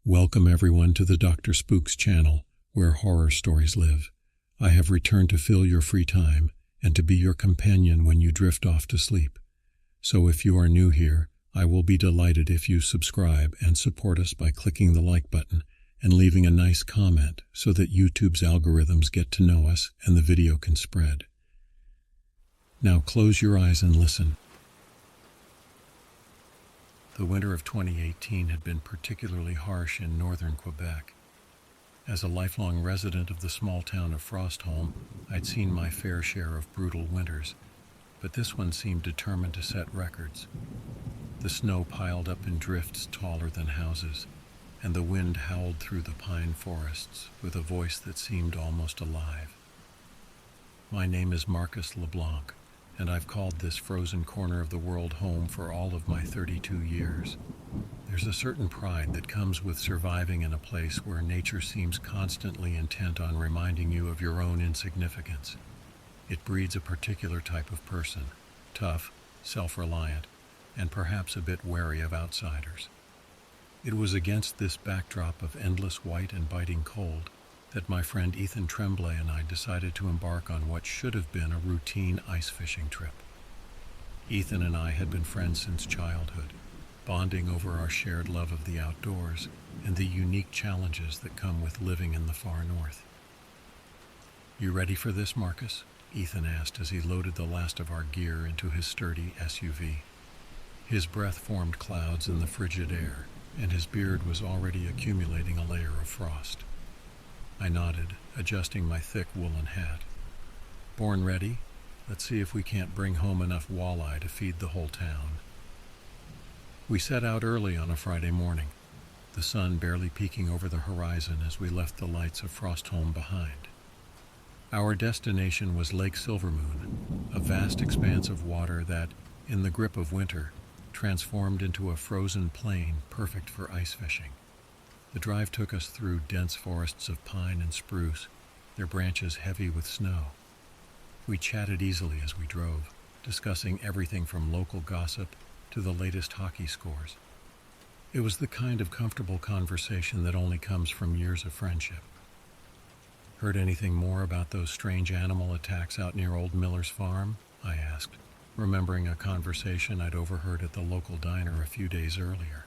Welcome everyone to the Dr. Spook's channel, where horror stories live. I have returned to fill your free time and to be your companion when you drift off to sleep. So if you are new here, I will be delighted if you subscribe and support us by clicking the like button and leaving a nice comment so that YouTube's algorithms get to know us and the video can spread. Now close your eyes and listen. The winter of 2018 had been particularly harsh in northern Quebec. As a lifelong resident of the small town of Frostholm, I'd seen my fair share of brutal winters, but this one seemed determined to set records. The snow piled up in drifts taller than houses, and the wind howled through the pine forests with a voice that seemed almost alive. My name is Marcus LeBlanc, and I've called this frozen corner of the world home for all of my 32 years. There's a certain pride that comes with surviving in a place where nature seems constantly intent on reminding you of your own insignificance. It breeds a particular type of person, tough, self-reliant, and perhaps a bit wary of outsiders. It was against this backdrop of endless white and biting cold that my friend Ethan Tremblay and I decided to embark on what should have been a routine ice fishing trip. Ethan and I had been friends since childhood, bonding over our shared love of the outdoors and the unique challenges that come with living in the far north. "You ready for this, Marcus?" Ethan asked as he loaded the last of our gear into his sturdy SUV. His breath formed clouds in the frigid air, and his beard was already accumulating a layer of frost. I nodded, adjusting my thick woolen hat. "Born ready? Let's see if we can't bring home enough walleye to feed the whole town." We set out early on a Friday morning, the sun barely peeking over the horizon as we left the lights of Frostholm behind. Our destination was Lake Silvermoon, a vast expanse of water that, in the grip of winter, transformed into a frozen plain perfect for ice fishing. The drive took us through dense forests of pine and spruce, their branches heavy with snow. We chatted easily as we drove, discussing everything from local gossip to the latest hockey scores. It was the kind of comfortable conversation that only comes from years of friendship. "Heard anything more about those strange animal attacks out near old Miller's farm?" I asked, remembering a conversation I'd overheard at the local diner a few days earlier.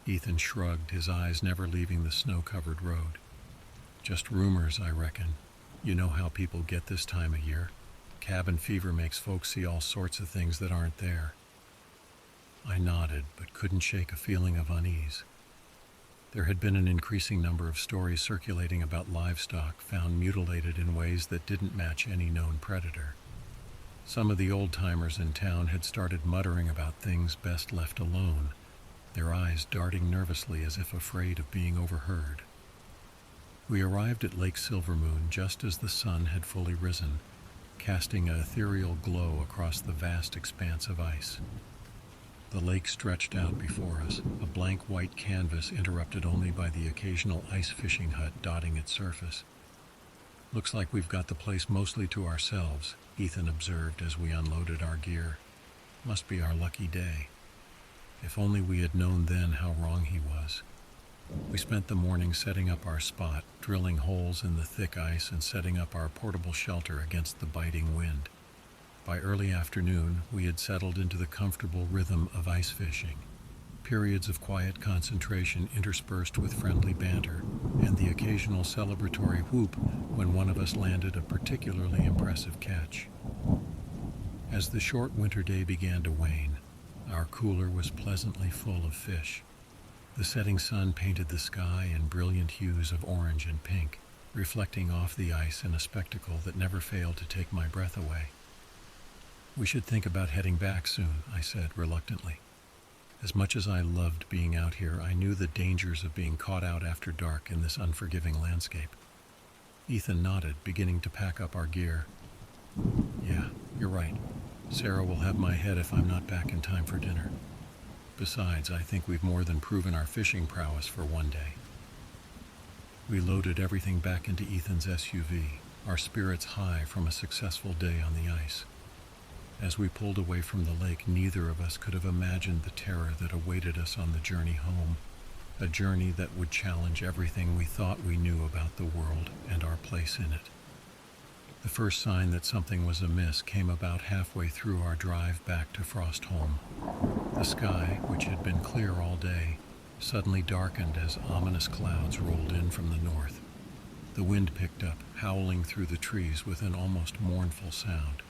Ethan shrugged, his eyes never leaving the snow-covered road. "Just rumors, I reckon. You know how people get this time of year. Cabin fever makes folks see all sorts of things that aren't there." I nodded, but couldn't shake a feeling of unease. There had been an increasing number of stories circulating about livestock found mutilated in ways that didn't match any known predator. Some of the old-timers in town had started muttering about things best left alone, their eyes darting nervously as if afraid of being overheard. We arrived at Lake Silvermoon just as the sun had fully risen, casting an ethereal glow across the vast expanse of ice. The lake stretched out before us, a blank white canvas interrupted only by the occasional ice fishing hut dotting its surface. "Looks like we've got the place mostly to ourselves," Ethan observed as we unloaded our gear. "Must be our lucky day." If only we had known then how wrong he was. We spent the morning setting up our spot, drilling holes in the thick ice and setting up our portable shelter against the biting wind. By early afternoon, we had settled into the comfortable rhythm of ice fishing, periods of quiet concentration interspersed with friendly banter, and the occasional celebratory whoop when one of us landed a particularly impressive catch. As the short winter day began to wane, our cooler was pleasantly full of fish. The setting sun painted the sky in brilliant hues of orange and pink, reflecting off the ice in a spectacle that never failed to take my breath away. "We should think about heading back soon," I said reluctantly. As much as I loved being out here, I knew the dangers of being caught out after dark in this unforgiving landscape. Ethan nodded, beginning to pack up our gear. "Yeah, you're right. Sarah will have my head if I'm not back in time for dinner. Besides, I think we've more than proven our fishing prowess for one day." We loaded everything back into Ethan's SUV, our spirits high from a successful day on the ice. As we pulled away from the lake, neither of us could have imagined the terror that awaited us on the journey home, a journey that would challenge everything we thought we knew about the world and our place in it. The first sign that something was amiss came about halfway through our drive back to Frostholm. The sky, which had been clear all day, suddenly darkened as ominous clouds rolled in from the north. The wind picked up, howling through the trees with an almost mournful sound.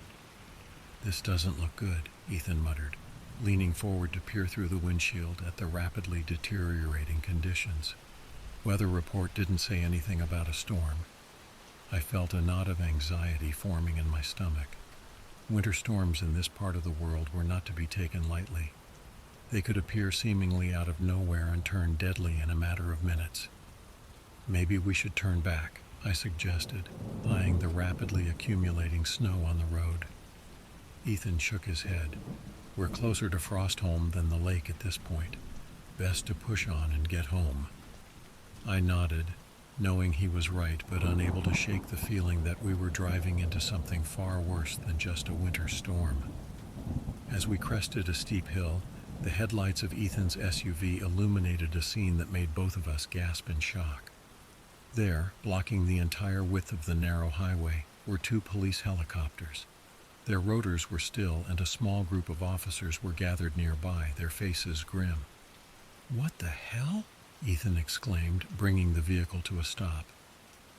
"This doesn't look good," Ethan muttered, leaning forward to peer through the windshield at the rapidly deteriorating conditions. Weather report didn't say anything about a storm. I felt a knot of anxiety forming in my stomach. Winter storms in this part of the world were not to be taken lightly. They could appear seemingly out of nowhere and turn deadly in a matter of minutes. "Maybe we should turn back," I suggested, eyeing the rapidly accumulating snow on the road. Ethan shook his head. "We're closer to Frostholm than the lake at this point. Best to push on and get home." I nodded, knowing he was right, but unable to shake the feeling that we were driving into something far worse than just a winter storm. As we crested a steep hill, the headlights of Ethan's SUV illuminated a scene that made both of us gasp in shock. There, blocking the entire width of the narrow highway, were two police helicopters. Their rotors were still, and a small group of officers were gathered nearby, their faces grim. "What the hell?" Ethan exclaimed, bringing the vehicle to a stop.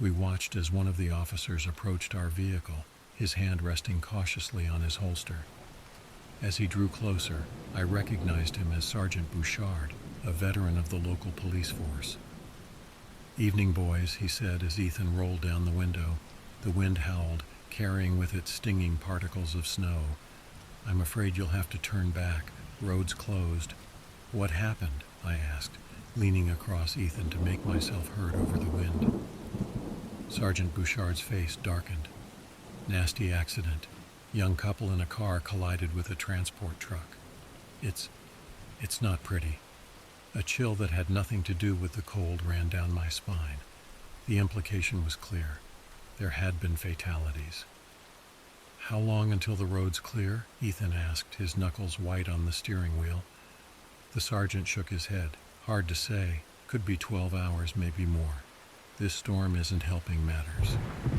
We watched as one of the officers approached our vehicle, his hand resting cautiously on his holster. As he drew closer, I recognized him as Sergeant Bouchard, a veteran of the local police force. "Evening, boys," he said as Ethan rolled down the window. The wind howled, carrying with it stinging particles of snow. "I'm afraid you'll have to turn back. Roads closed." "What happened?" I asked, leaning across Ethan to make myself heard over the wind. Sergeant Bouchard's face darkened. "Nasty accident. Young couple in a car collided with a transport truck. It's not pretty." A chill that had nothing to do with the cold ran down my spine. The implication was clear. There had been fatalities. "How long until the road's clear?" Ethan asked, his knuckles white on the steering wheel. The sergeant shook his head. "Hard to say. Could be 12 hours, maybe more. This storm isn't helping matters.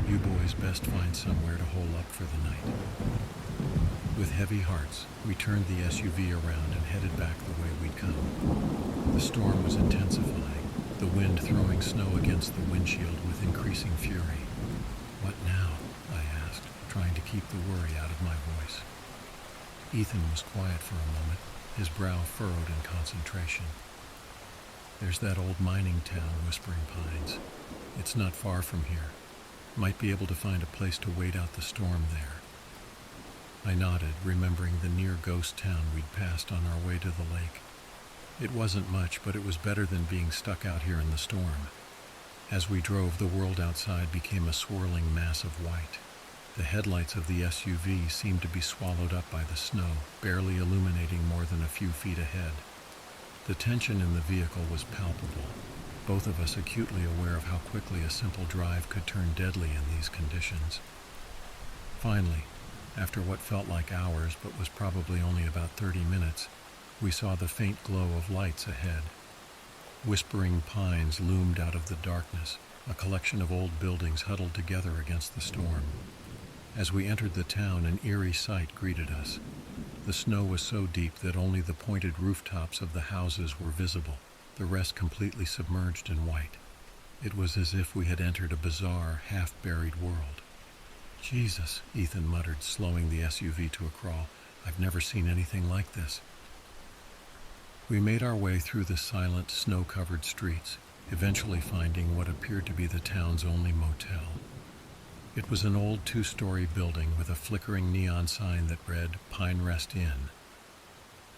You boys best find somewhere to hole up for the night." With heavy hearts, we turned the SUV around and headed back the way we'd come. The storm was intensifying, the wind throwing snow against the windshield with increasing fury. "What now?" I asked, trying to keep the worry out of my voice. Ethan was quiet for a moment, his brow furrowed in concentration. "There's that old mining town, Whispering Pines. It's not far from here. Might be able to find a place to wait out the storm there." I nodded, remembering the near ghost town we'd passed on our way to the lake. It wasn't much, but it was better than being stuck out here in the storm. As we drove, the world outside became a swirling mass of white. The headlights of the SUV seemed to be swallowed up by the snow, barely illuminating more than a few feet ahead. The tension in the vehicle was palpable, both of us acutely aware of how quickly a simple drive could turn deadly in these conditions. Finally, after what felt like hours but was probably only about 30 minutes, we saw the faint glow of lights ahead. Whispering Pines loomed out of the darkness, a collection of old buildings huddled together against the storm. As we entered the town, an eerie sight greeted us. The snow was so deep that only the pointed rooftops of the houses were visible, the rest completely submerged in white. It was as if we had entered a bizarre, half-buried world. "Jesus," Ethan muttered, slowing the SUV to a crawl. "I've never seen anything like this." We made our way through the silent, snow-covered streets, eventually finding what appeared to be the town's only motel. It was an old 2-story building with a flickering neon sign that read, "Pine Rest Inn."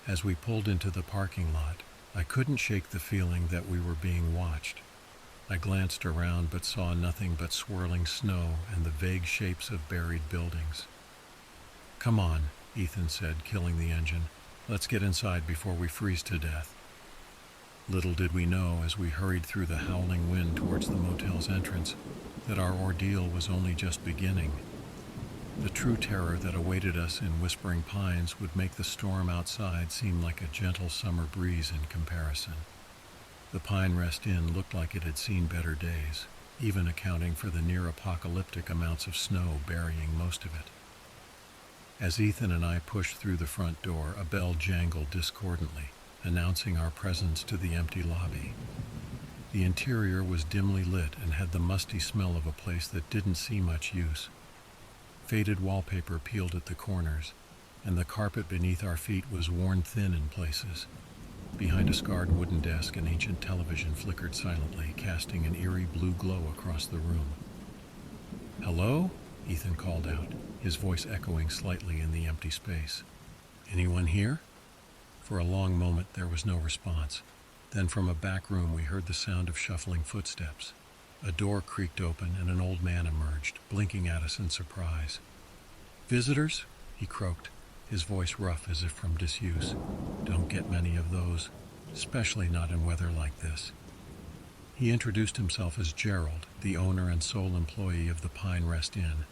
As we pulled into the parking lot, I couldn't shake the feeling that we were being watched. I glanced around but saw nothing but swirling snow and the vague shapes of buried buildings. "Come on," Ethan said, killing the engine. "Let's get inside before we freeze to death." Little did we know, as we hurried through the howling wind towards the motel's entrance, that our ordeal was only just beginning. The true terror that awaited us in Whispering Pines would make the storm outside seem like a gentle summer breeze in comparison. The Pine Rest Inn looked like it had seen better days, even accounting for the near-apocalyptic amounts of snow burying most of it. As Ethan and I pushed through the front door, a bell jangled discordantly, announcing our presence to the empty lobby. The interior was dimly lit and had the musty smell of a place that didn't see much use. Faded wallpaper peeled at the corners, and the carpet beneath our feet was worn thin in places. Behind a scarred wooden desk, an ancient television flickered silently, casting an eerie blue glow across the room. "Hello?" Ethan called out, his voice echoing slightly in the empty space. "Anyone here?" For a long moment there was no response. Then from a back room we heard the sound of shuffling footsteps. A door creaked open and an old man emerged, blinking at us in surprise. "Visitors?" he croaked, his voice rough as if from disuse. "Don't get many of those, especially not in weather like this." He introduced himself as Gerald, the owner and sole employee of the Pine Rest Inn.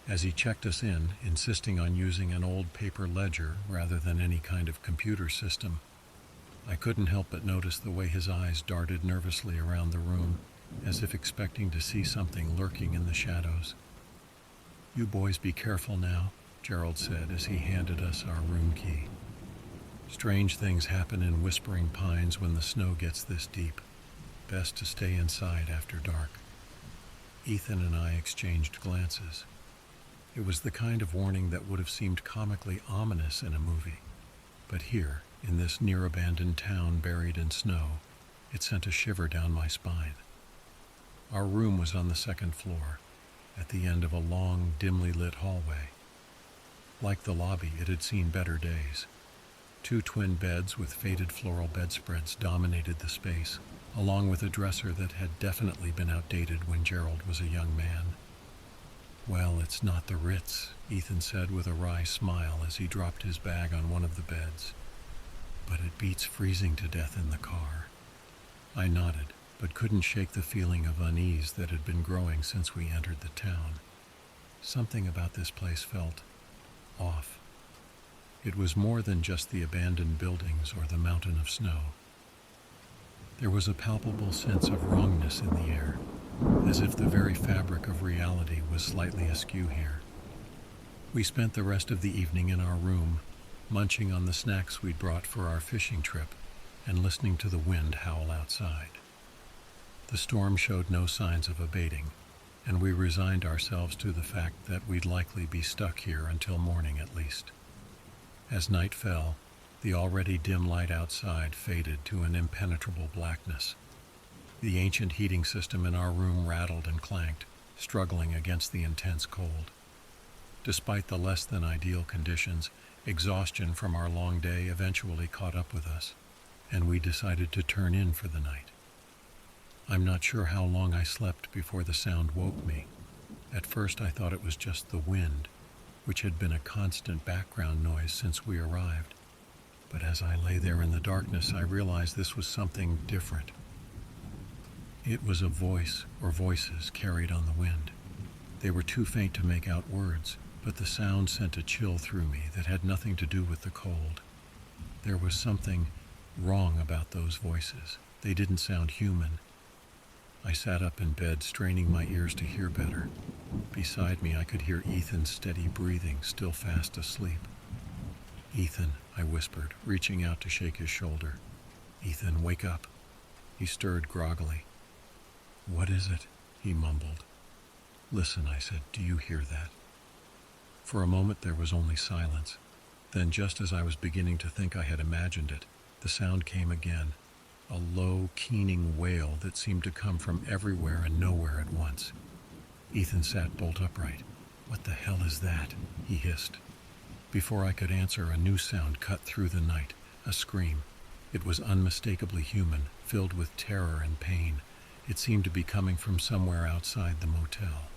As he checked us in, insisting on using an old paper ledger rather than any kind of computer system, I couldn't help but notice the way his eyes darted nervously around the room, as if expecting to see something lurking in the shadows. "You boys be careful now," Gerald said as he handed us our room key. "Strange things happen in Whispering Pines when the snow gets this deep. Best to stay inside after dark." Ethan and I exchanged glances. It was the kind of warning that would have seemed comically ominous in a movie. But here, in this near-abandoned town buried in snow, it sent a shiver down my spine. Our room was on the second floor, at the end of a long, dimly lit hallway. Like the lobby, it had seen better days. 2 twin beds with faded floral bedspreads dominated the space, along with a dresser that had definitely been outdated when Gerald was a young man. "Well, it's not the Ritz," Ethan said with a wry smile as he dropped his bag on one of the beds. "But it beats freezing to death in the car." I nodded, but couldn't shake the feeling of unease that had been growing since we entered the town. Something about this place felt off. It was more than just the abandoned buildings or the mountain of snow. There was a palpable sense of wrongness in the air, as if the very fabric of reality was slightly askew here. We spent the rest of the evening in our room, munching on the snacks we'd brought for our fishing trip and listening to the wind howl outside. The storm showed no signs of abating, and we resigned ourselves to the fact that we'd likely be stuck here until morning at least. As night fell, the already dim light outside faded to an impenetrable blackness. The ancient heating system in our room rattled and clanked, struggling against the intense cold. Despite the less than ideal conditions, exhaustion from our long day eventually caught up with us, and we decided to turn in for the night. I'm not sure how long I slept before the sound woke me. At first I thought it was just the wind, which had been a constant background noise since we arrived. But as I lay there in the darkness, I realized this was something different. It was a voice or voices carried on the wind. They were too faint to make out words, but the sound sent a chill through me that had nothing to do with the cold. There was something wrong about those voices. They didn't sound human. I sat up in bed, straining my ears to hear better. Beside me, I could hear Ethan's steady breathing, still fast asleep. "Ethan," I whispered, reaching out to shake his shoulder. "Ethan, wake up." He stirred groggily. "What is it?" he mumbled. "Listen," I said, "do you hear that?" For a moment there was only silence. Then, just as I was beginning to think I had imagined it, the sound came again. A low, keening wail that seemed to come from everywhere and nowhere at once. Ethan sat bolt upright. "What the hell is that?" he hissed. Before I could answer, a new sound cut through the night, a scream. It was unmistakably human, filled with terror and pain. It seemed to be coming from somewhere outside the motel.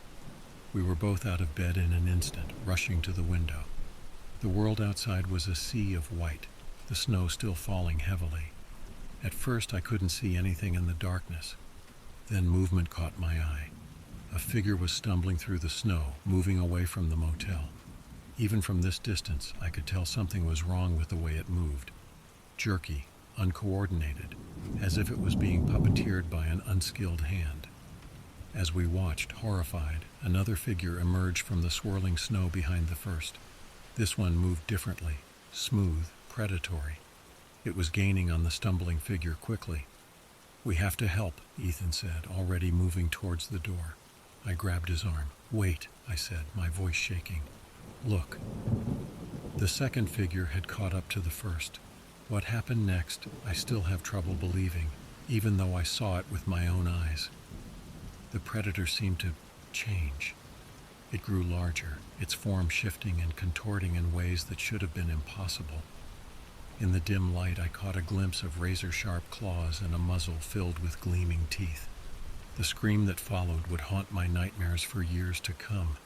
We were both out of bed in an instant, rushing to the window. The world outside was a sea of white, the snow still falling heavily. At first I couldn't see anything in the darkness. Then movement caught my eye. A figure was stumbling through the snow, moving away from the motel. Even from this distance, I could tell something was wrong with the way it moved. Jerky, uncoordinated, as if it was being puppeteered by an unskilled hand. As we watched, horrified, another figure emerged from the swirling snow behind the first. This one moved differently, smooth, predatory. It was gaining on the stumbling figure quickly. "We have to help," Ethan said, already moving towards the door. I grabbed his arm. "Wait," I said, my voice shaking. "Look." The second figure had caught up to the first. What happened next, I still have trouble believing, even though I saw it with my own eyes. The predator seemed to change. It grew larger, its form shifting and contorting in ways that should have been impossible. In the dim light, I caught a glimpse of razor-sharp claws and a muzzle filled with gleaming teeth. The scream that followed would haunt my nightmares for years to come.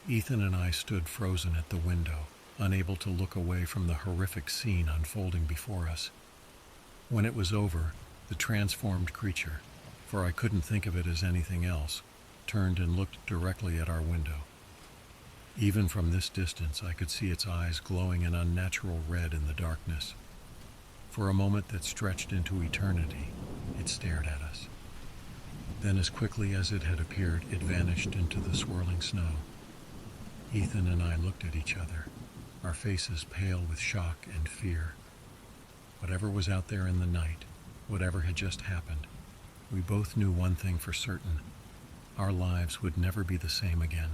Ethan and I stood frozen at the window, unable to look away from the horrific scene unfolding before us. When it was over, the transformed creature, for I couldn't think of it as anything else, turned and looked directly at our window. Even from this distance, I could see its eyes glowing an unnatural red in the darkness. For a moment that stretched into eternity, it stared at us. Then, as quickly as it had appeared, it vanished into the swirling snow. Ethan and I looked at each other, our faces pale with shock and fear. Whatever was out there in the night, whatever had just happened, we both knew one thing for certain: our lives would never be the same again.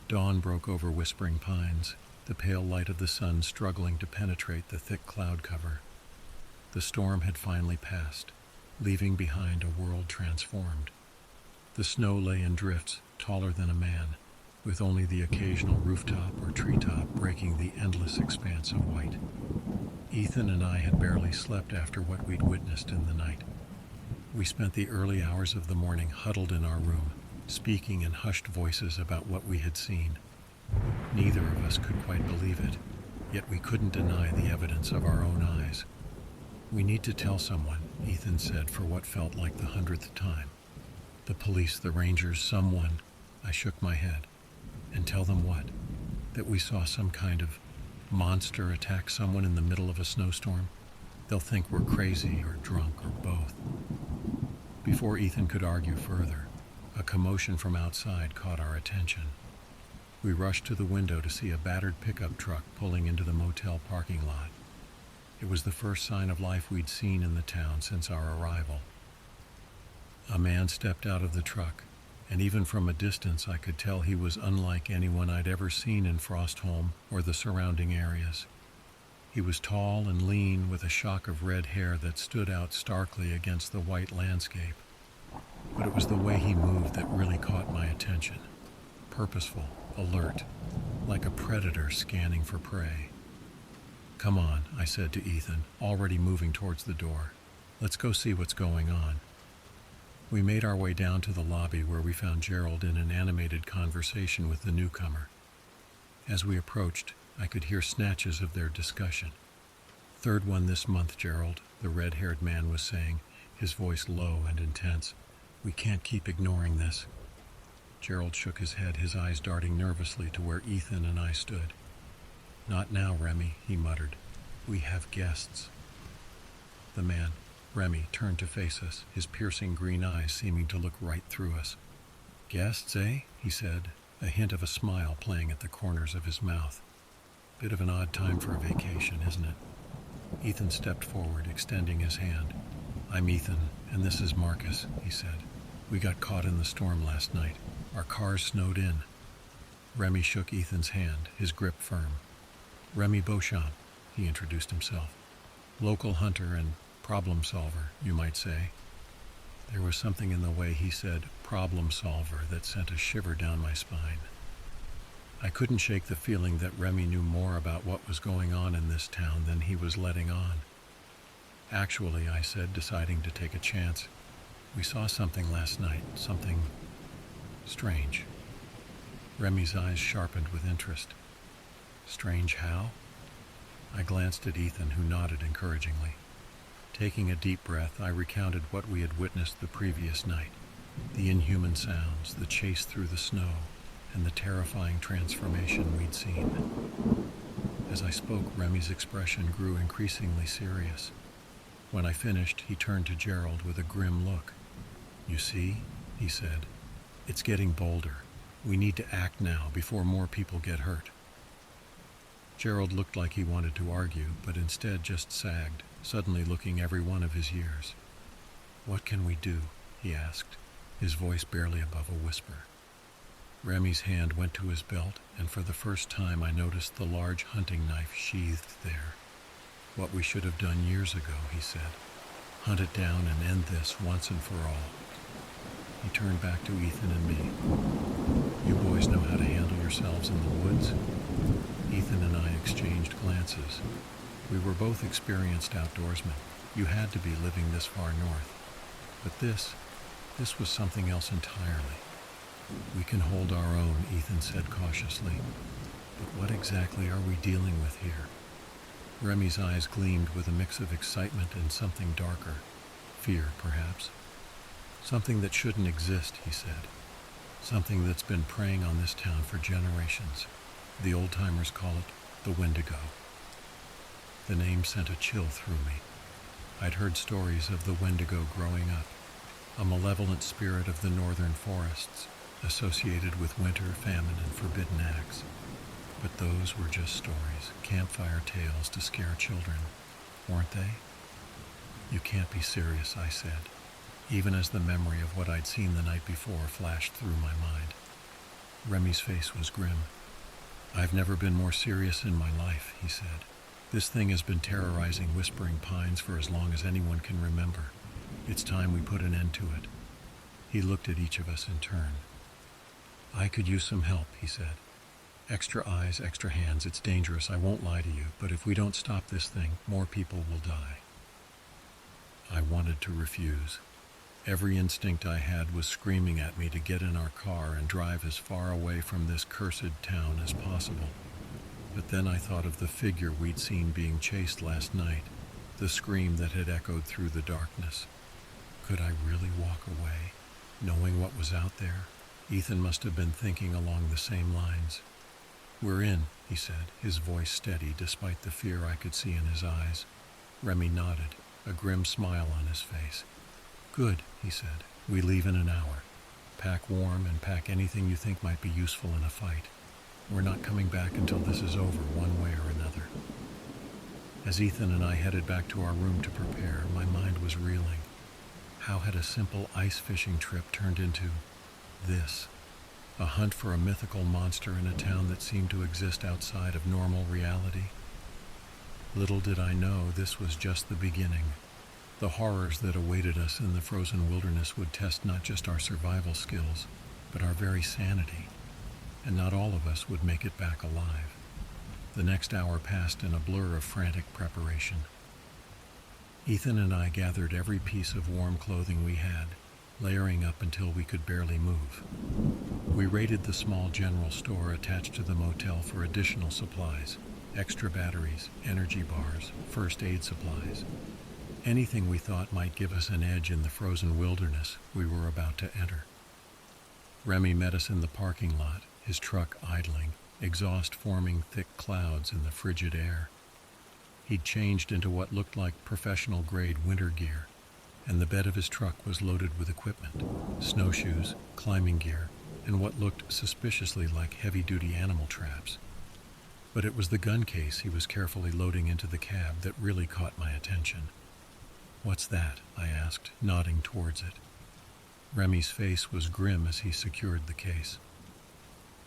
Dawn broke over whispering pines, the pale light of the sun struggling to penetrate the thick cloud cover. The storm had finally passed, leaving behind a world transformed. The snow lay in drifts taller than a man, with only the occasional rooftop or treetop breaking the endless expanse of white. Ethan and I had barely slept after what we'd witnessed in the night. We spent the early hours of the morning huddled in our room, speaking in hushed voices about what we had seen. Neither of us could quite believe it, yet we couldn't deny the evidence of our own eyes. "We need to tell someone," Ethan said for what felt like the 100th time. "The police, the rangers, someone." I shook my head. "And tell them what? That we saw some kind of monster attack someone in the middle of a snowstorm? They'll think we're crazy or drunk or both." Before Ethan could argue further, a commotion from outside caught our attention. We rushed to the window to see a battered pickup truck pulling into the motel parking lot. It was the first sign of life we'd seen in the town since our arrival. A man stepped out of the truck, and even from a distance I could tell he was unlike anyone I'd ever seen in Frostholm or the surrounding areas. He was tall and lean, with a shock of red hair that stood out starkly against the white landscape. But it was the way he moved that really caught my attention. Purposeful, alert, like a predator scanning for prey. "Come on," I said to Ethan, already moving towards the door. "Let's go see what's going on." We made our way down to the lobby, where we found Gerald in an animated conversation with the newcomer. As we approached, I could hear snatches of their discussion. "Third one this month, Gerald," the red-haired man was saying, his voice low and intense. "We can't keep ignoring this." Gerald shook his head, his eyes darting nervously to where Ethan and I stood. "Not now, Remy," he muttered. "We have guests." The man, Remy, turned to face us, his piercing green eyes seeming to look right through us. "Guests, eh?" he said, a hint of a smile playing at the corners of his mouth. "Bit of an odd time for a vacation, isn't it?" Ethan stepped forward, extending his hand. "I'm Ethan, and this is Marcus," he said. "We got caught in the storm last night. Our cars snowed in." Remy shook Ethan's hand, his grip firm. "Remy Beauchamp," he introduced himself. "Local hunter and problem solver, you might say." There was something in the way he said "problem solver" that sent a shiver down my spine. I couldn't shake the feeling that Remy knew more about what was going on in this town than he was letting on. "Actually," I said, deciding to take a chance, "we saw something last night, something strange." Remy's eyes sharpened with interest. "Strange how?" I glanced at Ethan, who nodded encouragingly. Taking a deep breath, I recounted what we had witnessed the previous night: the inhuman sounds, the chase through the snow, and the terrifying transformation we'd seen. As I spoke, Remy's expression grew increasingly serious, When I finished, he turned to Gerald with a grim look. "You see," he said, "it's getting bolder. We need to act now before more people get hurt." Gerald looked like he wanted to argue, but instead just sagged, suddenly looking every one of his years. "What can we do?" he asked, his voice barely above a whisper. Remy's hand went to his belt, and for the first time I noticed the large hunting knife sheathed there. "What we should have done years ago," he said. "Hunt it down and end this once and for all." He turned back to Ethan and me. "You boys know how to handle yourselves in the woods?" Ethan and I exchanged glances. We were both experienced outdoorsmen. You had to be living this far north. But this was something else entirely. "We can hold our own," Ethan said cautiously. "But what exactly are we dealing with here?" Remy's eyes gleamed with a mix of excitement and something darker. Fear, perhaps. "Something that shouldn't exist," he said. "Something that's been preying on this town for generations. The old-timers call it the Wendigo." The name sent a chill through me. I'd heard stories of the Wendigo growing up, a malevolent spirit of the northern forests, associated with winter, famine, and forbidden acts. But those were just stories, campfire tales to scare children, weren't they? "You can't be serious," I said, even as the memory of what I'd seen the night before flashed through my mind. Remy's face was grim. "I've never been more serious in my life," he said. "This thing has been terrorizing Whispering Pines for as long as anyone can remember. It's time we put an end to it." He looked at each of us in turn. "I could use some help," he said. "Extra eyes, extra hands. It's dangerous, I won't lie to you, but if we don't stop this thing, more people will die." I wanted to refuse. Every instinct I had was screaming at me to get in our car and drive as far away from this cursed town as possible. But then I thought of the figure we'd seen being chased last night, the scream that had echoed through the darkness. Could I really walk away, knowing what was out there? Ethan must have been thinking along the same lines. "We're in," he said, his voice steady despite the fear I could see in his eyes. Remy nodded, a grim smile on his face. "Good," he said. "We leave in an hour. Pack warm and pack anything you think might be useful in a fight. We're not coming back until this is over, one way or another." As Ethan and I headed back to our room to prepare, my mind was reeling. How had a simple ice fishing trip turned into this? A hunt for a mythical monster in a town that seemed to exist outside of normal reality? Little did I know this was just the beginning. The horrors that awaited us in the frozen wilderness would test not just our survival skills, but our very sanity. And not all of us would make it back alive. The next hour passed in a blur of frantic preparation. Ethan and I gathered every piece of warm clothing we had, layering up until we could barely move. We raided the small general store attached to the motel for additional supplies, extra batteries, energy bars, first aid supplies. Anything we thought might give us an edge in the frozen wilderness we were about to enter. Remy met us in the parking lot, his truck idling, exhaust forming thick clouds in the frigid air. He'd changed into what looked like professional-grade winter gear, and the bed of his truck was loaded with equipment, snowshoes, climbing gear, and what looked suspiciously like heavy-duty animal traps. But it was the gun case he was carefully loading into the cab that really caught my attention. "What's that?" I asked, nodding towards it. Remy's face was grim as he secured the case.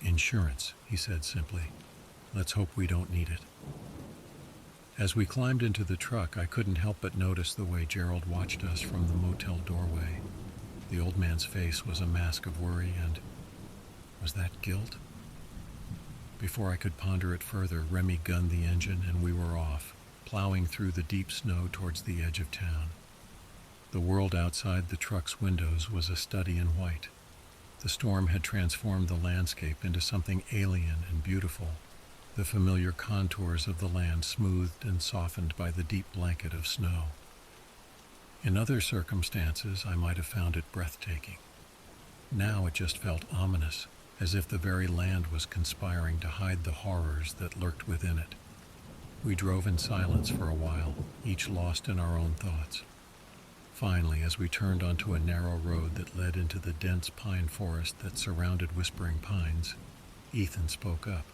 "Insurance," he said simply. "Let's hope we don't need it." As we climbed into the truck, I couldn't help but notice the way Gerald watched us from the motel doorway. The old man's face was a mask of worry and... was that guilt? Before I could ponder it further, Remy gunned the engine and we were off, plowing through the deep snow towards the edge of town. The world outside the truck's windows was a study in white. The storm had transformed the landscape into something alien and beautiful, the familiar contours of the land smoothed and softened by the deep blanket of snow. In other circumstances, I might have found it breathtaking. Now it just felt ominous, as if the very land was conspiring to hide the horrors that lurked within it. We drove in silence for a while, each lost in our own thoughts. Finally, as we turned onto a narrow road that led into the dense pine forest that surrounded Whispering Pines, Ethan spoke up.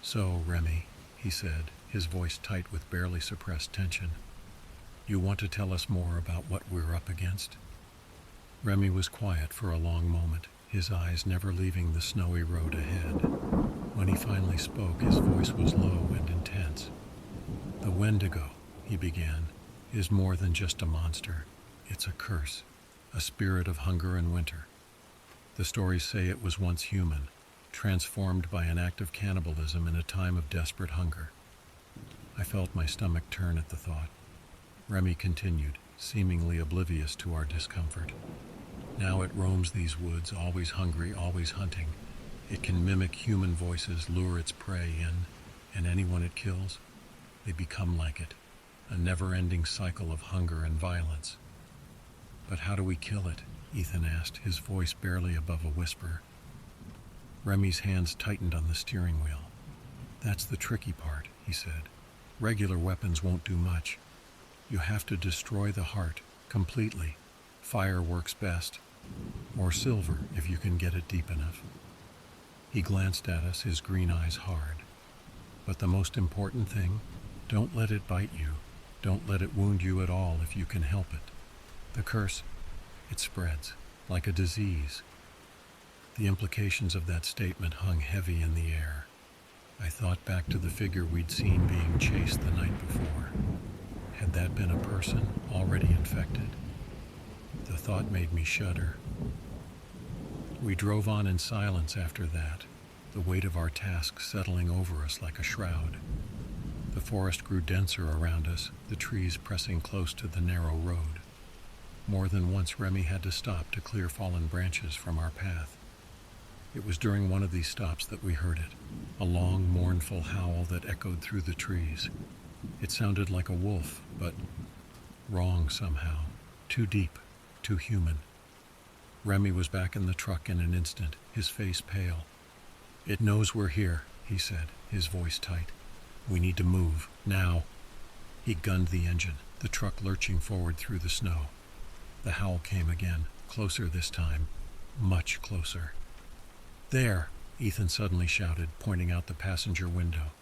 "So, Remy," he said, his voice tight with barely suppressed tension, "you want to tell us more about what we're up against?" Remy was quiet for a long moment, his eyes never leaving the snowy road ahead. When he finally spoke, his voice was low and intense. "The Wendigo," he began, "is more than just a monster. It's a curse, a spirit of hunger and winter. The stories say it was once human, transformed by an act of cannibalism in a time of desperate hunger." I felt my stomach turn at the thought. Remy continued, seemingly oblivious to our discomfort. "Now it roams these woods, always hungry, always hunting. It can mimic human voices, lure its prey in, and anyone it kills, they become like it. A never-ending cycle of hunger and violence." "But how do we kill it?" Ethan asked, his voice barely above a whisper. Remy's hands tightened on the steering wheel. "That's the tricky part," he said. "Regular weapons won't do much. You have to destroy the heart completely. Fire works best, or silver if you can get it deep enough." He glanced at us, his green eyes hard. "But the most important thing, don't let it bite you. Don't let it wound you at all if you can help it. The curse, it spreads, like a disease." The implications of that statement hung heavy in the air. I thought back to the figure we'd seen being chased the night before. Had that been a person already infected? The thought made me shudder. We drove on in silence after that, the weight of our task settling over us like a shroud. The forest grew denser around us, the trees pressing close to the narrow road. More than once Remy had to stop to clear fallen branches from our path. It was during one of these stops that we heard it, a long, mournful howl that echoed through the trees. It sounded like a wolf, but wrong somehow, too deep, too human. Remy was back in the truck in an instant, his face pale. "It knows we're here," he said, his voice tight. "We need to move, now." He gunned the engine, the truck lurching forward through the snow. The howl came again, closer this time, much closer. "There!" Ethan suddenly shouted, pointing out the passenger window.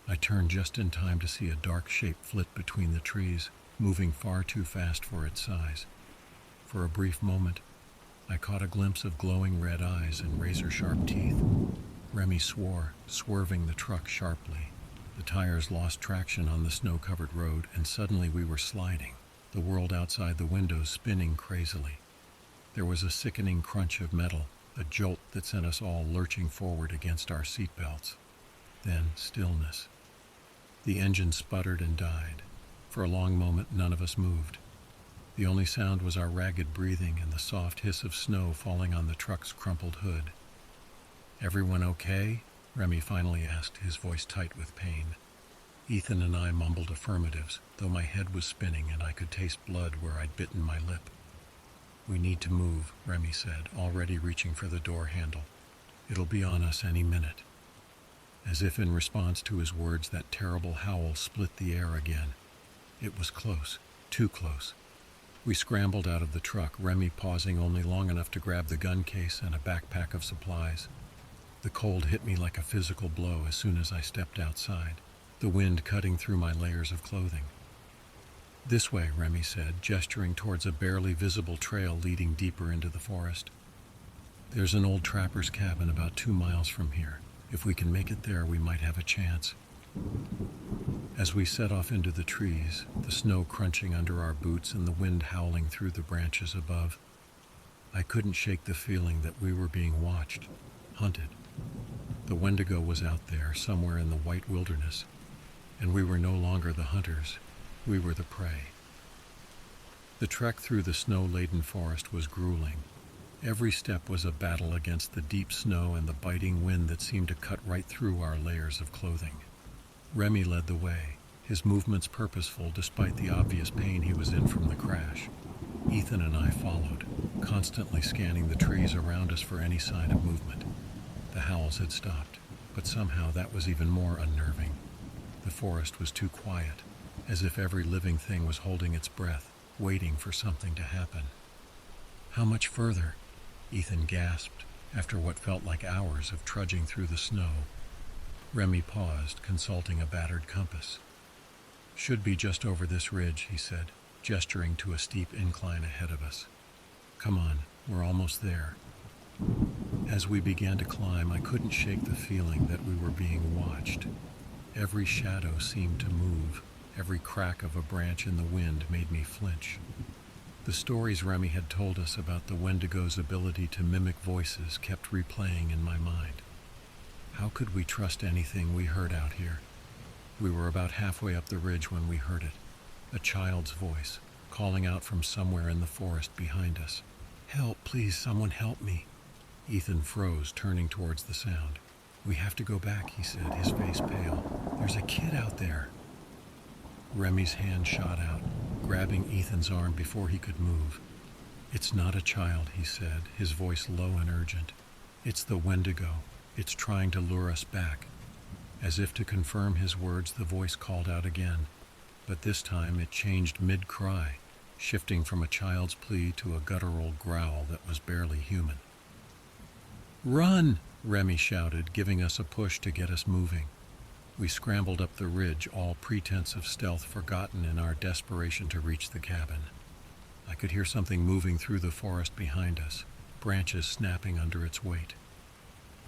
I turned just in time to see a dark shape flit between the trees, moving far too fast for its size. For a brief moment, I caught a glimpse of glowing red eyes and razor-sharp teeth. Remy swore, swerving the truck sharply. The tires lost traction on the snow-covered road, and suddenly we were sliding, the world outside the windows spinning crazily. There was a sickening crunch of metal, a jolt that sent us all lurching forward against our seatbelts. Then stillness. The engine sputtered and died. For a long moment, none of us moved. The only sound was our ragged breathing and the soft hiss of snow falling on the truck's crumpled hood. "Everyone okay?" Remy finally asked, his voice tight with pain. Ethan and I mumbled affirmatives, though my head was spinning and I could taste blood where I'd bitten my lip. "We need to move," Remy said, already reaching for the door handle. "It'll be on us any minute." As if in response to his words, that terrible howl split the air again. It was close, too close. We scrambled out of the truck, Remy pausing only long enough to grab the gun case and a backpack of supplies. The cold hit me like a physical blow as soon as I stepped outside, the wind cutting through my layers of clothing. "This way," Remy said, gesturing towards a barely visible trail leading deeper into the forest. "There's an old trapper's cabin about 2 miles from here. If we can make it there, we might have a chance." As we set off into the trees, the snow crunching under our boots and the wind howling through the branches above, I couldn't shake the feeling that we were being watched, hunted. The Wendigo was out there, somewhere in the white wilderness, and we were no longer the hunters, we were the prey. The trek through the snow-laden forest was grueling. Every step was a battle against the deep snow and the biting wind that seemed to cut right through our layers of clothing. Remy led the way, his movements purposeful despite the obvious pain he was in from the crash. Ethan and I followed, constantly scanning the trees around us for any sign of movement. The howls had stopped, but somehow that was even more unnerving. The forest was too quiet, as if every living thing was holding its breath, waiting for something to happen. How much further? Ethan gasped, after what felt like hours of trudging through the snow. Remy paused, consulting a battered compass. Should be just over this ridge, he said, gesturing to a steep incline ahead of us. Come on, we're almost there. As we began to climb, I couldn't shake the feeling that we were being watched. Every shadow seemed to move. Every crack of a branch in the wind made me flinch. The stories Remy had told us about the Wendigo's ability to mimic voices kept replaying in my mind. How could we trust anything we heard out here? We were about halfway up the ridge when we heard it. A child's voice, calling out from somewhere in the forest behind us. Help, please, someone help me. Ethan froze, turning towards the sound. We have to go back, he said, his face pale. There's a kid out there. Remy's hand shot out, grabbing Ethan's arm before he could move. It's not a child, he said, his voice low and urgent. It's the Wendigo. It's trying to lure us back. As if to confirm his words, the voice called out again, but this time it changed mid-cry, shifting from a child's plea to a guttural growl that was barely human. Run! Remy shouted, giving us a push to get us moving. We scrambled up the ridge, all pretense of stealth forgotten in our desperation to reach the cabin. I could hear something moving through the forest behind us, branches snapping under its weight.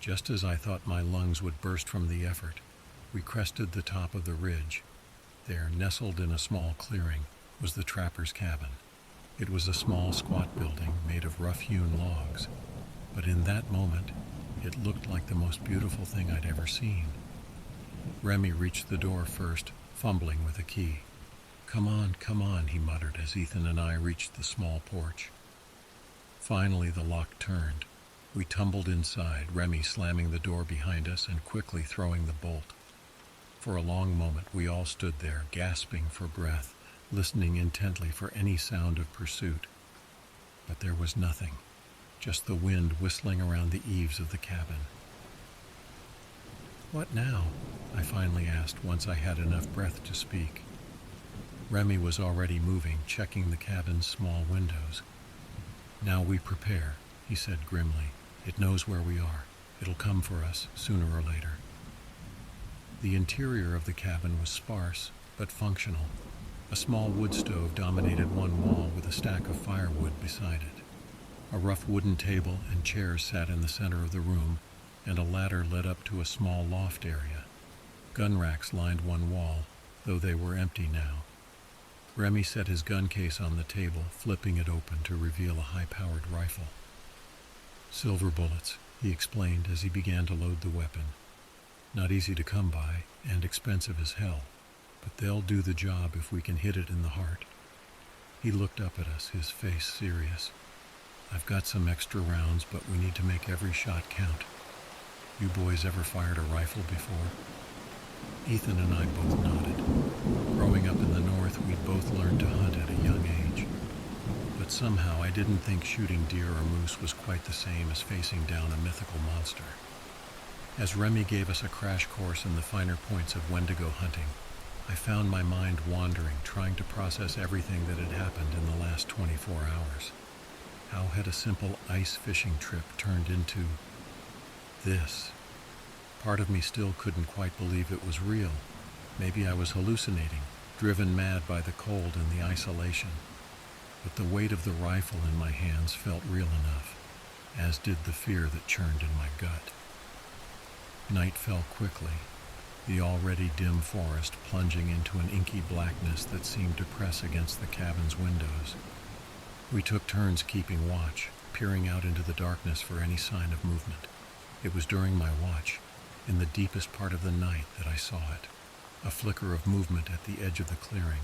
Just as I thought my lungs would burst from the effort, we crested the top of the ridge. There, nestled in a small clearing, was the trapper's cabin. It was a small, squat building made of rough-hewn logs, but in that moment, it looked like the most beautiful thing I'd ever seen. Remy reached the door first, fumbling with a key. Come on, he muttered as Ethan and I reached the small porch. Finally, the lock turned. We tumbled inside, Remy slamming the door behind us and quickly throwing the bolt. For a long moment, we all stood there, gasping for breath, listening intently for any sound of pursuit. But there was nothing, just the wind whistling around the eaves of the cabin. What now? I finally asked once I had enough breath to speak. Remy was already moving, checking the cabin's small windows. Now we prepare, he said grimly. It knows where we are. It'll come for us, sooner or later. The interior of the cabin was sparse, but functional. A small wood stove dominated one wall with a stack of firewood beside it. A rough wooden table and chairs sat in the center of the room, and a ladder led up to a small loft area. Gun racks lined one wall, though they were empty now. Remy set his gun case on the table, flipping it open to reveal a high-powered rifle. Silver bullets, he explained as he began to load the weapon. Not easy to come by, and expensive as hell, but they'll do the job if we can hit it in the heart. He looked up at us, his face serious. I've got some extra rounds, but we need to make every shot count. You boys ever fired a rifle before? Ethan and I both nodded. Growing up in the North, we'd both learned to hunt at a young age. But somehow I didn't think shooting deer or moose was quite the same as facing down a mythical monster. As Remy gave us a crash course in the finer points of Wendigo hunting, I found my mind wandering, trying to process everything that had happened in the last 24 hours. How had a simple ice fishing trip turned into this? Part of me still couldn't quite believe it was real. Maybe I was hallucinating, driven mad by the cold and the isolation. But the weight of the rifle in my hands felt real enough, as did the fear that churned in my gut. Night fell quickly, the already dim forest plunging into an inky blackness that seemed to press against the cabin's windows. We took turns keeping watch, peering out into the darkness for any sign of movement. It was during my watch, in the deepest part of the night, that I saw it, a flicker of movement at the edge of the clearing.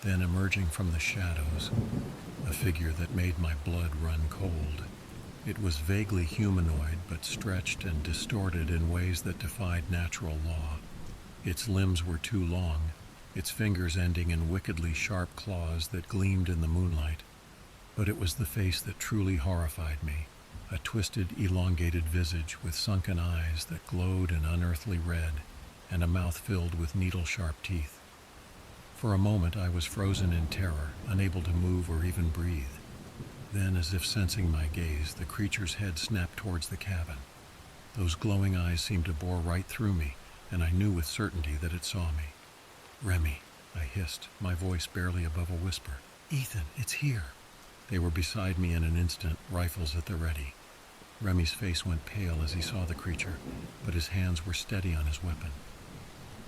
Then, emerging from the shadows, a figure that made my blood run cold. It was vaguely humanoid, but stretched and distorted in ways that defied natural law. Its limbs were too long, its fingers ending in wickedly sharp claws that gleamed in the moonlight. But it was the face that truly horrified me, a twisted, elongated visage with sunken eyes that glowed an unearthly red, and a mouth filled with needle-sharp teeth. For a moment I was frozen in terror, unable to move or even breathe. Then, as if sensing my gaze, the creature's head snapped towards the cabin. Those glowing eyes seemed to bore right through me, and I knew with certainty that it saw me. "Remy," I hissed, my voice barely above a whisper. "Ethan, it's here." They were beside me in an instant, rifles at the ready. Remy's face went pale as he saw the creature, but his hands were steady on his weapon.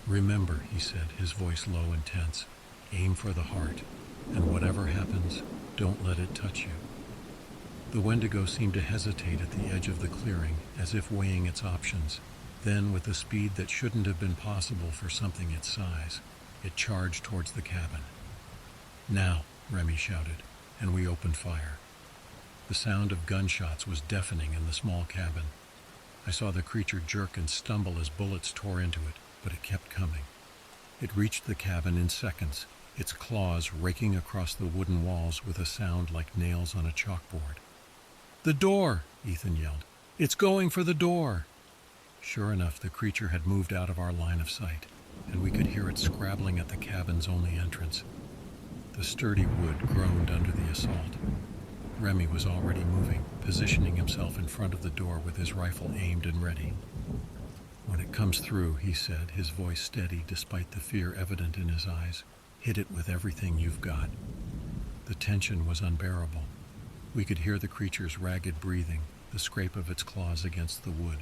"Remember," he said, his voice low and tense, "aim for the heart, and whatever happens, don't let it touch you." The Wendigo seemed to hesitate at the edge of the clearing, as if weighing its options. Then, with a speed that shouldn't have been possible for something its size, it charged towards the cabin. "Now," Remy shouted, and we opened fire. The sound of gunshots was deafening in the small cabin. I saw the creature jerk and stumble as bullets tore into it, but it kept coming. It reached the cabin in seconds, its claws raking across the wooden walls with a sound like nails on a chalkboard. "The door!" Ethan yelled. "It's going for the door!" Sure enough, the creature had moved out of our line of sight, and we could hear it scrabbling at the cabin's only entrance. The sturdy wood groaned under the assault. Remy was already moving, positioning himself in front of the door with his rifle aimed and ready. "When it comes through," he said, his voice steady despite the fear evident in his eyes, "hit it with everything you've got." The tension was unbearable. We could hear the creature's ragged breathing, the scrape of its claws against the wood.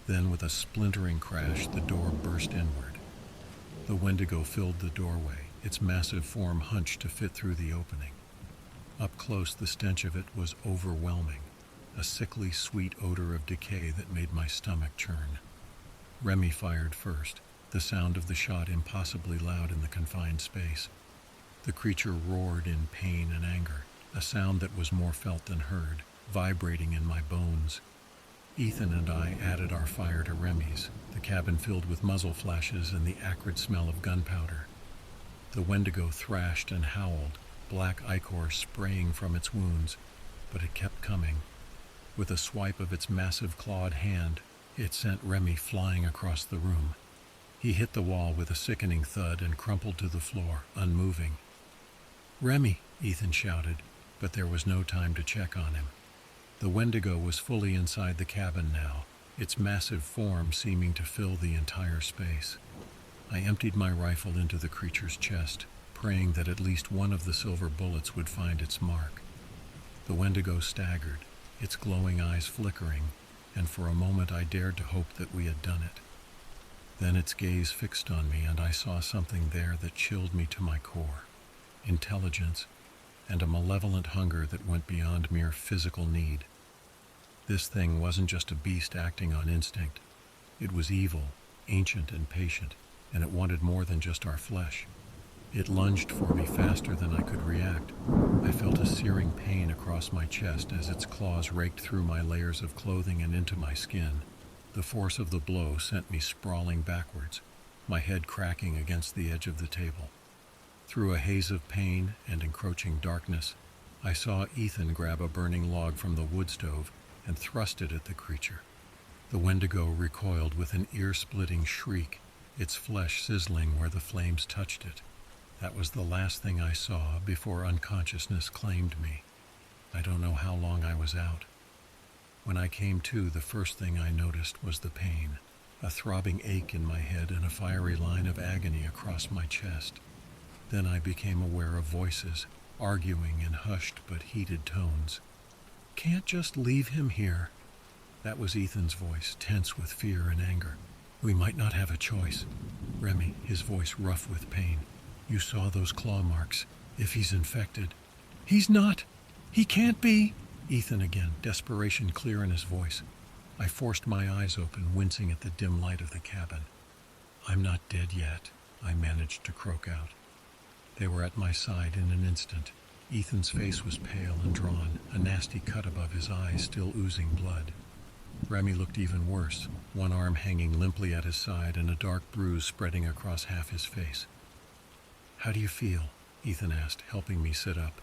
Then, with a splintering crash, the door burst inward. The Wendigo filled the doorway, its massive form hunched to fit through the opening. Up close, the stench of it was overwhelming, a sickly, sweet odor of decay that made my stomach churn. Remy fired first, the sound of the shot impossibly loud in the confined space. The creature roared in pain and anger, a sound that was more felt than heard, vibrating in my bones. Ethan and I added our fire to Remy's, the cabin filled with muzzle flashes and the acrid smell of gunpowder. The Wendigo thrashed and howled, black ichor spraying from its wounds, but it kept coming. With a swipe of its massive clawed hand, it sent Remy flying across the room. He hit the wall with a sickening thud and crumpled to the floor, unmoving. "Remy!" Ethan shouted, but there was no time to check on him. The Wendigo was fully inside the cabin now, its massive form seeming to fill the entire space. I emptied my rifle into the creature's chest, praying that at least one of the silver bullets would find its mark. The Wendigo staggered, its glowing eyes flickering, and for a moment I dared to hope that we had done it. Then its gaze fixed on me, and I saw something there that chilled me to my core. Intelligence, and a malevolent hunger that went beyond mere physical need. This thing wasn't just a beast acting on instinct. It was evil, ancient and patient, and it wanted more than just our flesh. It lunged for me faster than I could react. I felt a searing pain across my chest as its claws raked through my layers of clothing and into my skin. The force of the blow sent me sprawling backwards, my head cracking against the edge of the table. Through a haze of pain and encroaching darkness, I saw Ethan grab a burning log from the wood stove and thrust it at the creature. The Wendigo recoiled with an ear-splitting shriek, its flesh sizzling where the flames touched it. That was the last thing I saw before unconsciousness claimed me. I don't know how long I was out. When I came to, the first thing I noticed was the pain, a throbbing ache in my head and a fiery line of agony across my chest. Then I became aware of voices, arguing in hushed but heated tones. "Can't just leave him here." That was Ethan's voice, tense with fear and anger. "We might not have a choice." Remy, his voice rough with pain. "You saw those claw marks. If he's infected." "He's not! He can't be!" Ethan again, desperation clear in his voice. I forced my eyes open, wincing at the dim light of the cabin. "I'm not dead yet," I managed to croak out. They were at my side in an instant. Ethan's face was pale and drawn, a nasty cut above his eyes still oozing blood. Remy looked even worse, one arm hanging limply at his side and a dark bruise spreading across half his face. "How do you feel?" Ethan asked, helping me sit up.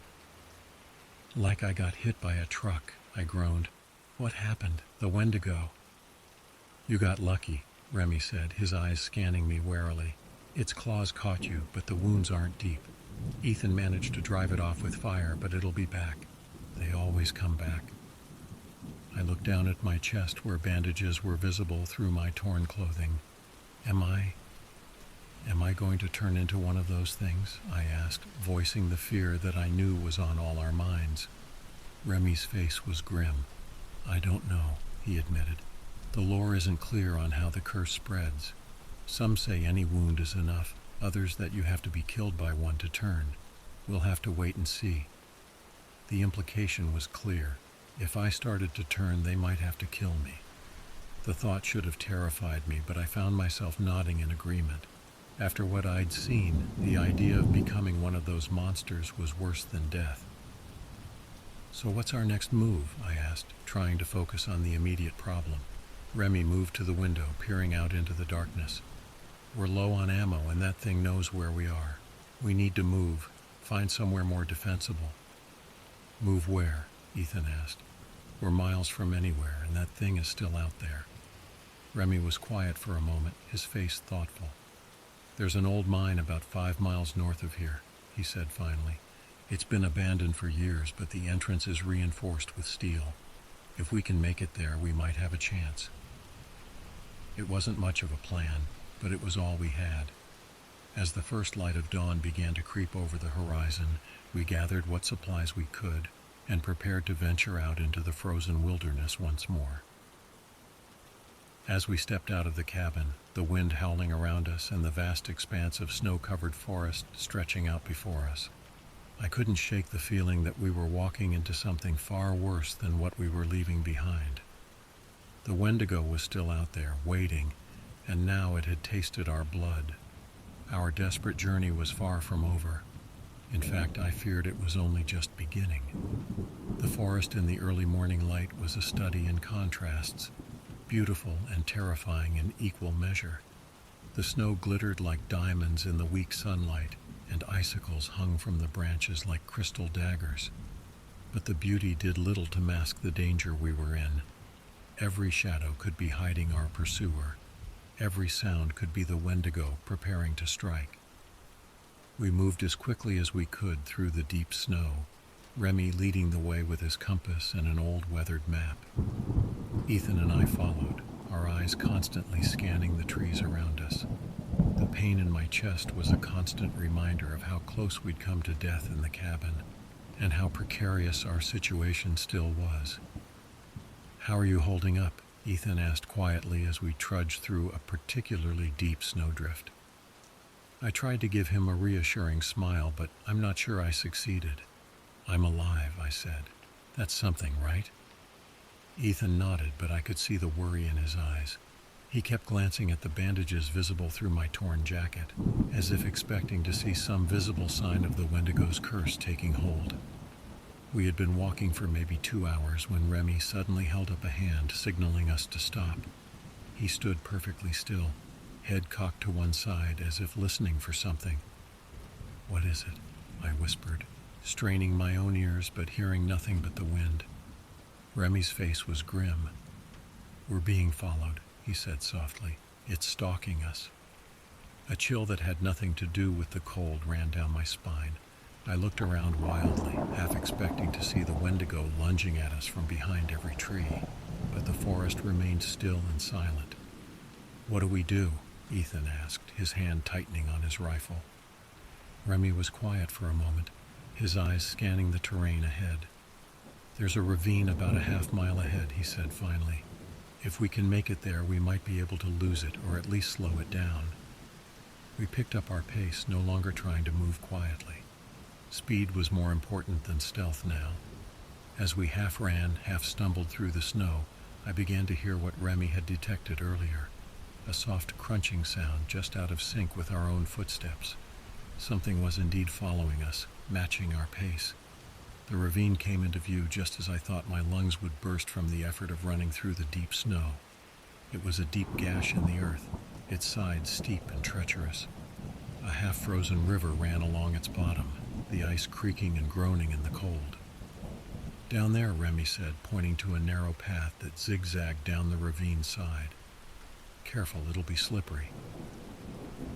"Like I got hit by a truck," I groaned. "What happened? The Wendigo?" "You got lucky," Remy said, his eyes scanning me warily. Its claws caught you, but the wounds aren't deep. Ethan managed to drive it off with fire, but it'll be back. They always come back. I looked down at my chest where bandages were visible through my torn clothing. Am I going to turn into one of those things? I asked, voicing the fear that I knew was on all our minds. Remy's face was grim. I don't know, he admitted. The lore isn't clear on how the curse spreads. Some say any wound is enough, others that you have to be killed by one to turn. We'll have to wait and see. The implication was clear. If I started to turn, they might have to kill me. The thought should have terrified me, but I found myself nodding in agreement. After what I'd seen, the idea of becoming one of those monsters was worse than death. So what's our next move? I asked, trying to focus on the immediate problem. Remy moved to the window, peering out into the darkness. We're low on ammo, and that thing knows where we are. We need to move, find somewhere more defensible. Move where? Ethan asked. We're miles from anywhere, and that thing is still out there. Remy was quiet for a moment, his face thoughtful. There's an old mine about 5 miles north of here, he said finally. It's been abandoned for years, but the entrance is reinforced with steel. If we can make it there, we might have a chance. It wasn't much of a plan, but it was all we had. As the first light of dawn began to creep over the horizon, we gathered what supplies we could and prepared to venture out into the frozen wilderness once more. As we stepped out of the cabin, the wind howling around us and the vast expanse of snow-covered forest stretching out before us, I couldn't shake the feeling that we were walking into something far worse than what we were leaving behind. The Wendigo was still out there, waiting, and now it had tasted our blood. Our desperate journey was far from over. In fact, I feared it was only just beginning. The forest in the early morning light was a study in contrasts, beautiful and terrifying in equal measure. The snow glittered like diamonds in the weak sunlight, and icicles hung from the branches like crystal daggers. But the beauty did little to mask the danger we were in. Every shadow could be hiding our pursuer. Every sound could be the Wendigo preparing to strike. We moved as quickly as we could through the deep snow, Remy leading the way with his compass and an old weathered map. Ethan and I followed, our eyes constantly scanning the trees around us. The pain in my chest was a constant reminder of how close we'd come to death in the cabin, and how precarious our situation still was. "How are you holding up?" Ethan asked quietly as we trudged through a particularly deep snowdrift. I tried to give him a reassuring smile, but I'm not sure I succeeded. "I'm alive," I said. "That's something, right?" Ethan nodded, but I could see the worry in his eyes. He kept glancing at the bandages visible through my torn jacket, as if expecting to see some visible sign of the Wendigo's curse taking hold. We had been walking for maybe 2 hours when Remy suddenly held up a hand, signaling us to stop. He stood perfectly still, head cocked to one side as if listening for something. "What is it?" I whispered, straining my own ears but hearing nothing but the wind. Remy's face was grim. "We're being followed," he said softly. "It's stalking us." A chill that had nothing to do with the cold ran down my spine. I looked around wildly, half expecting to see the Wendigo lunging at us from behind every tree, but the forest remained still and silent. "What do we do?" Ethan asked, his hand tightening on his rifle. Remy was quiet for a moment, his eyes scanning the terrain ahead. "There's a ravine about a half-mile ahead," he said finally. "If we can make it there, we might be able to lose it, or at least slow it down." We picked up our pace, no longer trying to move quietly. Speed was more important than stealth now. As we half ran, half stumbled through the snow, I began to hear what Remy had detected earlier, a soft crunching sound just out of sync with our own footsteps. Something was indeed following us, matching our pace. The ravine came into view just as I thought my lungs would burst from the effort of running through the deep snow. It was a deep gash in the earth, its sides steep and treacherous. A half-frozen river ran along its bottom, the ice creaking and groaning in the cold. "Down there," Remy said, pointing to a narrow path that zigzagged down the ravine side. Careful, it'll be slippery.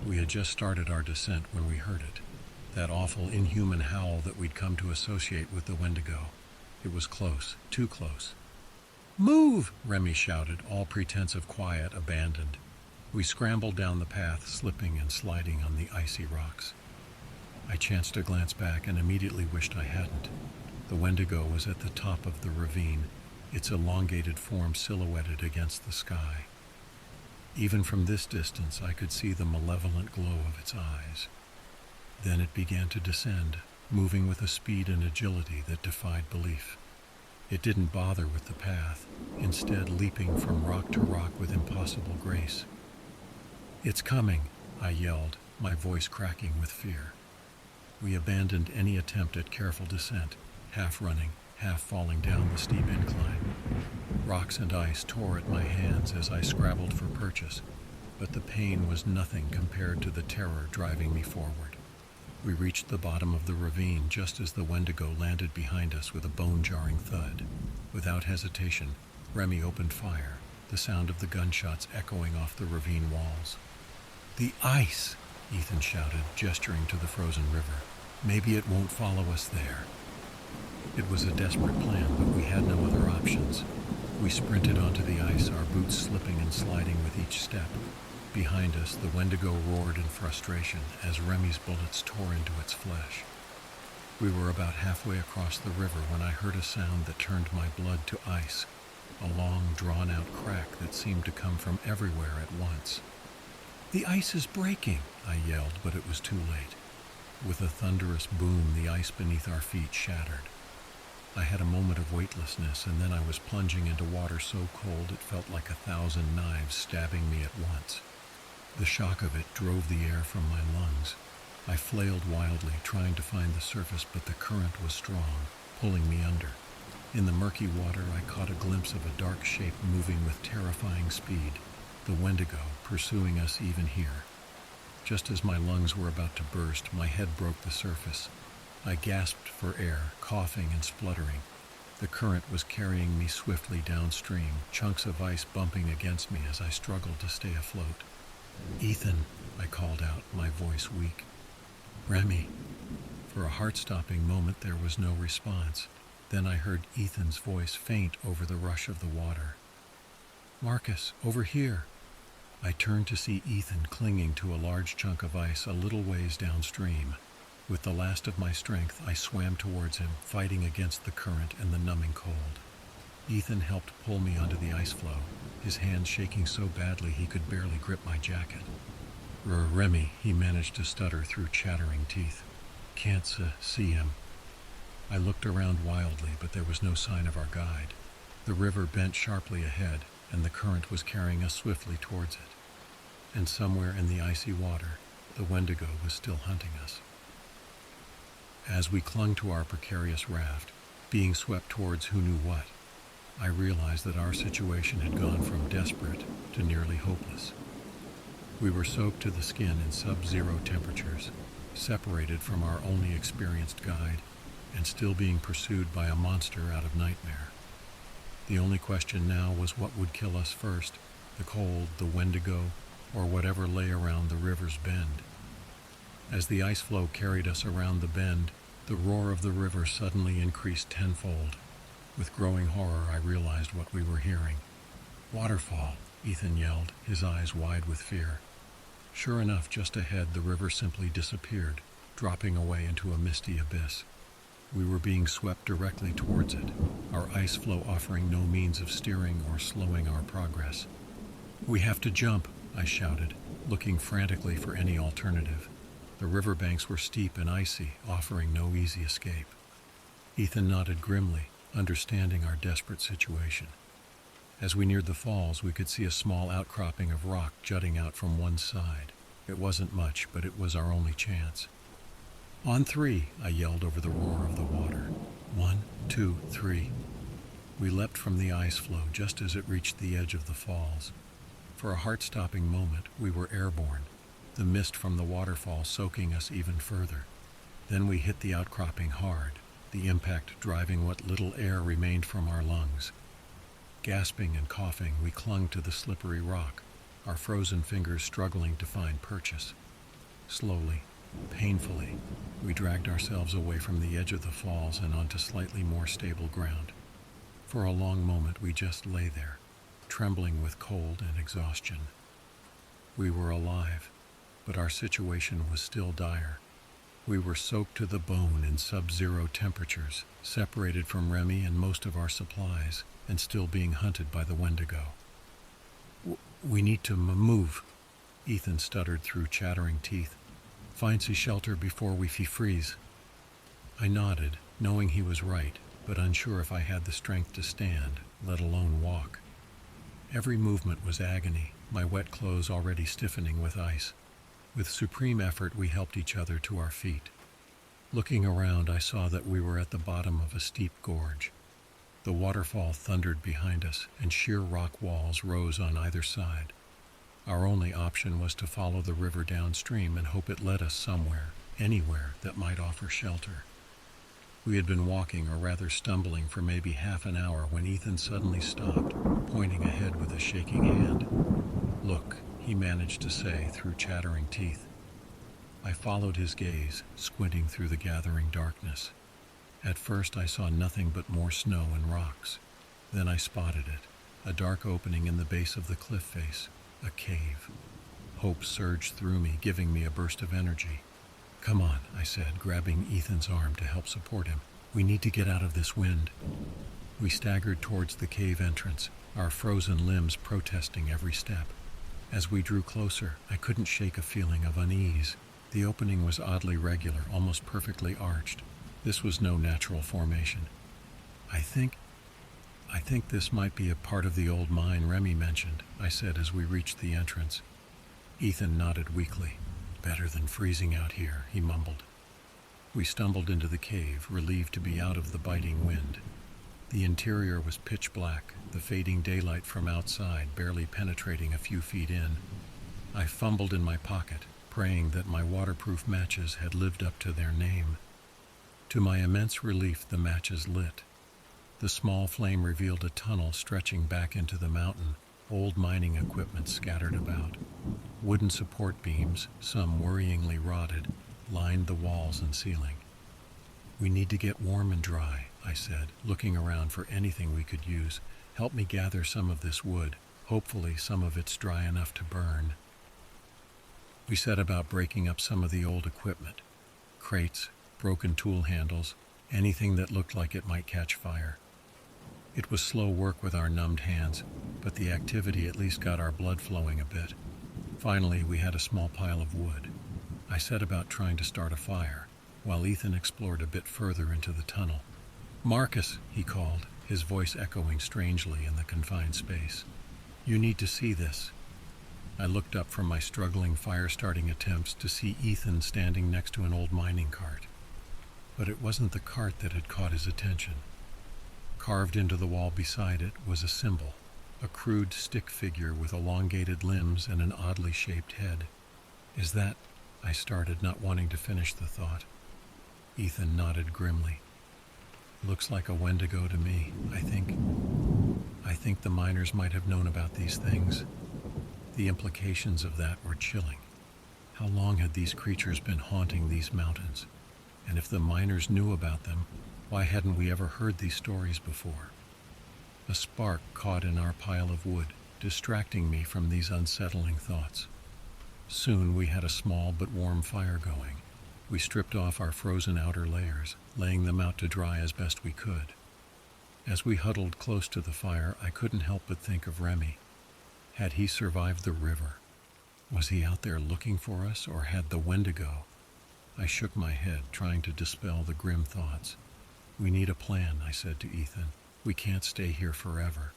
We had just started our descent when we heard it. That awful, inhuman howl that we'd come to associate with the Wendigo. It was close, too close. "Move!" Remy shouted, all pretense of quiet abandoned. We scrambled down the path, slipping and sliding on the icy rocks. I chanced to glance back and immediately wished I hadn't. The Wendigo was at the top of the ravine, its elongated form silhouetted against the sky. Even from this distance, I could see the malevolent glow of its eyes. Then it began to descend, moving with a speed and agility that defied belief. It didn't bother with the path, instead leaping from rock to rock with impossible grace. "It's coming," I yelled, my voice cracking with fear. We abandoned any attempt at careful descent, half running, half falling down the steep incline. Rocks and ice tore at my hands as I scrabbled for purchase, but the pain was nothing compared to the terror driving me forward. We reached the bottom of the ravine just as the Wendigo landed behind us with a bone-jarring thud. Without hesitation, Remy opened fire, the sound of the gunshots echoing off the ravine walls. "The ice!" Ethan shouted, gesturing to the frozen river. "Maybe it won't follow us there." It was a desperate plan, but we had no other options. We sprinted onto the ice, our boots slipping and sliding with each step. Behind us, the Wendigo roared in frustration as Remy's bullets tore into its flesh. We were about halfway across the river when I heard a sound that turned my blood to ice, a long, drawn-out crack that seemed to come from everywhere at once. "The ice is breaking!" I yelled, but it was too late. With a thunderous boom, the ice beneath our feet shattered. I had a moment of weightlessness, and then I was plunging into water so cold it felt like 1,000 knives stabbing me at once. The shock of it drove the air from my lungs. I flailed wildly, trying to find the surface, but the current was strong, pulling me under. In the murky water, I caught a glimpse of a dark shape moving with terrifying speed, the Wendigo pursuing us even here. Just as my lungs were about to burst, my head broke the surface. I gasped for air, coughing and spluttering. The current was carrying me swiftly downstream, chunks of ice bumping against me as I struggled to stay afloat. "Ethan," I called out, my voice weak. "Remy." For a heart-stopping moment there was no response. Then I heard Ethan's voice faint over the rush of the water. "Marcus, over here." I turned to see Ethan clinging to a large chunk of ice a little ways downstream. With the last of my strength, I swam towards him, fighting against the current and the numbing cold. Ethan helped pull me onto the ice floe, his hands shaking so badly he could barely grip my jacket. "Remy," he managed to stutter through chattering teeth. "Can't see him." I looked around wildly, but there was no sign of our guide. The river bent sharply ahead, and the current was carrying us swiftly towards it. And somewhere in the icy water, the Wendigo was still hunting us. As we clung to our precarious raft, being swept towards who knew what, I realized that our situation had gone from desperate to nearly hopeless. We were soaked to the skin in sub-zero temperatures, separated from our only experienced guide, and still being pursued by a monster out of nightmare. The only question now was what would kill us first, the cold, the Wendigo, or whatever lay around the river's bend. As the ice floe carried us around the bend, the roar of the river suddenly increased tenfold. With growing horror, I realized what we were hearing. "Waterfall," Ethan yelled, his eyes wide with fear. Sure enough, just ahead, the river simply disappeared, dropping away into a misty abyss. We were being swept directly towards it, our ice floe offering no means of steering or slowing our progress. "We have to jump," I shouted, looking frantically for any alternative. The riverbanks were steep and icy, offering no easy escape. Ethan nodded grimly, understanding our desperate situation. As we neared the falls, we could see a small outcropping of rock jutting out from one side. It wasn't much, but it was our only chance. "On three," I yelled over the roar of the water. 1, 2, 3. We leapt from the ice floe just as it reached the edge of the falls. For a heart-stopping moment, we were airborne, the mist from the waterfall soaking us even further. Then we hit the outcropping hard, the impact driving what little air remained from our lungs. Gasping and coughing, we clung to the slippery rock, our frozen fingers struggling to find purchase. Slowly, painfully, we dragged ourselves away from the edge of the falls and onto slightly more stable ground. For a long moment we just lay there, trembling with cold and exhaustion. We were alive, but our situation was still dire. We were soaked to the bone in sub-zero temperatures, separated from Remy and most of our supplies, and still being hunted by the Wendigo. We need to move, Ethan stuttered through chattering teeth. Find some shelter before we freeze. I nodded, knowing he was right, but unsure if I had the strength to stand, let alone walk. Every movement was agony, my wet clothes already stiffening with ice. With supreme effort, we helped each other to our feet. Looking around, I saw that we were at the bottom of a steep gorge. The waterfall thundered behind us, and sheer rock walls rose on either side. Our only option was to follow the river downstream and hope it led us somewhere, anywhere that might offer shelter. We had been walking, or rather stumbling, for maybe half an hour when Ethan suddenly stopped, pointing ahead with a shaking hand. Look, he managed to say through chattering teeth. I followed his gaze, squinting through the gathering darkness. At first I saw nothing but more snow and rocks. Then I spotted it, a dark opening in the base of the cliff face, a cave. Hope surged through me, giving me a burst of energy. Come on, I said, grabbing Ethan's arm to help support him. We need to get out of this wind. We staggered towards the cave entrance, our frozen limbs protesting every step. As we drew closer, I couldn't shake a feeling of unease. The opening was oddly regular, almost perfectly arched. This was no natural formation. I think this might be a part of the old mine Remy mentioned, I said as we reached the entrance. Ethan nodded weakly. Better than freezing out here, he mumbled. We stumbled into the cave, relieved to be out of the biting wind. The interior was pitch black, the fading daylight from outside barely penetrating a few feet in. I fumbled in my pocket, praying that my waterproof matches had lived up to their name. To my immense relief, the matches lit. The small flame revealed a tunnel stretching back into the mountain, old mining equipment scattered about. Wooden support beams, some worryingly rotted, lined the walls and ceiling. We need to get warm and dry, I said, looking around for anything we could use. Help me gather some of this wood. Hopefully some of it's dry enough to burn. We set about breaking up some of the old equipment. Crates, broken tool handles, anything that looked like it might catch fire. It was slow work with our numbed hands, but the activity at least got our blood flowing a bit. Finally, we had a small pile of wood. I set about trying to start a fire, while Ethan explored a bit further into the tunnel. Marcus, he called, his voice echoing strangely in the confined space. You need to see this. I looked up from my struggling fire-starting attempts to see Ethan standing next to an old mining cart. But it wasn't the cart that had caught his attention. Carved into the wall beside it was a symbol, a crude stick figure with elongated limbs and an oddly shaped head. Is that... I started, not wanting to finish the thought. Ethan nodded grimly. Looks like a Wendigo to me, I think the miners might have known about these things. The implications of that were chilling. How long had these creatures been haunting these mountains? And if the miners knew about them, why hadn't we ever heard these stories before? A spark caught in our pile of wood, distracting me from these unsettling thoughts. Soon we had a small but warm fire going. We stripped off our frozen outer layers, laying them out to dry as best we could. As we huddled close to the fire, I couldn't help but think of Remy. Had he survived the river? Was he out there looking for us, or had the Wendigo? I shook my head, trying to dispel the grim thoughts. We need a plan, I said to Ethan. We can't stay here forever.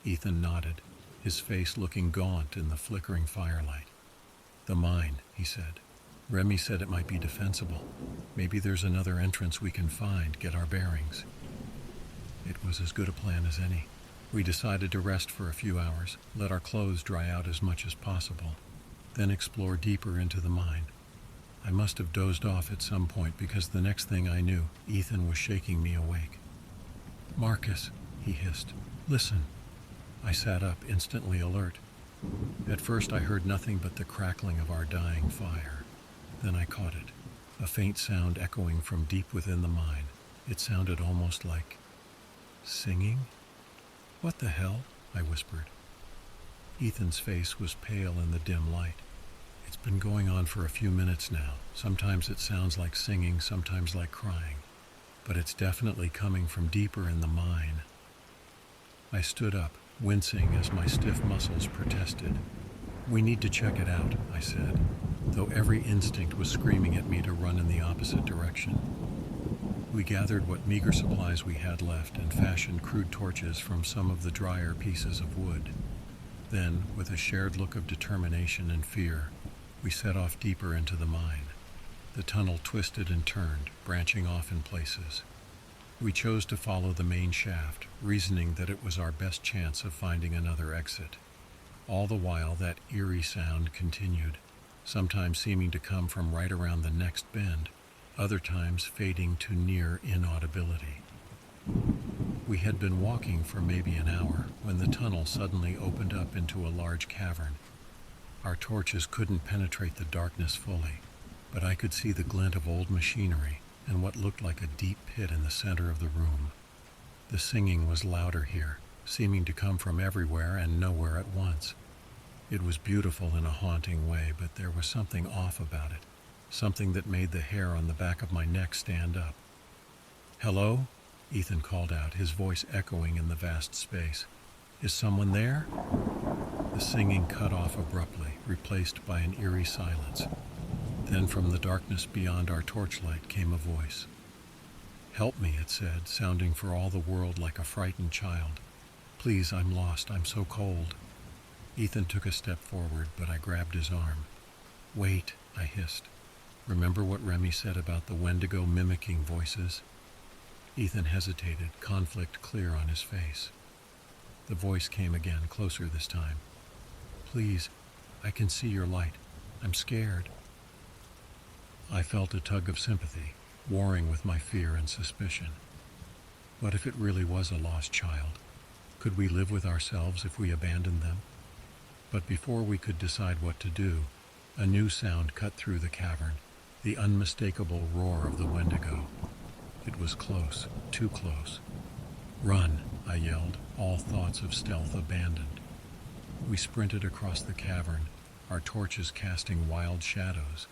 Ethan nodded, his face looking gaunt in the flickering firelight. The mine, he said. Remy said it might be defensible. Maybe there's another entrance we can find, get our bearings. It was as good a plan as any. We decided to rest for a few hours, let our clothes dry out as much as possible, then explore deeper into the mine. I must have dozed off at some point because the next thing I knew, Ethan was shaking me awake. Marcus, he hissed. Listen. I sat up, instantly alert. At first I heard nothing but the crackling of our dying fire. Then I caught it, a faint sound echoing from deep within the mine. It sounded almost like singing. "What the hell?" I whispered. Ethan's face was pale in the dim light. "It's been going on for a few minutes now. Sometimes it sounds like singing, sometimes like crying. But it's definitely coming from deeper in the mine." I stood up, wincing as my stiff muscles protested. "We need to check it out," I said, though every instinct was screaming at me to run in the opposite direction. We gathered what meager supplies we had left and fashioned crude torches from some of the drier pieces of wood. Then, with a shared look of determination and fear, we set off deeper into the mine. The tunnel twisted and turned, branching off in places. We chose to follow the main shaft, reasoning that it was our best chance of finding another exit. All the while, that eerie sound continued, sometimes seeming to come from right around the next bend, other times fading to near inaudibility. We had been walking for maybe an hour when the tunnel suddenly opened up into a large cavern. Our torches couldn't penetrate the darkness fully, but I could see the glint of old machinery and what looked like a deep pit in the center of the room. The singing was louder here, seeming to come from everywhere and nowhere at once. It was beautiful in a haunting way, but there was something off about it, something that made the hair on the back of my neck stand up. "Hello?" Ethan called out, his voice echoing in the vast space. "Is someone there?" The singing cut off abruptly, replaced by an eerie silence. Then from the darkness beyond our torchlight came a voice. "Help me," it said, sounding for all the world like a frightened child. "Please, I'm lost. I'm so cold." Ethan took a step forward, but I grabbed his arm. "Wait," I hissed. "Remember what Remy said about the Wendigo mimicking voices?" Ethan hesitated, conflict clear on his face. The voice came again, closer this time. "Please, I can see your light. I'm scared." I felt a tug of sympathy, warring with my fear and suspicion. What if it really was a lost child? Could we live with ourselves if we abandoned them? But before we could decide what to do, a new sound cut through the cavern, the unmistakable roar of the Wendigo. It was close, too close. "Run," I yelled, all thoughts of stealth abandoned. We sprinted across the cavern, our torches casting wild shadows.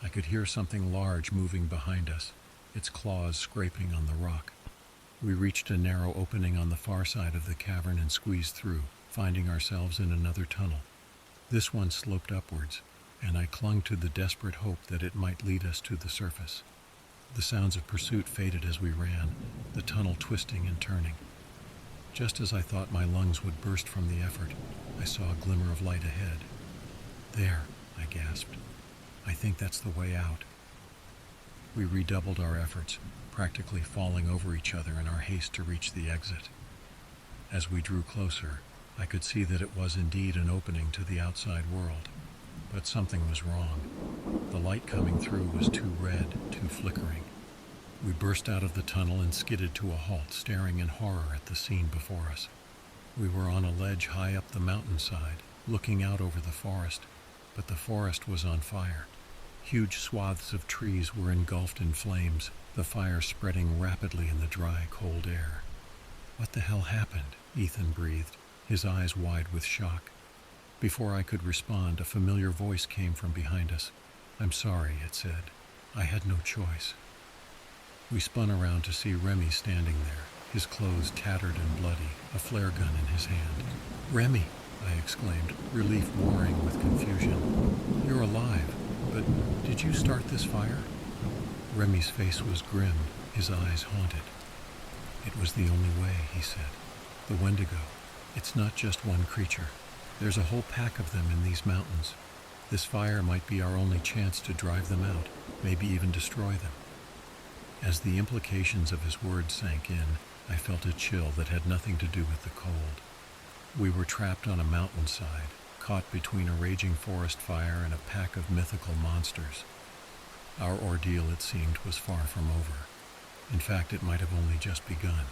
I could hear something large moving behind us, its claws scraping on the rock. We reached a narrow opening on the far side of the cavern and squeezed through, finding ourselves in another tunnel. This one sloped upwards, and I clung to the desperate hope that it might lead us to the surface. The sounds of pursuit faded as we ran, the tunnel twisting and turning. Just as I thought my lungs would burst from the effort, I saw a glimmer of light ahead. "There," I gasped. "I think that's the way out." We redoubled our efforts, practically falling over each other in our haste to reach the exit. As we drew closer, I could see that it was indeed an opening to the outside world. But something was wrong. The light coming through was too red, too flickering. We burst out of the tunnel and skidded to a halt, staring in horror at the scene before us. We were on a ledge high up the mountainside, looking out over the forest, but the forest was on fire. Huge swaths of trees were engulfed in flames, the fire spreading rapidly in the dry, cold air. "What the hell happened?" Ethan breathed, his eyes wide with shock. Before I could respond, a familiar voice came from behind us. "I'm sorry," it said. "I had no choice." We spun around to see Remy standing there, his clothes tattered and bloody, a flare gun in his hand. "Remy!" I exclaimed, relief warring with confusion. "You're alive, but did you start this fire?" Remy's face was grim, his eyes haunted. "It was the only way," he said. "The Wendigo. It's not just one creature. There's a whole pack of them in these mountains. This fire might be our only chance to drive them out, maybe even destroy them." As the implications of his words sank in, I felt a chill that had nothing to do with the cold. We were trapped on a mountainside, caught between a raging forest fire and a pack of mythical monsters. Our ordeal, it seemed, was far from over. In fact, it might have only just begun.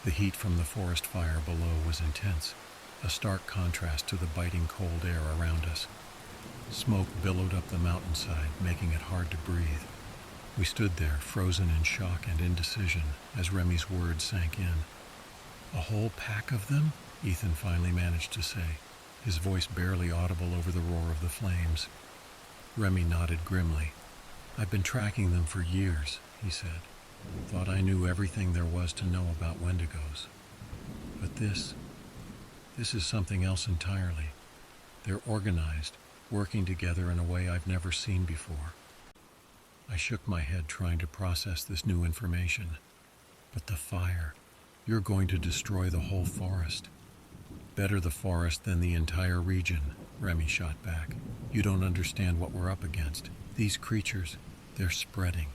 The heat from the forest fire below was intense, a stark contrast to the biting cold air around us. Smoke billowed up the mountainside, making it hard to breathe. We stood there, frozen in shock and indecision, as Remy's words sank in. "A whole pack of them?" Ethan finally managed to say, his voice barely audible over the roar of the flames. Remy nodded grimly. "I've been tracking them for years," he said. "Thought I knew everything there was to know about Wendigos. But this is something else entirely. They're organized, working together in a way I've never seen before." I shook my head trying to process this new information. "But the fire, you're going to destroy the whole forest." "Better the forest than the entire region," Remy shot back. "You don't understand what we're up against. These creatures, they're spreading.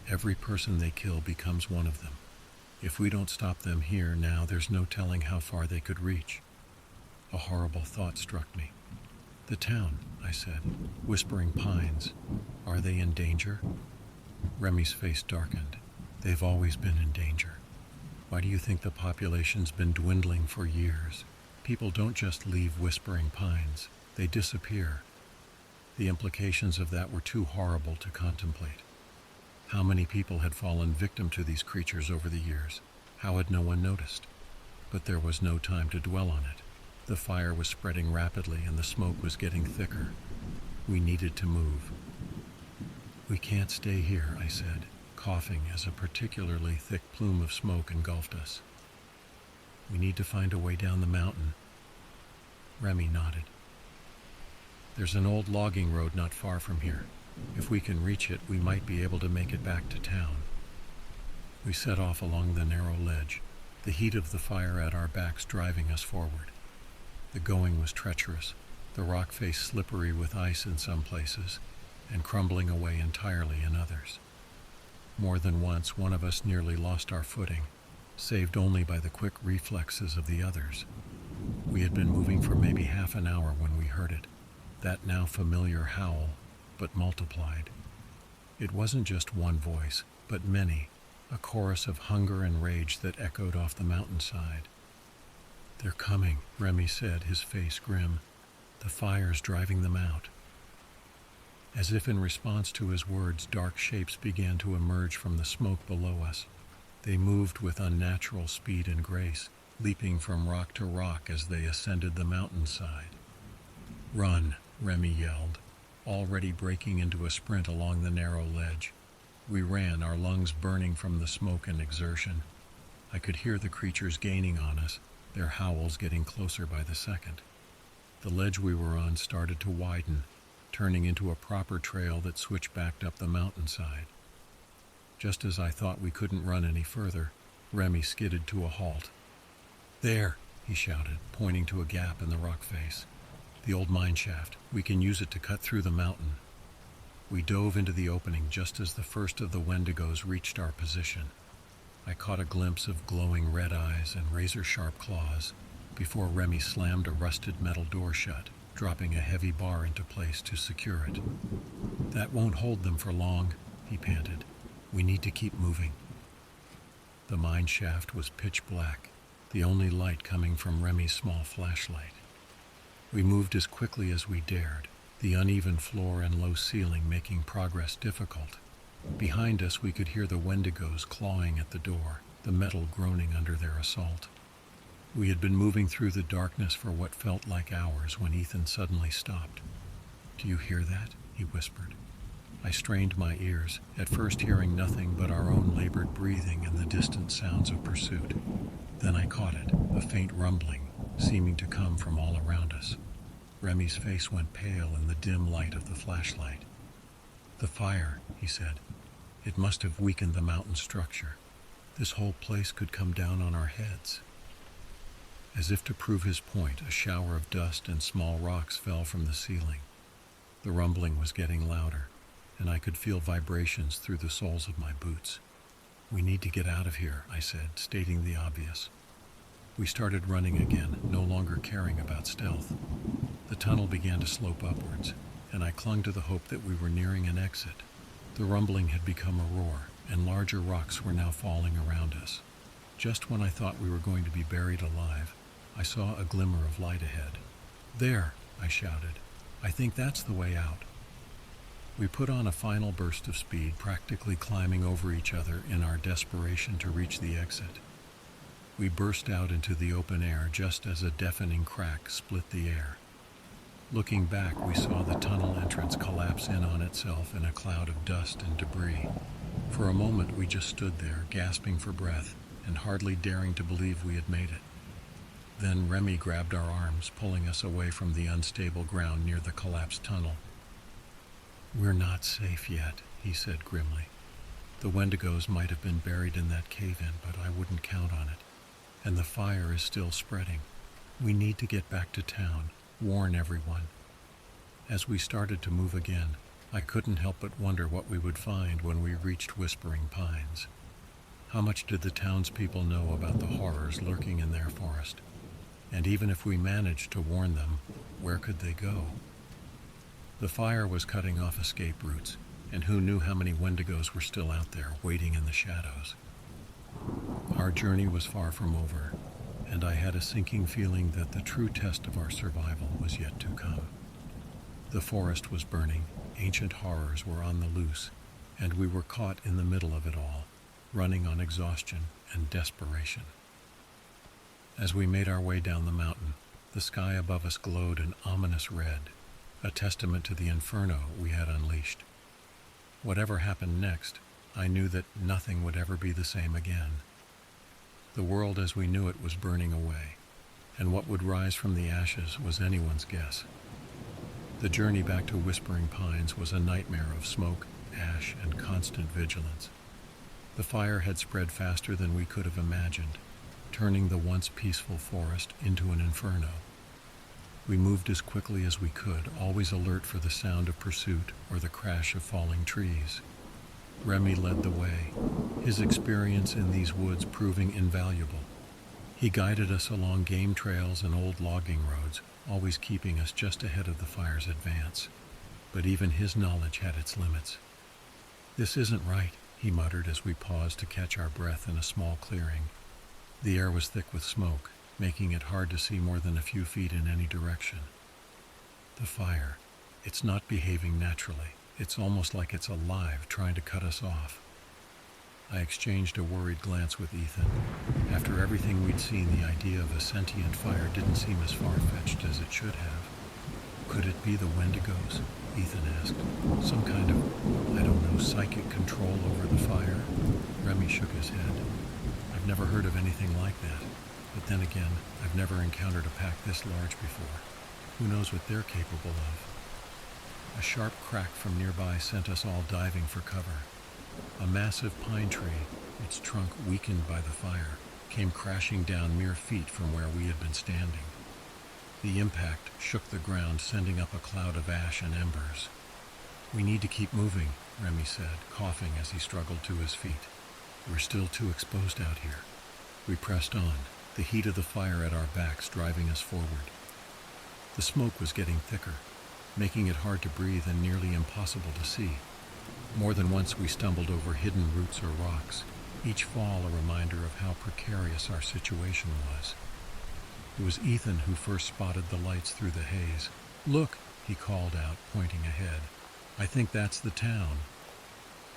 Every person they kill becomes one of them. If we don't stop them here now, there's no telling how far they could reach." A horrible thought struck me. "The town," I said. "Whispering Pines. Are they in danger?" Remy's face darkened. "They've always been in danger. Why do you think the population's been dwindling for years? People don't just leave Whispering Pines. They disappear." The implications of that were too horrible to contemplate. How many people had fallen victim to these creatures over the years? How had no one noticed? But there was no time to dwell on it. The fire was spreading rapidly and the smoke was getting thicker. We needed to move. "We can't stay here," I said, coughing as a particularly thick plume of smoke engulfed us. "We need to find a way down the mountain." Remy nodded. "There's an old logging road not far from here. If we can reach it, we might be able to make it back to town." We set off along the narrow ledge, the heat of the fire at our backs driving us forward. The going was treacherous, the rock face slippery with ice in some places, and crumbling away entirely in others. More than once, one of us nearly lost our footing, saved only by the quick reflexes of the others. We had been moving for maybe half an hour when we heard it, that now familiar howl, but multiplied. It wasn't just one voice, but many, a chorus of hunger and rage that echoed off the mountainside. "They're coming," Remy said, his face grim. "The fire's driving them out." As if in response to his words, dark shapes began to emerge from the smoke below us. They moved with unnatural speed and grace, leaping from rock to rock as they ascended the mountainside. "Run," Remy yelled, already breaking into a sprint along the narrow ledge. We ran, our lungs burning from the smoke and exertion. I could hear the creatures gaining on us, their howls getting closer by the second. The ledge we were on started to widen, turning into a proper trail that switched back up the mountainside. Just as I thought we couldn't run any further, Remy skidded to a halt. "There," he shouted, pointing to a gap in the rock face. "The old mine shaft. We can use it to cut through the mountain." We dove into the opening just as the first of the Wendigos reached our position. I caught a glimpse of glowing red eyes and razor-sharp claws before Remy slammed a rusted metal door shut, dropping a heavy bar into place to secure it. "That won't hold them for long," he panted. "We need to keep moving." The mine shaft was pitch black, the only light coming from Remy's small flashlight. We moved as quickly as we dared, the uneven floor and low ceiling making progress difficult. Behind us we could hear the Wendigos clawing at the door, the metal groaning under their assault. We had been moving through the darkness for what felt like hours when Ethan suddenly stopped. "Do you hear that?" he whispered. I strained my ears, at first hearing nothing but our own labored breathing and the distant sounds of pursuit. Then I caught it, a faint rumbling, seeming to come from all around us. Remy's face went pale in the dim light of the flashlight. "The fire," he said. "It must have weakened the mountain structure. This whole place could come down on our heads." As if to prove his point, a shower of dust and small rocks fell from the ceiling. The rumbling was getting louder, and I could feel vibrations through the soles of my boots. "We need to get out of here," I said, stating the obvious. We started running again, no longer caring about stealth. The tunnel began to slope upwards, and I clung to the hope that we were nearing an exit. The rumbling had become a roar, and larger rocks were now falling around us. Just when I thought we were going to be buried alive, I saw a glimmer of light ahead. "There!" I shouted. "I think that's the way out." We put on a final burst of speed, practically climbing over each other in our desperation to reach the exit. We burst out into the open air just as a deafening crack split the air. Looking back, we saw the tunnel entrance collapse in on itself in a cloud of dust and debris. For a moment, we just stood there, gasping for breath and hardly daring to believe we had made it. Then Remy grabbed our arms, pulling us away from the unstable ground near the collapsed tunnel. "We're not safe yet," he said grimly. "The Wendigos might have been buried in that cave-in, but I wouldn't count on it. And the fire is still spreading. We need to get back to town, warn everyone." As we started to move again, I couldn't help but wonder what we would find when we reached Whispering Pines. How much did the townspeople know about the horrors lurking in their forest? And even if we managed to warn them, where could they go? The fire was cutting off escape routes, and who knew how many Wendigos were still out there, waiting in the shadows. Our journey was far from over, and I had a sinking feeling that the true test of our survival was yet to come. The forest was burning, ancient horrors were on the loose, and we were caught in the middle of it all, running on exhaustion and desperation. As we made our way down the mountain, the sky above us glowed an ominous red, a testament to the inferno we had unleashed. Whatever happened next, I knew that nothing would ever be the same again. The world as we knew it was burning away, and what would rise from the ashes was anyone's guess. The journey back to Whispering Pines was a nightmare of smoke, ash, and constant vigilance. The fire had spread faster than we could have imagined, turning the once peaceful forest into an inferno. We moved as quickly as we could, always alert for the sound of pursuit or the crash of falling trees. Remy led the way, his experience in these woods proving invaluable. He guided us along game trails and old logging roads, always keeping us just ahead of the fire's advance. But even his knowledge had its limits. "This isn't right," he muttered as we paused to catch our breath in a small clearing. The air was thick with smoke, making it hard to see more than a few feet in any direction. "The fire, it's not behaving naturally. It's almost like it's alive, trying to cut us off." I exchanged a worried glance with Ethan. After everything we'd seen, the idea of a sentient fire didn't seem as far-fetched as it should have. "Could it be the Wendigos?" Ethan asked. "Some kind of, I don't know, psychic control over the fire?" Remy shook his head. "I've never heard of anything like that. But then again, I've never encountered a pack this large before. Who knows what they're capable of?" A sharp crack from nearby sent us all diving for cover. A massive pine tree, its trunk weakened by the fire, came crashing down mere feet from where we had been standing. The impact shook the ground, sending up a cloud of ash and embers. "We need to keep moving," Remy said, coughing as he struggled to his feet. "We're still too exposed out here." We pressed on, the heat of the fire at our backs driving us forward. The smoke was getting thicker, making it hard to breathe and nearly impossible to see. More than once we stumbled over hidden roots or rocks, each fall a reminder of how precarious our situation was. It was Ethan who first spotted the lights through the haze. "Look," he called out, pointing ahead. "I think that's the town."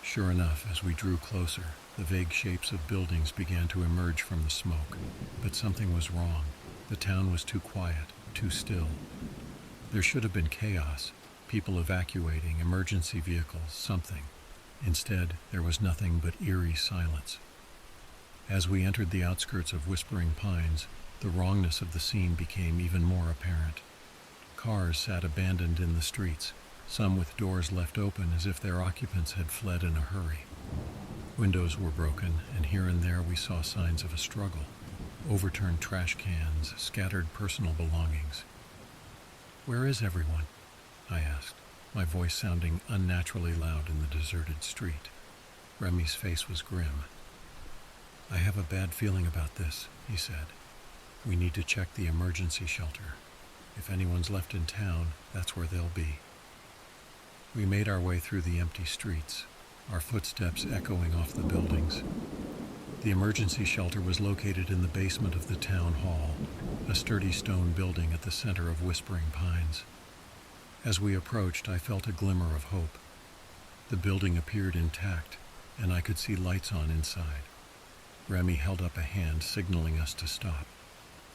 Sure enough, as we drew closer, the vague shapes of buildings began to emerge from the smoke. But something was wrong. The town was too quiet, too still. There should have been chaos, people evacuating, emergency vehicles, something. Instead, there was nothing but eerie silence. As we entered the outskirts of Whispering Pines, the wrongness of the scene became even more apparent. Cars sat abandoned in the streets, some with doors left open as if their occupants had fled in a hurry. Windows were broken, and here and there we saw signs of a struggle. Overturned trash cans, scattered personal belongings. "Where is everyone?" I asked, my voice sounding unnaturally loud in the deserted street. Remy's face was grim. "I have a bad feeling about this," he said. "We need to check the emergency shelter. If anyone's left in town, that's where they'll be." We made our way through the empty streets, our footsteps echoing off the buildings. The emergency shelter was located in the basement of the town hall, a sturdy stone building at the center of Whispering Pines. As we approached, I felt a glimmer of hope. The building appeared intact, and I could see lights on inside. Remy held up a hand, signaling us to stop.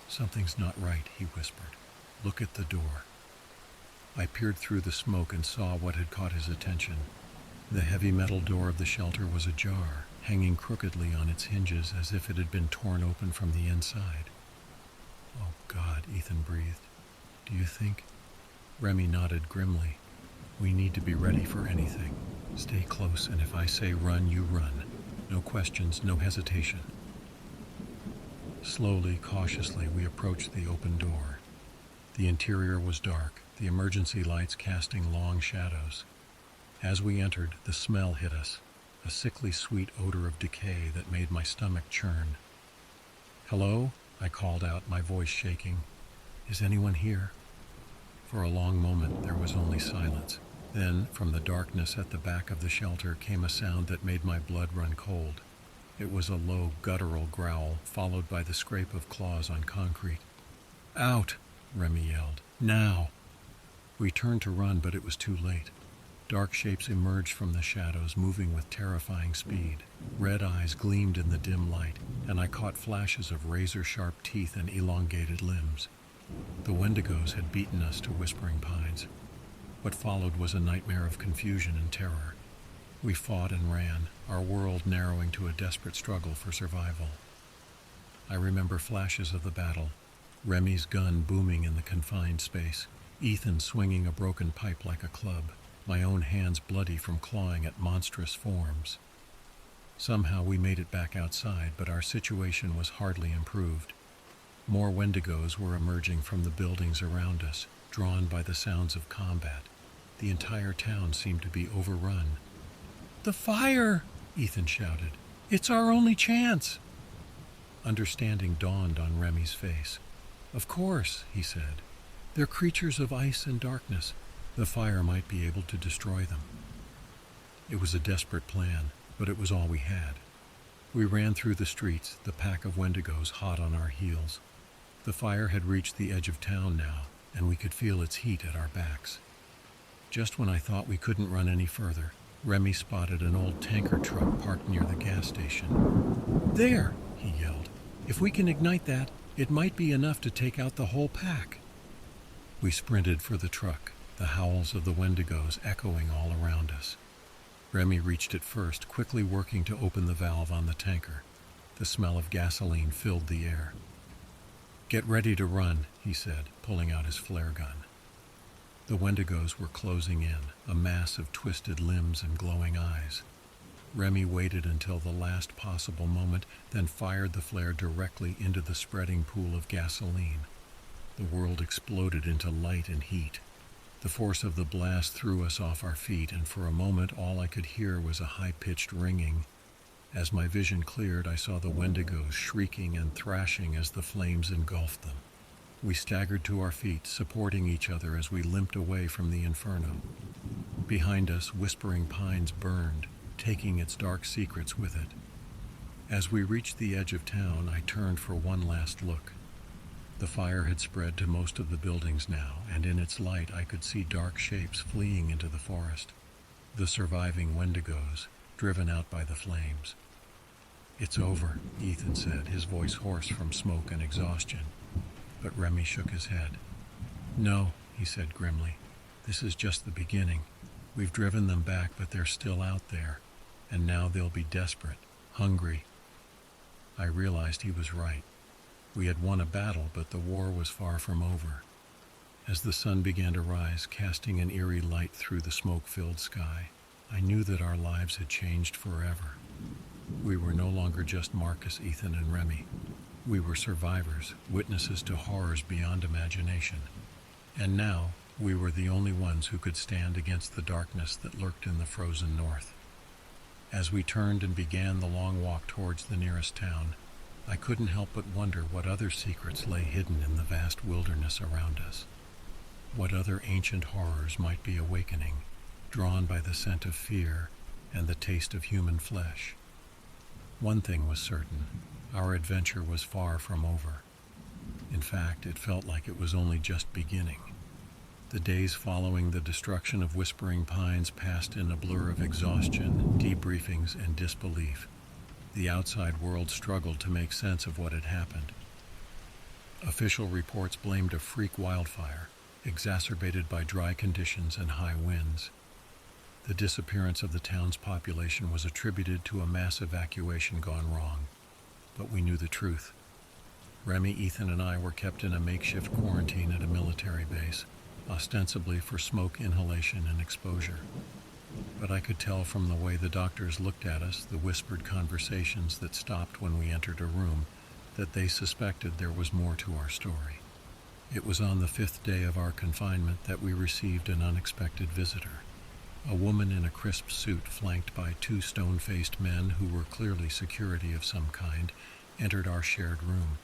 "Something's not right," he whispered. "Look at the door." I peered through the smoke and saw what had caught his attention. The heavy metal door of the shelter was ajar, hanging crookedly on its hinges as if it had been torn open from the inside. "Oh, God," Ethan breathed. "Do you think?" Remy nodded grimly. "We need to be ready for anything. Stay close, and if I say run, you run. No questions, no hesitation." Slowly, cautiously, we approached the open door. The interior was dark, the emergency lights casting long shadows. As we entered, the smell hit us, a sickly sweet odor of decay that made my stomach churn. "Hello?" I called out, my voice shaking. "Is anyone here?" For a long moment, there was only silence. Then, from the darkness at the back of the shelter came a sound that made my blood run cold. It was a low, guttural growl, followed by the scrape of claws on concrete. "Out!" Remy yelled. "Now!" We turned to run, but it was too late. Dark shapes emerged from the shadows, moving with terrifying speed. Red eyes gleamed in the dim light, and I caught flashes of razor-sharp teeth and elongated limbs. The Wendigos had beaten us to Whispering Pines. What followed was a nightmare of confusion and terror. We fought and ran, our world narrowing to a desperate struggle for survival. I remember flashes of the battle, Remy's gun booming in the confined space, Ethan swinging a broken pipe like a club, my own hands bloody from clawing at monstrous forms. Somehow we made it back outside, but our situation was hardly improved. More Wendigos were emerging from the buildings around us, drawn by the sounds of combat. The entire town seemed to be overrun. "The fire!" Ethan shouted. "It's our only chance!" Understanding dawned on Remy's face. "Of course," he said. "They're creatures of ice and darkness. The fire might be able to destroy them." It was a desperate plan, but it was all we had. We ran through the streets, the pack of Wendigos hot on our heels. The fire had reached the edge of town now, and we could feel its heat at our backs. Just when I thought we couldn't run any further, Remy spotted an old tanker truck parked near the gas station. "There!" he yelled. "If we can ignite that, it might be enough to take out the whole pack." We sprinted for the truck, the howls of the Wendigos echoing all around us. Remy reached it first, quickly working to open the valve on the tanker. The smell of gasoline filled the air. "Get ready to run," he said, pulling out his flare gun. The Wendigos were closing in, a mass of twisted limbs and glowing eyes. Remy waited until the last possible moment, then fired the flare directly into the spreading pool of gasoline. The world exploded into light and heat. The force of the blast threw us off our feet, and for a moment all I could hear was a high-pitched ringing. As my vision cleared, I saw the Wendigos shrieking and thrashing as the flames engulfed them. We staggered to our feet, supporting each other as we limped away from the inferno. Behind us, Whispering Pines burned, taking its dark secrets with it. As we reached the edge of town, I turned for one last look. The fire had spread to most of the buildings now, and in its light I could see dark shapes fleeing into the forest. The surviving Wendigos, driven out by the flames. "It's over," Ethan said, his voice hoarse from smoke and exhaustion. But Remy shook his head. "No," he said grimly. "This is just the beginning. We've driven them back, but they're still out there. And now they'll be desperate, hungry." I realized he was right. We had won a battle, but the war was far from over. As the sun began to rise, casting an eerie light through the smoke-filled sky, I knew that our lives had changed forever. We were no longer just Marcus, Ethan, and Remy. We were survivors, witnesses to horrors beyond imagination. And now, we were the only ones who could stand against the darkness that lurked in the frozen north. As we turned and began the long walk towards the nearest town, I couldn't help but wonder what other secrets lay hidden in the vast wilderness around us. What other ancient horrors might be awakening, drawn by the scent of fear and the taste of human flesh. One thing was certain, our adventure was far from over. In fact, it felt like it was only just beginning. The days following the destruction of Whispering Pines passed in a blur of exhaustion, debriefings, and disbelief. The outside world struggled to make sense of what had happened. Official reports blamed a freak wildfire, exacerbated by dry conditions and high winds. The disappearance of the town's population was attributed to a mass evacuation gone wrong. But we knew the truth. Remy, Ethan, and I were kept in a makeshift quarantine at a military base, ostensibly for smoke inhalation and exposure. But I could tell from the way the doctors looked at us, the whispered conversations that stopped when we entered a room, that they suspected there was more to our story. It was on the 5th day of our confinement that we received an unexpected visitor. A woman in a crisp suit, flanked by 2 stone-faced men who were clearly security of some kind, entered our shared room.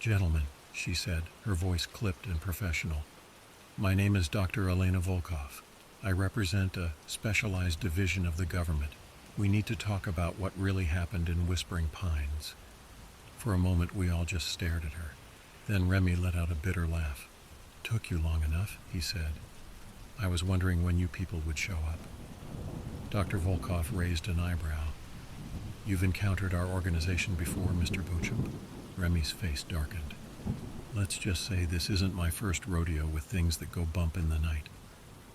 "Gentlemen," she said, her voice clipped and professional. "My name is Dr. Elena Volkov. I represent a specialized division of the government. We need to talk about what really happened in Whispering Pines." For a moment, we all just stared at her. Then Remy let out a bitter laugh. "Took you long enough," he said. "I was wondering when you people would show up." Dr. Volkov raised an eyebrow. "You've encountered our organization before, Mr. Beauchamp?" Remy's face darkened. "Let's just say this isn't my first rodeo with things that go bump in the night.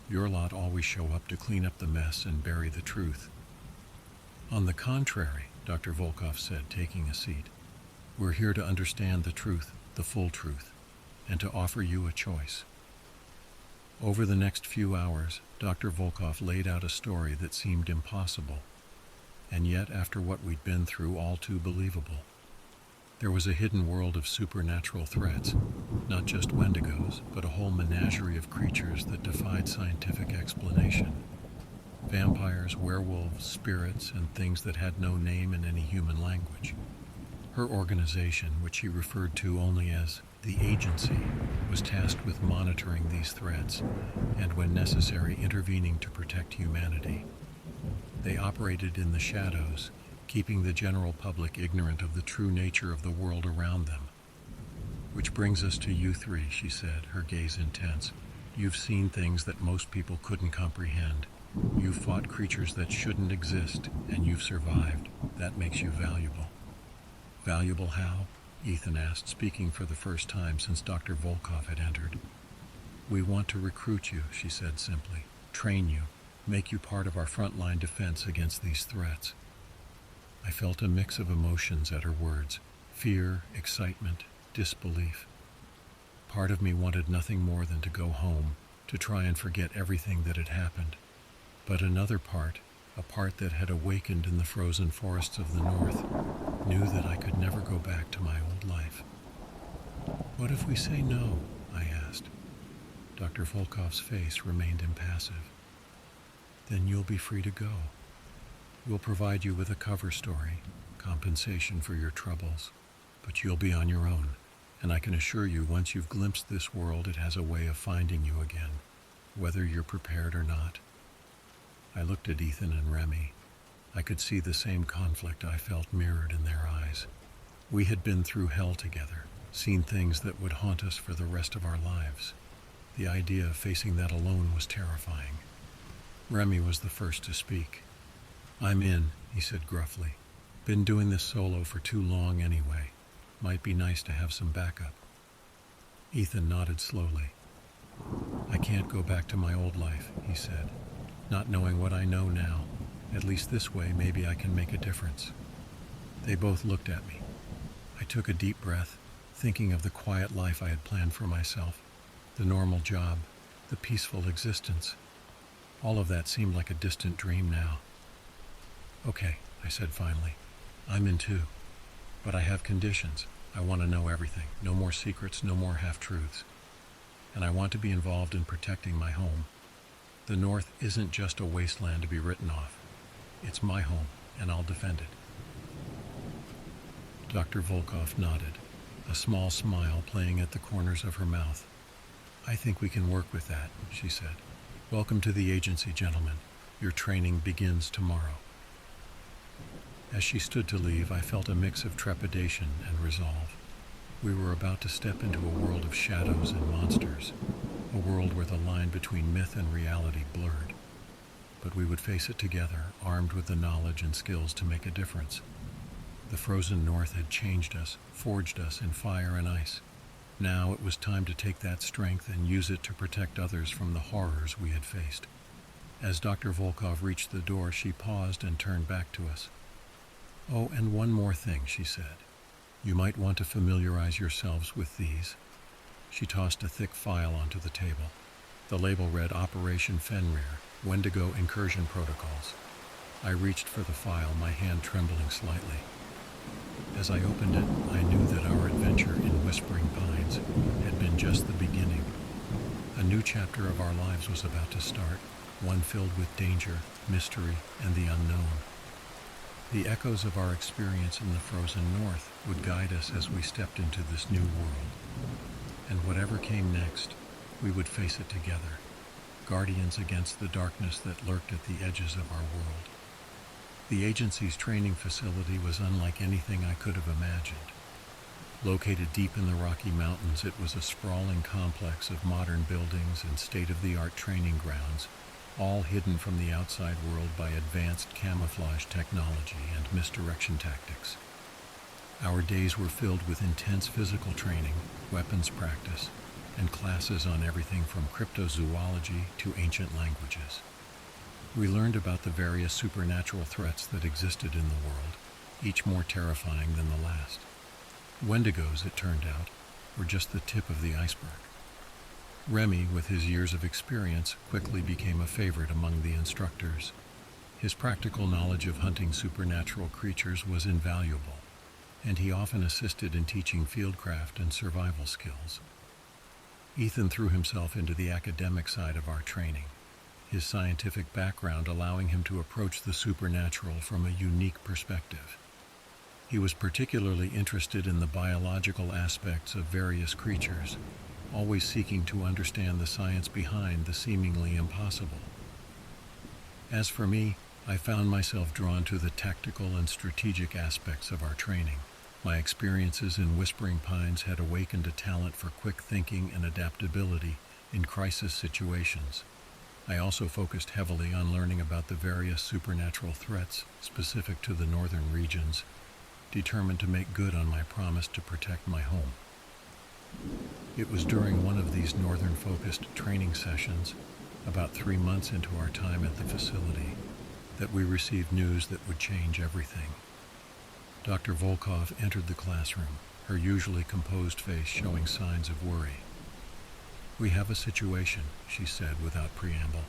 Your lot always show up to clean up the mess and bury the truth." "On the contrary," Dr. Volkov said, taking a seat. "We're here to understand the truth, the full truth, and to offer you a choice." Over the next few hours, Dr. Volkov laid out a story that seemed impossible, and yet, after what we'd been through, all too believable. There was a hidden world of supernatural threats, not just wendigos, but a whole menagerie of creatures that defied scientific explanation. Vampires, werewolves, spirits, and things that had no name in any human language. Her organization, which she referred to only as the Agency, was tasked with monitoring these threats and, when necessary, intervening to protect humanity. They operated in the shadows, keeping the general public ignorant of the true nature of the world around them. "Which brings us to you 3, she said, her gaze intense. "You've seen things that most people couldn't comprehend. You've fought creatures that shouldn't exist, and you've survived. That makes you valuable." "Valuable how?" Ethan asked, speaking for the first time since Dr. Volkov had entered. "We want to recruit you," she said simply. "Train you, make you part of our frontline defense against these threats." I felt a mix of emotions at her words: fear, excitement, disbelief. Part of me wanted nothing more than to go home, to try and forget everything that had happened. But another part, a part that had awakened in the frozen forests of the north, knew that I could never go back to my old life. "What if we say no?" I asked. Dr. Volkov's face remained impassive. "Then you'll be free to go. We'll provide you with a cover story, compensation for your troubles, but you'll be on your own, and I can assure you once you've glimpsed this world, it has a way of finding you again, whether you're prepared or not." I looked at Ethan and Remy. I could see the same conflict I felt mirrored in their eyes. We had been through hell together, seen things that would haunt us for the rest of our lives. The idea of facing that alone was terrifying. Remy was the first to speak. "I'm in," he said gruffly. "Been doing this solo for too long anyway. Might be nice to have some backup." Ethan nodded slowly. "I can't go back to my old life," he said, "not knowing what I know now. At least this way, maybe I can make a difference." They both looked at me. I took a deep breath, thinking of the quiet life I had planned for myself, the normal job, the peaceful existence. All of that seemed like a distant dream now. "Okay," I said finally. "I'm in too. But I have conditions. I want to know everything. No more secrets, no more half-truths. And I want to be involved in protecting my home. The North isn't just a wasteland to be written off. It's my home, and I'll defend it." Dr. Volkov nodded, a small smile playing at the corners of her mouth. "I think we can work with that," she said. "Welcome to the agency, gentlemen. Your training begins tomorrow." As she stood to leave, I felt a mix of trepidation and resolve. We were about to step into a world of shadows and monsters, a world where the line between myth and reality blurred. But we would face it together, armed with the knowledge and skills to make a difference. The frozen north had changed us, forged us in fire and ice. Now it was time to take that strength and use it to protect others from the horrors we had faced. As Dr. Volkov reached the door, she paused and turned back to us. "Oh, and one more thing," she said. "You might want to familiarize yourselves with these." She tossed a thick file onto the table. The label read Operation Fenrir, Wendigo Incursion Protocols. I reached for the file, my hand trembling slightly. As I opened it, I knew that our adventure in Whispering Pines had been just the beginning. A new chapter of our lives was about to start, one filled with danger, mystery, and the unknown. The echoes of our experience in the frozen north would guide us as we stepped into this new world. And whatever came next, we would face it together, guardians against the darkness that lurked at the edges of our world. The agency's training facility was unlike anything I could have imagined. Located deep in the Rocky Mountains, it was a sprawling complex of modern buildings and state-of-the-art training grounds, all hidden from the outside world by advanced camouflage technology and misdirection tactics. Our days were filled with intense physical training, weapons practice, and classes on everything from cryptozoology to ancient languages. We learned about the various supernatural threats that existed in the world, each more terrifying than the last. Wendigos, it turned out, were just the tip of the iceberg. Remy, with his years of experience, quickly became a favorite among the instructors. His practical knowledge of hunting supernatural creatures was invaluable, and he often assisted in teaching fieldcraft and survival skills. Ethan threw himself into the academic side of our training, his scientific background allowing him to approach the supernatural from a unique perspective. He was particularly interested in the biological aspects of various creatures, always seeking to understand the science behind the seemingly impossible. As for me, I found myself drawn to the tactical and strategic aspects of our training. My experiences in Whispering Pines had awakened a talent for quick thinking and adaptability in crisis situations. I also focused heavily on learning about the various supernatural threats specific to the northern regions, determined to make good on my promise to protect my home. It was during one of these northern-focused training sessions, about 3 months into our time at the facility, that we received news that would change everything. Dr. Volkov entered the classroom, her usually composed face showing signs of worry. "We have a situation," she said without preamble.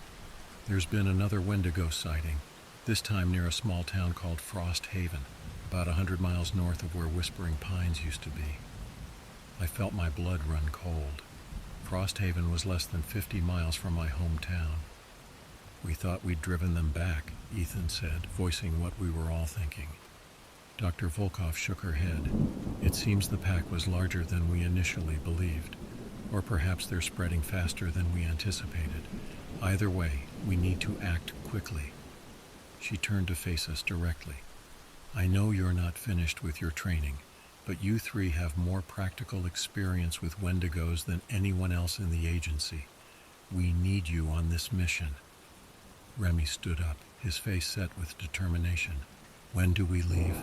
"There's been another Wendigo sighting, this time near a small town called Frost Haven, about 100 miles north of where Whispering Pines used to be." I felt my blood run cold. Frost Haven was less than 50 miles from my hometown. "We thought we'd driven them back," Ethan said, voicing what we were all thinking. Dr. Volkov shook her head. "It seems the pack was larger than we initially believed. Or perhaps they're spreading faster than we anticipated. Either way, we need to act quickly." She turned to face us directly. "I know you're not finished with your training, but you three have more practical experience with Wendigos than anyone else in the agency. We need you on this mission." Remy stood up, his face set with determination. "When do we leave?"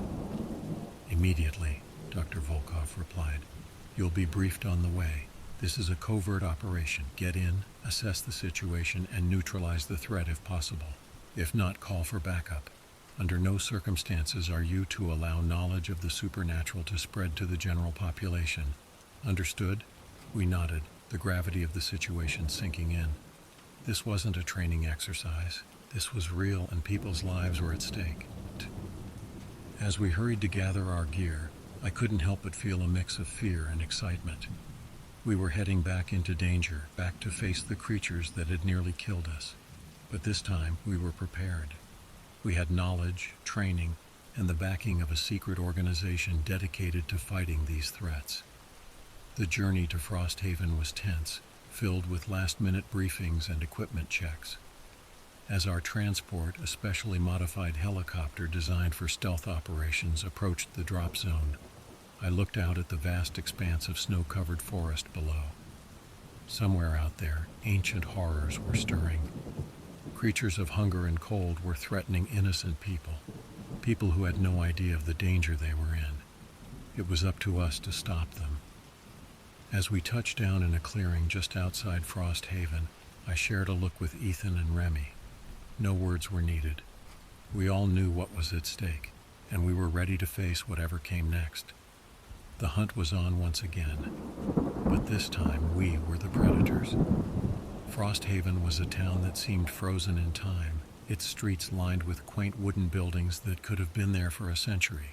"Immediately," Dr. Volkov replied. "You'll be briefed on the way. This is a covert operation. Get in, assess the situation, and neutralize the threat if possible. If not, call for backup. Under no circumstances are you to allow knowledge of the supernatural to spread to the general population. Understood?" We nodded, the gravity of the situation sinking in. This wasn't a training exercise. This was real, and people's lives were at stake. As we hurried to gather our gear, I couldn't help but feel a mix of fear and excitement. We were heading back into danger, back to face the creatures that had nearly killed us. But this time, we were prepared. We had knowledge, training, and the backing of a secret organization dedicated to fighting these threats. The journey to Frost Haven was tense, filled with last-minute briefings and equipment checks. As our transport, a specially modified helicopter designed for stealth operations, approached the drop zone, I looked out at the vast expanse of snow-covered forest below. Somewhere out there, ancient horrors were stirring. Creatures of hunger and cold were threatening innocent people, people who had no idea of the danger they were in. It was up to us to stop them. As we touched down in a clearing just outside Frost Haven, I shared a look with Ethan and Remy. No words were needed. We all knew what was at stake, and we were ready to face whatever came next. The hunt was on once again, but this time we were the predators. Frost Haven was a town that seemed frozen in time, its streets lined with quaint wooden buildings that could have been there for a century.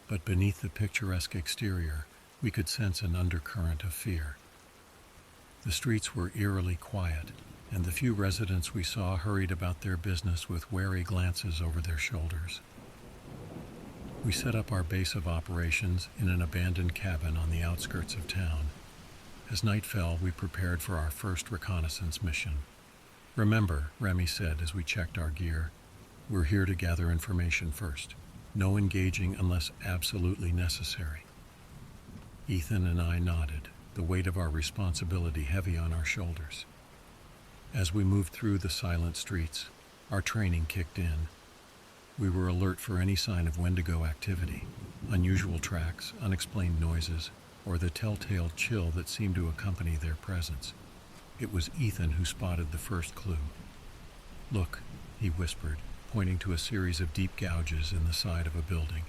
But beneath the picturesque exterior, we could sense an undercurrent of fear. The streets were eerily quiet, and the few residents we saw hurried about their business with wary glances over their shoulders. We set up our base of operations in an abandoned cabin on the outskirts of town. As night fell, we prepared for our first reconnaissance mission. "Remember," Remy said as we checked our gear, "we're here to gather information first. No engaging unless absolutely necessary." Ethan and I nodded, the weight of our responsibility heavy on our shoulders. As we moved through the silent streets, our training kicked in. We were alert for any sign of Wendigo activity, unusual tracks, unexplained noises, or the telltale chill that seemed to accompany their presence. It was Ethan who spotted the first clue. "Look," he whispered, pointing to a series of deep gouges in the side of a building.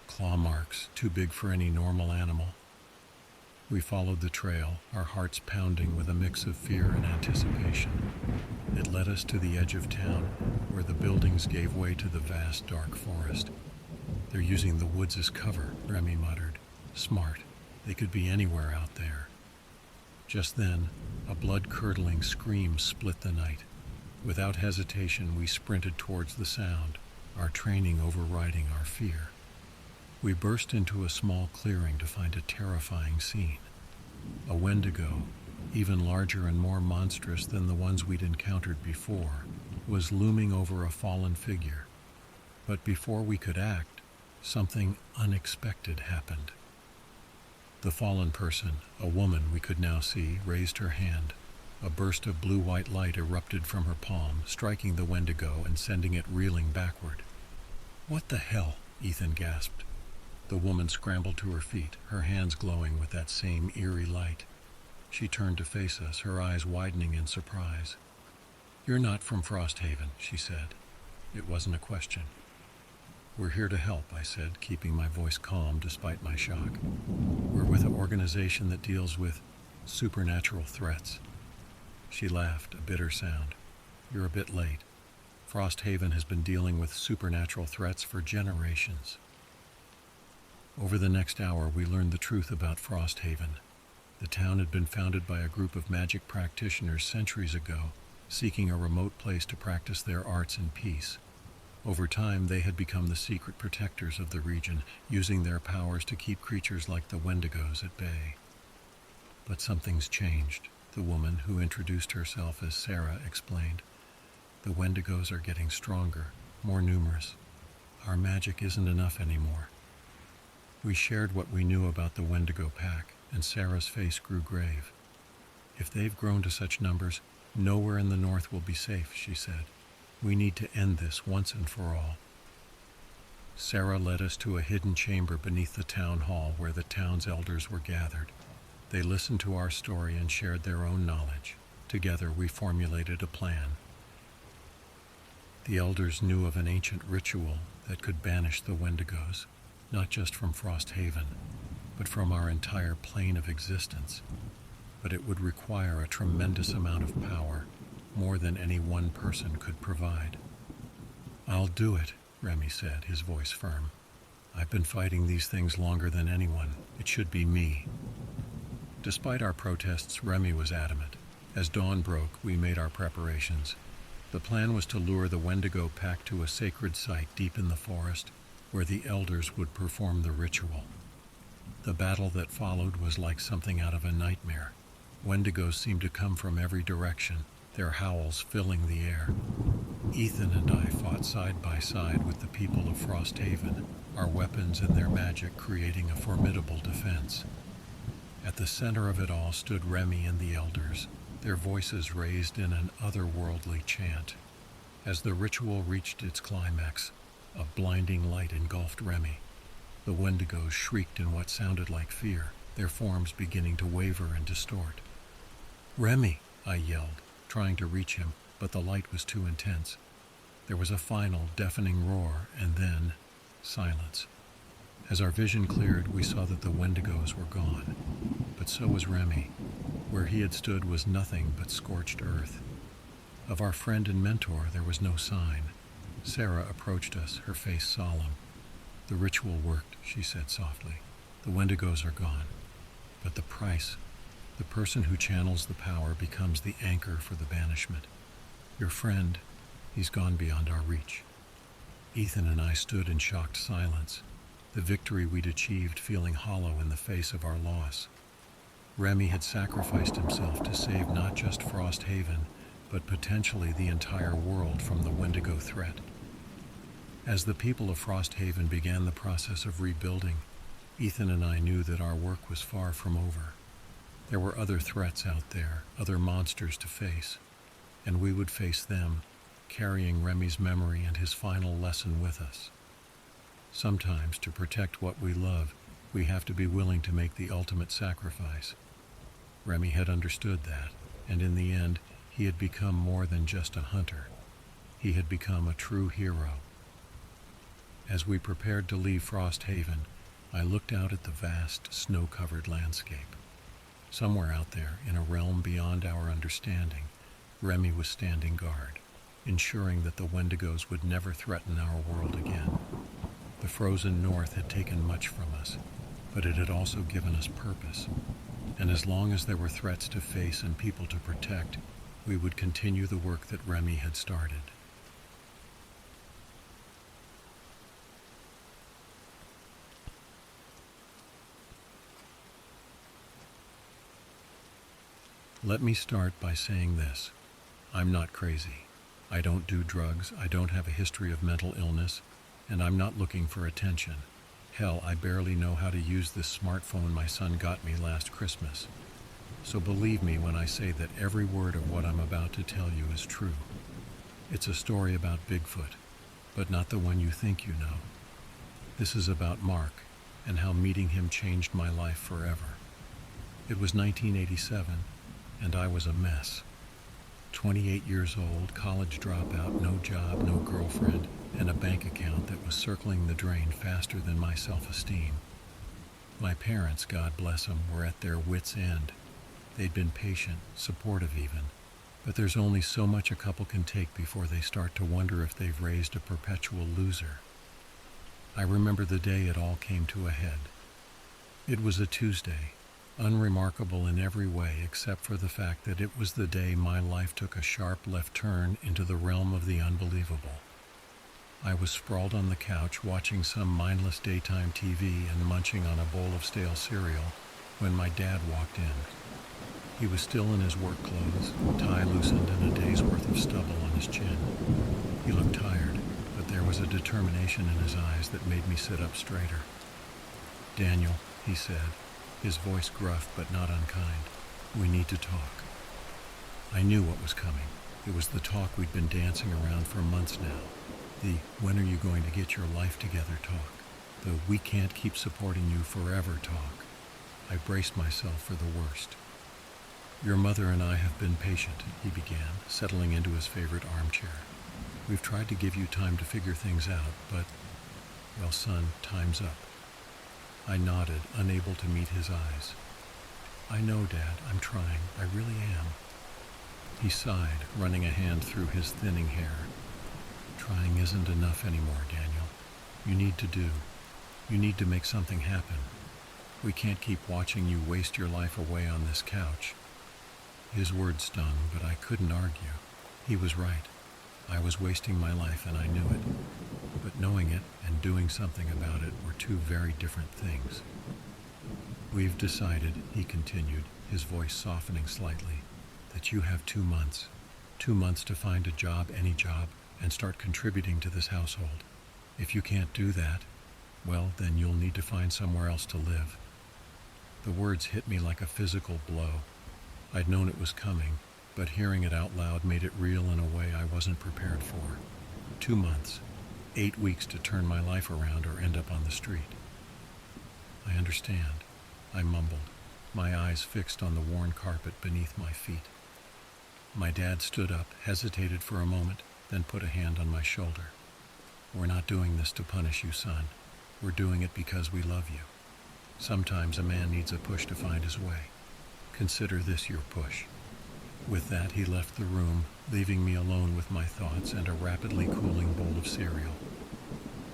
"Claw marks, too big for any normal animal." We followed the trail, our hearts pounding with a mix of fear and anticipation. It led us to the edge of town, where the buildings gave way to the vast, dark forest. "They're using the woods as cover," Remy muttered. "Smart. They could be anywhere out there." Just then, a blood-curdling scream split the night. Without hesitation, we sprinted towards the sound, our training overriding our fear. We burst into a small clearing to find a terrifying scene. A Wendigo, even larger and more monstrous than the ones we'd encountered before, was looming over a fallen figure. But before we could act, something unexpected happened. The fallen person, a woman we could now see, raised her hand. A burst of blue-white light erupted from her palm, striking the Wendigo and sending it reeling backward. "What the hell?" Ethan gasped. The woman scrambled to her feet, her hands glowing with that same eerie light. She turned to face us, her eyes widening in surprise. "You're not from Frost Haven," she said. It wasn't a question. "We're here to help," I said, keeping my voice calm despite my shock. "We're with an organization that deals with supernatural threats." She laughed, a bitter sound. "You're a bit late. Frost Haven has been dealing with supernatural threats for generations." Over the next hour, we learned the truth about Frost Haven. The town had been founded by a group of magic practitioners centuries ago, seeking a remote place to practice their arts in peace. Over time, they had become the secret protectors of the region, using their powers to keep creatures like the Wendigos at bay. But something's changed, the woman, who introduced herself as Sarah, explained. "The Wendigos are getting stronger, more numerous. Our magic isn't enough anymore." We shared what we knew about the Wendigo pack, and Sarah's face grew grave. "If they've grown to such numbers, nowhere in the north will be safe," she said. "We need to end this once and for all." Sarah led us to a hidden chamber beneath the town hall where the town's elders were gathered. They listened to our story and shared their own knowledge. Together we formulated a plan. The elders knew of an ancient ritual that could banish the Wendigos, not just from Frost Haven, but from our entire plane of existence. But it would require a tremendous amount of power, more than any one person could provide. "I'll do it," Remy said, his voice firm. "I've been fighting these things longer than anyone. It should be me." Despite our protests, Remy was adamant. As dawn broke, we made our preparations. The plan was to lure the Wendigo pack to a sacred site deep in the forest, where the elders would perform the ritual. The battle that followed was like something out of a nightmare. Wendigos seemed to come from every direction, their howls filling the air. Ethan and I fought side by side with the people of Frosthaven, our weapons and their magic creating a formidable defense. At the center of it all stood Remy and the elders, their voices raised in an otherworldly chant. As the ritual reached its climax, a blinding light engulfed Remy. The Wendigos shrieked in what sounded like fear, their forms beginning to waver and distort. "Remy!" I yelled, trying to reach him, but the light was too intense. There was a final, deafening roar, and then silence. As our vision cleared, we saw that the Wendigos were gone, but so was Remy. Where he had stood was nothing but scorched earth. Of our friend and mentor, there was no sign. Sarah approached us, her face solemn. "The ritual worked," she said softly. "The Wendigos are gone. But the price, the person who channels the power becomes the anchor for the banishment. Your friend, he's gone beyond our reach." Ethan and I stood in shocked silence, the victory we'd achieved feeling hollow in the face of our loss. Remy had sacrificed himself to save not just Frosthaven, but potentially the entire world from the Wendigo threat. As the people of Frosthaven began the process of rebuilding, Ethan and I knew that our work was far from over. There were other threats out there, other monsters to face, and we would face them, carrying Remy's memory and his final lesson with us. Sometimes, to protect what we love, we have to be willing to make the ultimate sacrifice. Remy had understood that, and in the end, he had become more than just a hunter. He had become a true hero. As we prepared to leave Frosthaven, I looked out at the vast, snow-covered landscape. Somewhere out there, in a realm beyond our understanding, Remy was standing guard, ensuring that the Wendigos would never threaten our world again. The frozen north had taken much from us, but it had also given us purpose. And as long as there were threats to face and people to protect, we would continue the work that Remy had started. Let me start by saying this. I'm not crazy. I don't do drugs, I don't have a history of mental illness, and I'm not looking for attention. Hell, I barely know how to use this smartphone my son got me last Christmas. So believe me when I say that every word of what I'm about to tell you is true. It's a story about Bigfoot, but not the one you think you know. This is about Mark, and how meeting him changed my life forever. It was 1987, and I was a mess. 28 years old, college dropout, no job, no girlfriend, and a bank account that was circling the drain faster than my self-esteem. My parents, God bless them, were at their wits' end. They'd been patient, supportive even, but there's only so much a couple can take before they start to wonder if they've raised a perpetual loser. I remember the day it all came to a head. It was a Tuesday, unremarkable in every way except for the fact that it was the day my life took a sharp left turn into the realm of the unbelievable. I was sprawled on the couch watching some mindless daytime TV and munching on a bowl of stale cereal when my dad walked in. He was still in his work clothes, tie loosened and a day's worth of stubble on his chin. He looked tired, but there was a determination in his eyes that made me sit up straighter. "Daniel," he said, his voice gruff but not unkind, "we need to talk." I knew what was coming. It was the talk we'd been dancing around for months now. The "when are you going to get your life together" talk. The "we can't keep supporting you forever" talk. I braced myself for the worst. "Your mother and I have been patient," he began, settling into his favorite armchair. "We've tried to give you time to figure things out, but, well, son, time's up." I nodded, unable to meet his eyes. "I know, Dad, I'm trying. I really am." He sighed, running a hand through his thinning hair. "Trying isn't enough anymore, Daniel. You need to do. You need to make something happen. We can't keep watching you waste your life away on this couch." His words stung, but I couldn't argue. He was right. I was wasting my life, and I knew it. But knowing it and doing something about it were two very different things. "We've decided," he continued, his voice softening slightly, "that you have 2 months. 2 months to find a job, any job, and start contributing to this household. If you can't do that, well, then you'll need to find somewhere else to live. The words hit me like a physical blow. I'd known it was coming, but hearing it out loud made it real in a way I wasn't prepared for. 2 months, 8 weeks to turn my life around or end up on the street. I understand, I mumbled, my eyes fixed on the worn carpet beneath my feet. My dad stood up, hesitated for a moment, then put a hand on my shoulder. We're not doing this to punish you, son. We're doing it because we love you. Sometimes a man needs a push to find his way. Consider this your push. With that, he left the room, leaving me alone with my thoughts and a rapidly cooling bowl of cereal.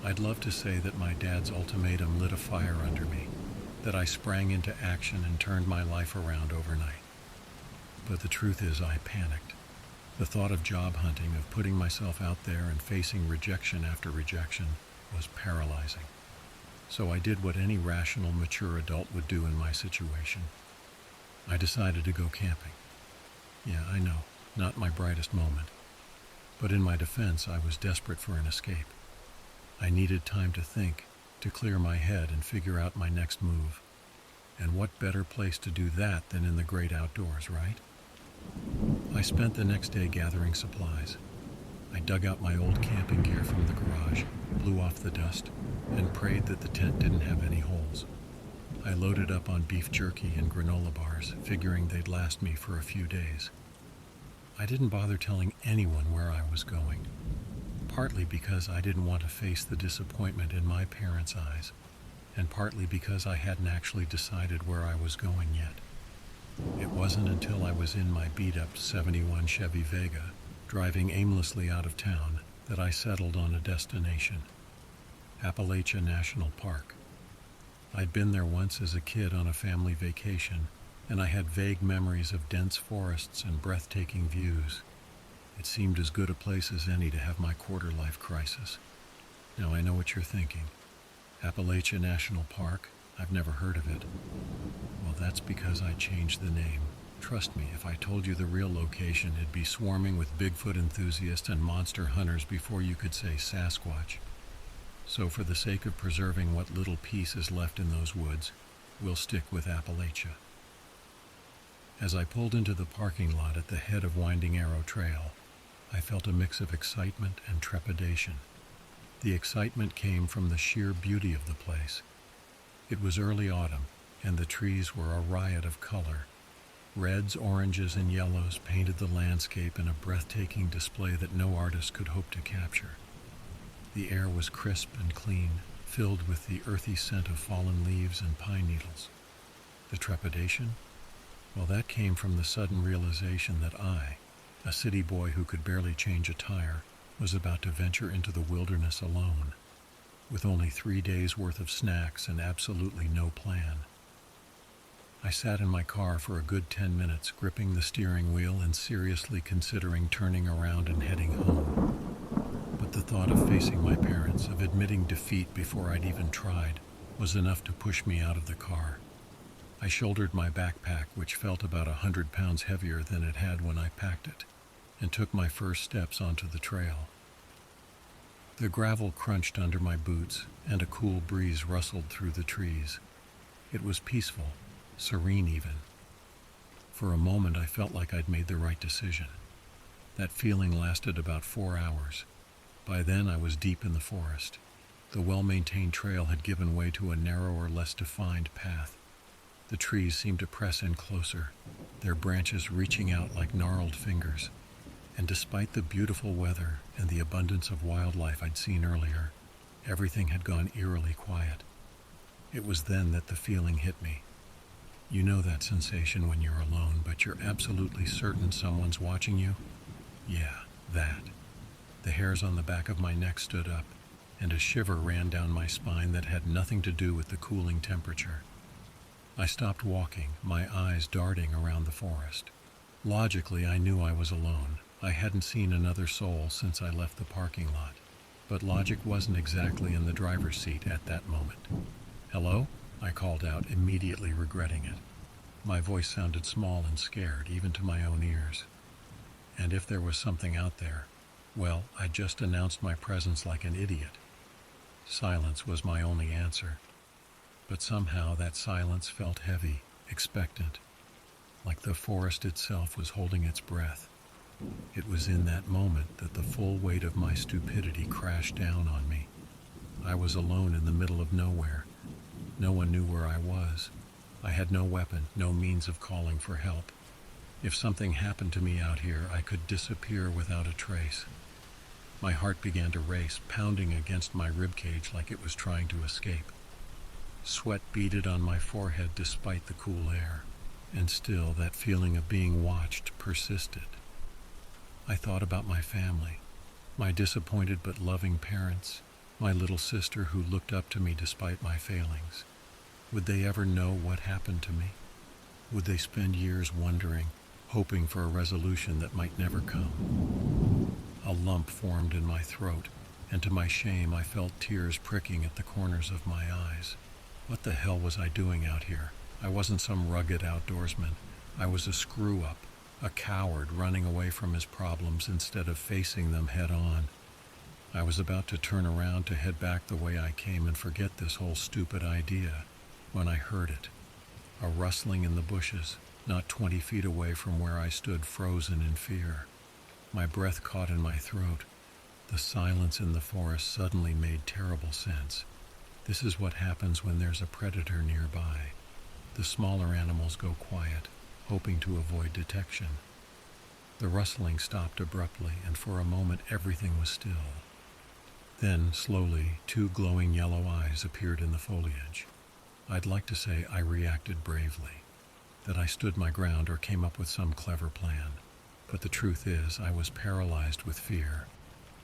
I'd love to say that my dad's ultimatum lit a fire under me, that I sprang into action and turned my life around overnight. But the truth is, I panicked. The thought of job hunting, of putting myself out there and facing rejection after rejection, was paralyzing. So I did what any rational, mature adult would do in my situation. I decided to go camping. Yeah, I know, not my brightest moment. But in my defense, I was desperate for an escape. I needed time to think, to clear my head and figure out my next move. And what better place to do that than in the great outdoors, right? I spent the next day gathering supplies. I dug out my old camping gear from the garage, blew off the dust, and prayed that the tent didn't have any holes. I loaded up on beef jerky and granola bars, figuring they'd last me for a few days. I didn't bother telling anyone where I was going, partly because I didn't want to face the disappointment in my parents' eyes, and partly because I hadn't actually decided where I was going yet. It wasn't until I was in my beat-up '71 Chevy Vega, driving aimlessly out of town, that I settled on a destination: Appalachia National Park. I'd been there once as a kid on a family vacation, and I had vague memories of dense forests and breathtaking views. It seemed as good a place as any to have my quarter-life crisis. Now I know what you're thinking. Appalachia National Park? I've never heard of it. Well, that's because I changed the name. Trust me, if I told you the real location, it'd be swarming with Bigfoot enthusiasts and monster hunters before you could say Sasquatch. So for the sake of preserving what little peace is left in those woods, we'll stick with Appalachia. As I pulled into the parking lot at the head of Winding Arrow Trail, I felt a mix of excitement and trepidation. The excitement came from the sheer beauty of the place. It was early autumn, and the trees were a riot of color. Reds, oranges, and yellows painted the landscape in a breathtaking display that no artist could hope to capture. The air was crisp and clean, filled with the earthy scent of fallen leaves and pine needles. The trepidation? Well, that came from the sudden realization that I, a city boy who could barely change a tire, was about to venture into the wilderness alone, with only 3 days' worth of snacks and absolutely no plan. I sat in my car for a good 10 minutes, gripping the steering wheel and seriously considering turning around and heading home. But the thought of facing my parents, of admitting defeat before I'd even tried, was enough to push me out of the car. I shouldered my backpack, which felt about 100 pounds heavier than it had when I packed it, and took my first steps onto the trail. The gravel crunched under my boots, and a cool breeze rustled through the trees. It was peaceful, serene even. For a moment I felt like I'd made the right decision. That feeling lasted about 4 hours. By then I was deep in the forest. The well-maintained trail had given way to a narrower, less defined path. The trees seemed to press in closer, their branches reaching out like gnarled fingers. And despite the beautiful weather and the abundance of wildlife I'd seen earlier, everything had gone eerily quiet. It was then that the feeling hit me. You know that sensation when you're alone, but you're absolutely certain someone's watching you? Yeah, that. The hairs on the back of my neck stood up, and a shiver ran down my spine that had nothing to do with the cooling temperature. I stopped walking, my eyes darting around the forest. Logically, I knew I was alone. I hadn't seen another soul since I left the parking lot. But logic wasn't exactly in the driver's seat at that moment. "Hello?" I called out, immediately regretting it. My voice sounded small and scared, even to my own ears. And if there was something out there, well, I just announced my presence like an idiot. Silence was my only answer. But somehow that silence felt heavy, expectant, like the forest itself was holding its breath. It was in that moment that the full weight of my stupidity crashed down on me. I was alone in the middle of nowhere. No one knew where I was. I had no weapon, no means of calling for help. If something happened to me out here, I could disappear without a trace. My heart began to race, pounding against my ribcage like it was trying to escape. Sweat beaded on my forehead despite the cool air, and still that feeling of being watched persisted. I thought about my family, my disappointed but loving parents, my little sister who looked up to me despite my failings. Would they ever know what happened to me? Would they spend years wondering, hoping for a resolution that might never come? A lump formed in my throat, and to my shame I felt tears pricking at the corners of my eyes. What the hell was I doing out here? I wasn't some rugged outdoorsman. I was a screw-up, a coward running away from his problems instead of facing them head on. I was about to turn around to head back the way I came and forget this whole stupid idea when I heard it. A rustling in the bushes, not 20 feet away from where I stood frozen in fear. My breath caught in my throat. The silence in the forest suddenly made terrible sense. This is what happens when there's a predator nearby. The smaller animals go quiet, hoping to avoid detection. The rustling stopped abruptly, and for a moment everything was still. Then, slowly, 2 glowing yellow eyes appeared in the foliage. I'd like to say I reacted bravely, that I stood my ground or came up with some clever plan. But the truth is, I was paralyzed with fear.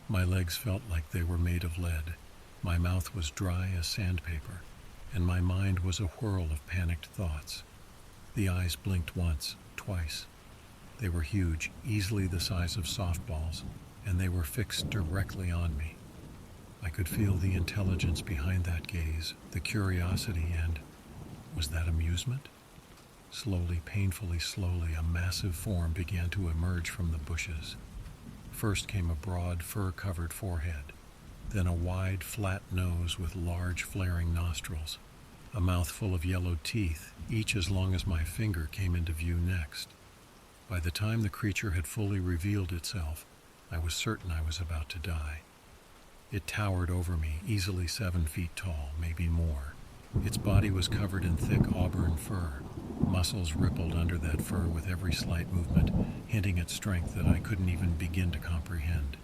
My legs felt like they were made of lead. My mouth was dry as sandpaper, and my mind was a whirl of panicked thoughts. The eyes blinked once, twice. They were huge, easily the size of softballs, and they were fixed directly on me. I could feel the intelligence behind that gaze, the curiosity, and was that amusement? Slowly, painfully slowly, a massive form began to emerge from the bushes. First came a broad, fur-covered forehead, then a wide, flat nose with large, flaring nostrils. A mouth full of yellowed teeth, each as long as my finger, came into view next. By the time the creature had fully revealed itself, I was certain I was about to die. It towered over me, easily 7 feet tall, maybe more. Its body was covered in thick auburn fur. Muscles rippled under that fur with every slight movement, hinting at strength that I couldn't even begin to comprehend.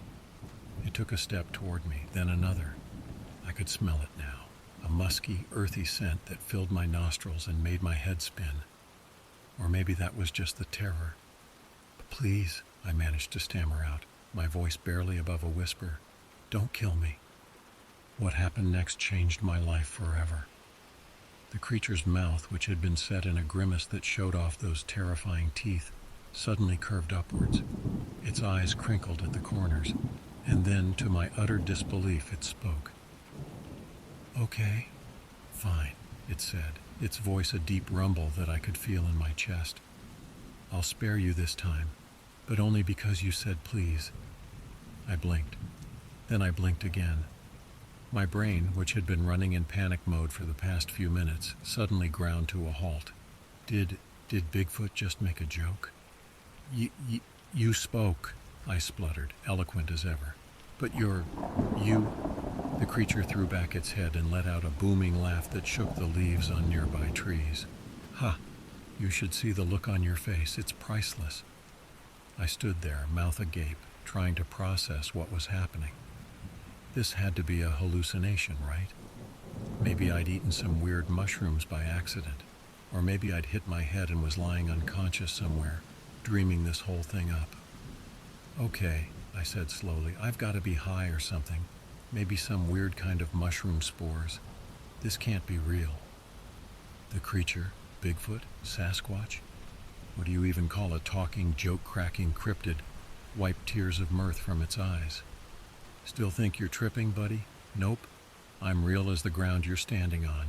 It took a step toward me, then another. I could smell it now, a musky, earthy scent that filled my nostrils and made my head spin. Or maybe that was just the terror. "Please," I managed to stammer out, my voice barely above a whisper. "Don't kill me." What happened next changed my life forever. The creature's mouth, which had been set in a grimace that showed off those terrifying teeth, suddenly curved upwards. Its eyes crinkled at the corners, and then, to my utter disbelief, it spoke. "Okay, fine," it said, its voice a deep rumble that I could feel in my chest. "I'll spare you this time, but only because you said please." I blinked. Then I blinked again. My brain, which had been running in panic mode for the past few minutes, suddenly ground to a halt. Did Bigfoot just make a joke? You spoke," I spluttered, eloquent as ever. "But you..." The creature threw back its head and let out a booming laugh that shook the leaves on nearby trees. "Ha! You should see the look on your face. It's priceless." I stood there, mouth agape, trying to process what was happening. This had to be a hallucination, right? Maybe I'd eaten some weird mushrooms by accident, or maybe I'd hit my head and was lying unconscious somewhere, dreaming this whole thing up. "Okay," I said slowly, "I've got to be high or something. Maybe some weird kind of mushroom spores. This can't be real." The creature, Bigfoot, Sasquatch, what do you even call a talking, joke-cracking cryptid, wiped tears of mirth from its eyes. "Still think you're tripping, buddy? Nope. I'm real as the ground you're standing on."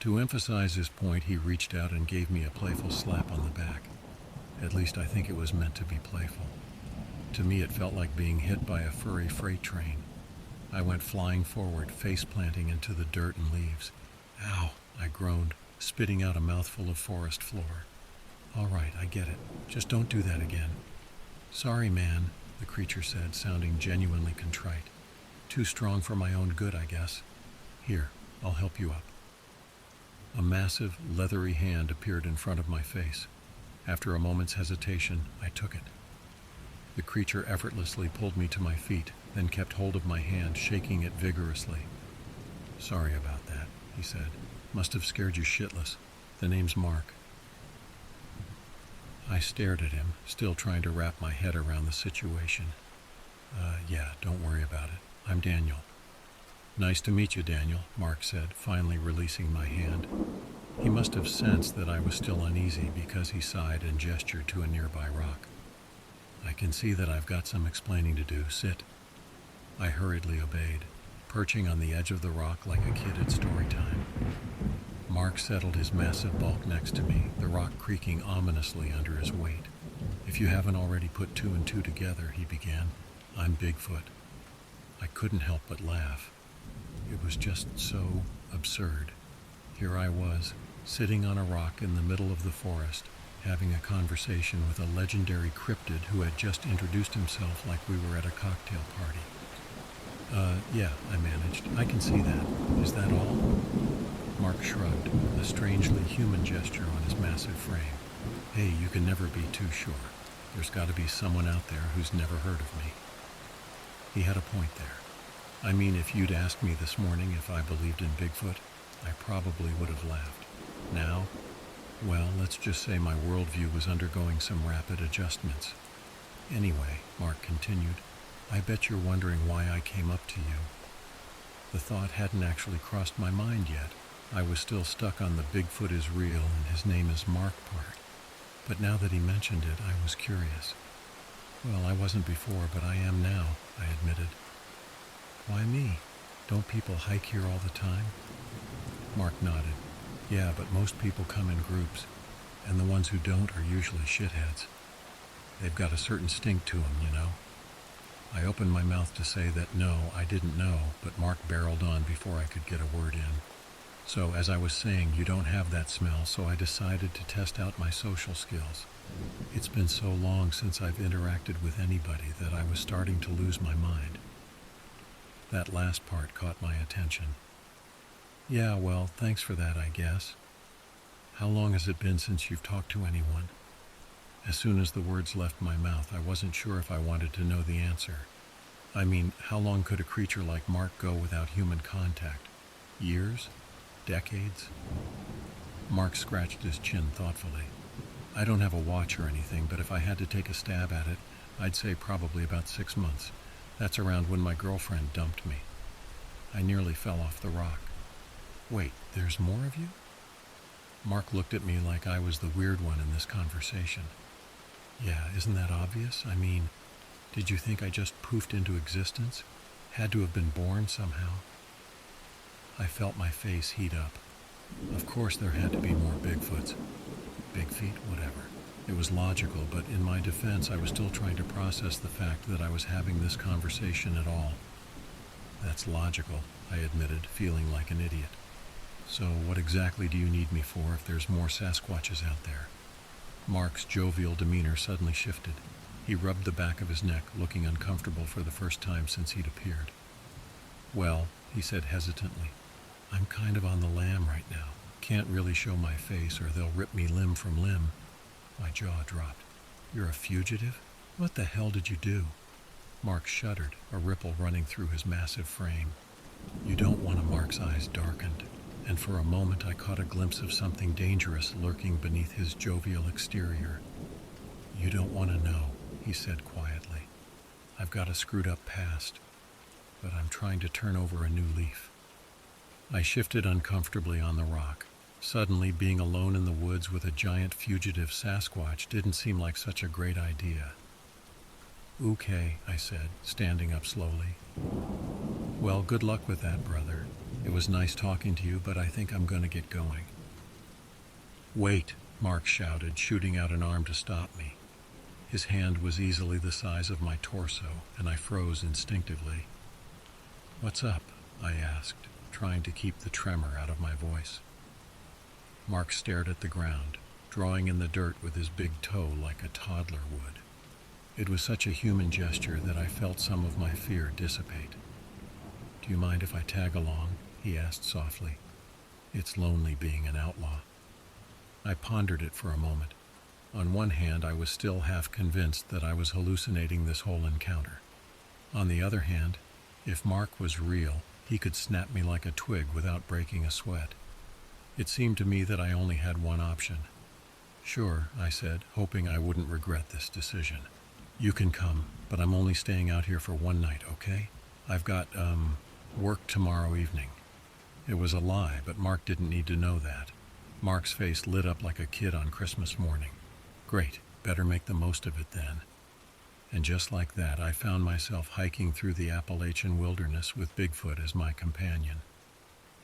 To emphasize his point, he reached out and gave me a playful slap on the back. At least I think it was meant to be playful. To me, it felt like being hit by a furry freight train. I went flying forward, face planting into the dirt and leaves. Ow, I groaned, spitting out a mouthful of forest floor. All right, I get it. Just don't do that again. Sorry, man, the creature said, sounding genuinely contrite. Too strong for my own good, I guess. Here, I'll help you up. A massive, leathery hand appeared in front of my face. After a moment's hesitation, I took it. The creature effortlessly pulled me to my feet, then kept hold of my hand, shaking it vigorously. Sorry about that, he said. Must have scared you shitless. The name's Mark. I stared at him, still trying to wrap my head around the situation. Yeah, don't worry about it. I'm Daniel. Nice to meet you, Daniel, Mark said, finally releasing my hand. He must have sensed that I was still uneasy because he sighed and gestured to a nearby rock. I can see that I've got some explaining to do. Sit. I hurriedly obeyed, perching on the edge of the rock like a kid at story time. Mark settled his massive bulk next to me, the rock creaking ominously under his weight. If you haven't already put two and two together, he began, I'm Bigfoot. I couldn't help but laugh. It was just so absurd. Here I was, sitting on a rock in the middle of the forest, having a conversation with a legendary cryptid who had just introduced himself like we were at a cocktail party. Yeah, I managed. I can see that. Is that all? Mark shrugged, a strangely human gesture on his massive frame. Hey, you can never be too sure. There's got to be someone out there who's never heard of me. He had a point there. I mean, if you'd asked me this morning if I believed in Bigfoot, I probably would have laughed. Now, well, let's just say my worldview was undergoing some rapid adjustments. Anyway, Mark continued, I bet you're wondering why I came up to you. The thought hadn't actually crossed my mind yet. I was still stuck on the Bigfoot is real and his name is Mark part. But now that he mentioned it, I was curious. Well, I wasn't before, but I am now, I admitted. Why me? Don't people hike here all the time? Mark nodded. Yeah, but most people come in groups, and the ones who don't are usually shitheads. They've got a certain stink to them, you know. I opened my mouth to say that no, I didn't know, but Mark barreled on before I could get a word in. So, as I was saying, you don't have that smell, so I decided to test out my social skills. It's been so long since I've interacted with anybody that I was starting to lose my mind. That last part caught my attention. Yeah, well, thanks for that, I guess. How long has it been since you've talked to anyone? As soon as the words left my mouth, I wasn't sure if I wanted to know the answer. I mean, how long could a creature like Mark go without human contact? Years? Decades? Mark scratched his chin thoughtfully. I don't have a watch or anything, but if I had to take a stab at it, I'd say probably about 6 months. That's around when my girlfriend dumped me. I nearly fell off the rock. Wait, there's more of you? Mark looked at me like I was the weird one in this conversation. Yeah, isn't that obvious? I mean, did you think I just poofed into existence? Had to have been born somehow? I felt my face heat up. Of course there had to be more Bigfoots. Big feet, whatever. It was logical, but in my defense, I was still trying to process the fact that I was having this conversation at all. That's logical, I admitted, feeling like an idiot. So what exactly do you need me for if there's more Sasquatches out there? Mark's jovial demeanor suddenly shifted. He rubbed the back of his neck, looking uncomfortable for the first time since he'd appeared. Well, he said hesitantly, I'm kind of on the lam right now. Can't really show my face or they'll rip me limb from limb. My jaw dropped. You're a fugitive? What the hell did you do? Mark shuddered, a ripple running through his massive frame. You don't want to. Mark's eyes darkened, and for a moment I caught a glimpse of something dangerous lurking beneath his jovial exterior. You don't want to know, he said quietly. I've got a screwed up past, but I'm trying to turn over a new leaf. I shifted uncomfortably on the rock. Suddenly, being alone in the woods with a giant fugitive Sasquatch didn't seem like such a great idea. Okay, I said, standing up slowly. Well, good luck with that, brother. It was nice talking to you, but I think I'm going to get going. Wait, Mark shouted, shooting out an arm to stop me. His hand was easily the size of my torso, and I froze instinctively. "What's up?" I asked, trying to keep the tremor out of my voice. Mark stared at the ground, drawing in the dirt with his big toe like a toddler would. It was such a human gesture that I felt some of my fear dissipate. "Do you mind if I tag along?" he asked softly. "It's lonely being an outlaw." I pondered it for a moment. On one hand, I was still half convinced that I was hallucinating this whole encounter. On the other hand, if Mark was real, he could snap me like a twig without breaking a sweat. It seemed to me that I only had one option. "Sure," I said, hoping I wouldn't regret this decision. "You can come, but I'm only staying out here for one night, okay? I've got, work tomorrow evening." It was a lie, but Mark didn't need to know that. Mark's face lit up like a kid on Christmas morning. Great, better make the most of it then. And just like that, I found myself hiking through the Appalachian wilderness with Bigfoot as my companion.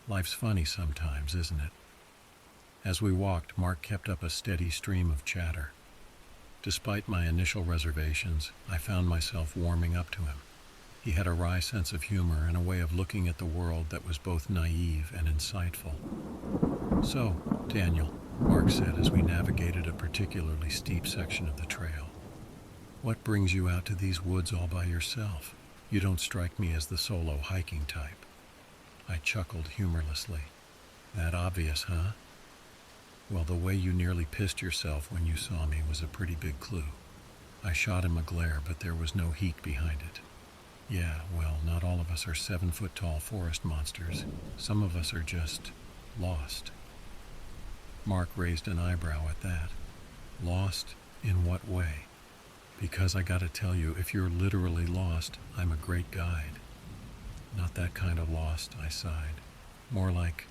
Life's funny sometimes, isn't it? As we walked, Mark kept up a steady stream of chatter. Despite my initial reservations, I found myself warming up to him. He had a wry sense of humor and a way of looking at the world that was both naive and insightful. "So, Daniel," Mark said as we navigated a particularly steep section of the trail, "what brings you out to these woods all by yourself? You don't strike me as the solo hiking type." I chuckled humorlessly. "That obvious, huh? Well, the way you nearly pissed yourself when you saw me was a pretty big clue." I shot him a glare, but there was no heat behind it. "Yeah, well, not all of us are 7-foot-tall forest monsters. Some of us are just lost." Mark raised an eyebrow at that. "Lost? In what way?" "Because I gotta tell you, if you're literally lost, I'm a great guide." "Not that kind of lost," I sighed. "More like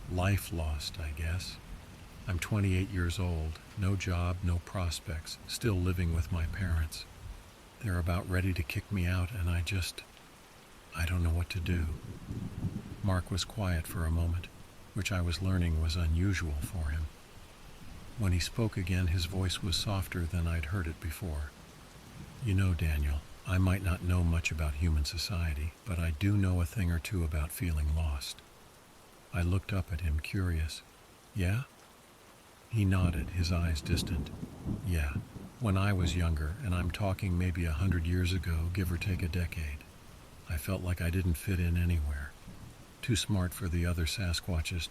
life lost, I guess. I'm 28 years old, no job, no prospects, still living with my parents. They're about ready to kick me out, and I don't know what to do." Mark was quiet for a moment, which I was learning was unusual for him. When he spoke again, his voice was softer than I'd heard it before. "You know, Daniel, I might not know much about human society, but I do know a thing or two about feeling lost." I looked up at him, curious. "Yeah?" He nodded, his eyes distant. "Yeah. When I was younger, and I'm talking maybe 100 years ago, give or take a decade, I felt like I didn't fit in anywhere. Too smart for the other Sasquatches,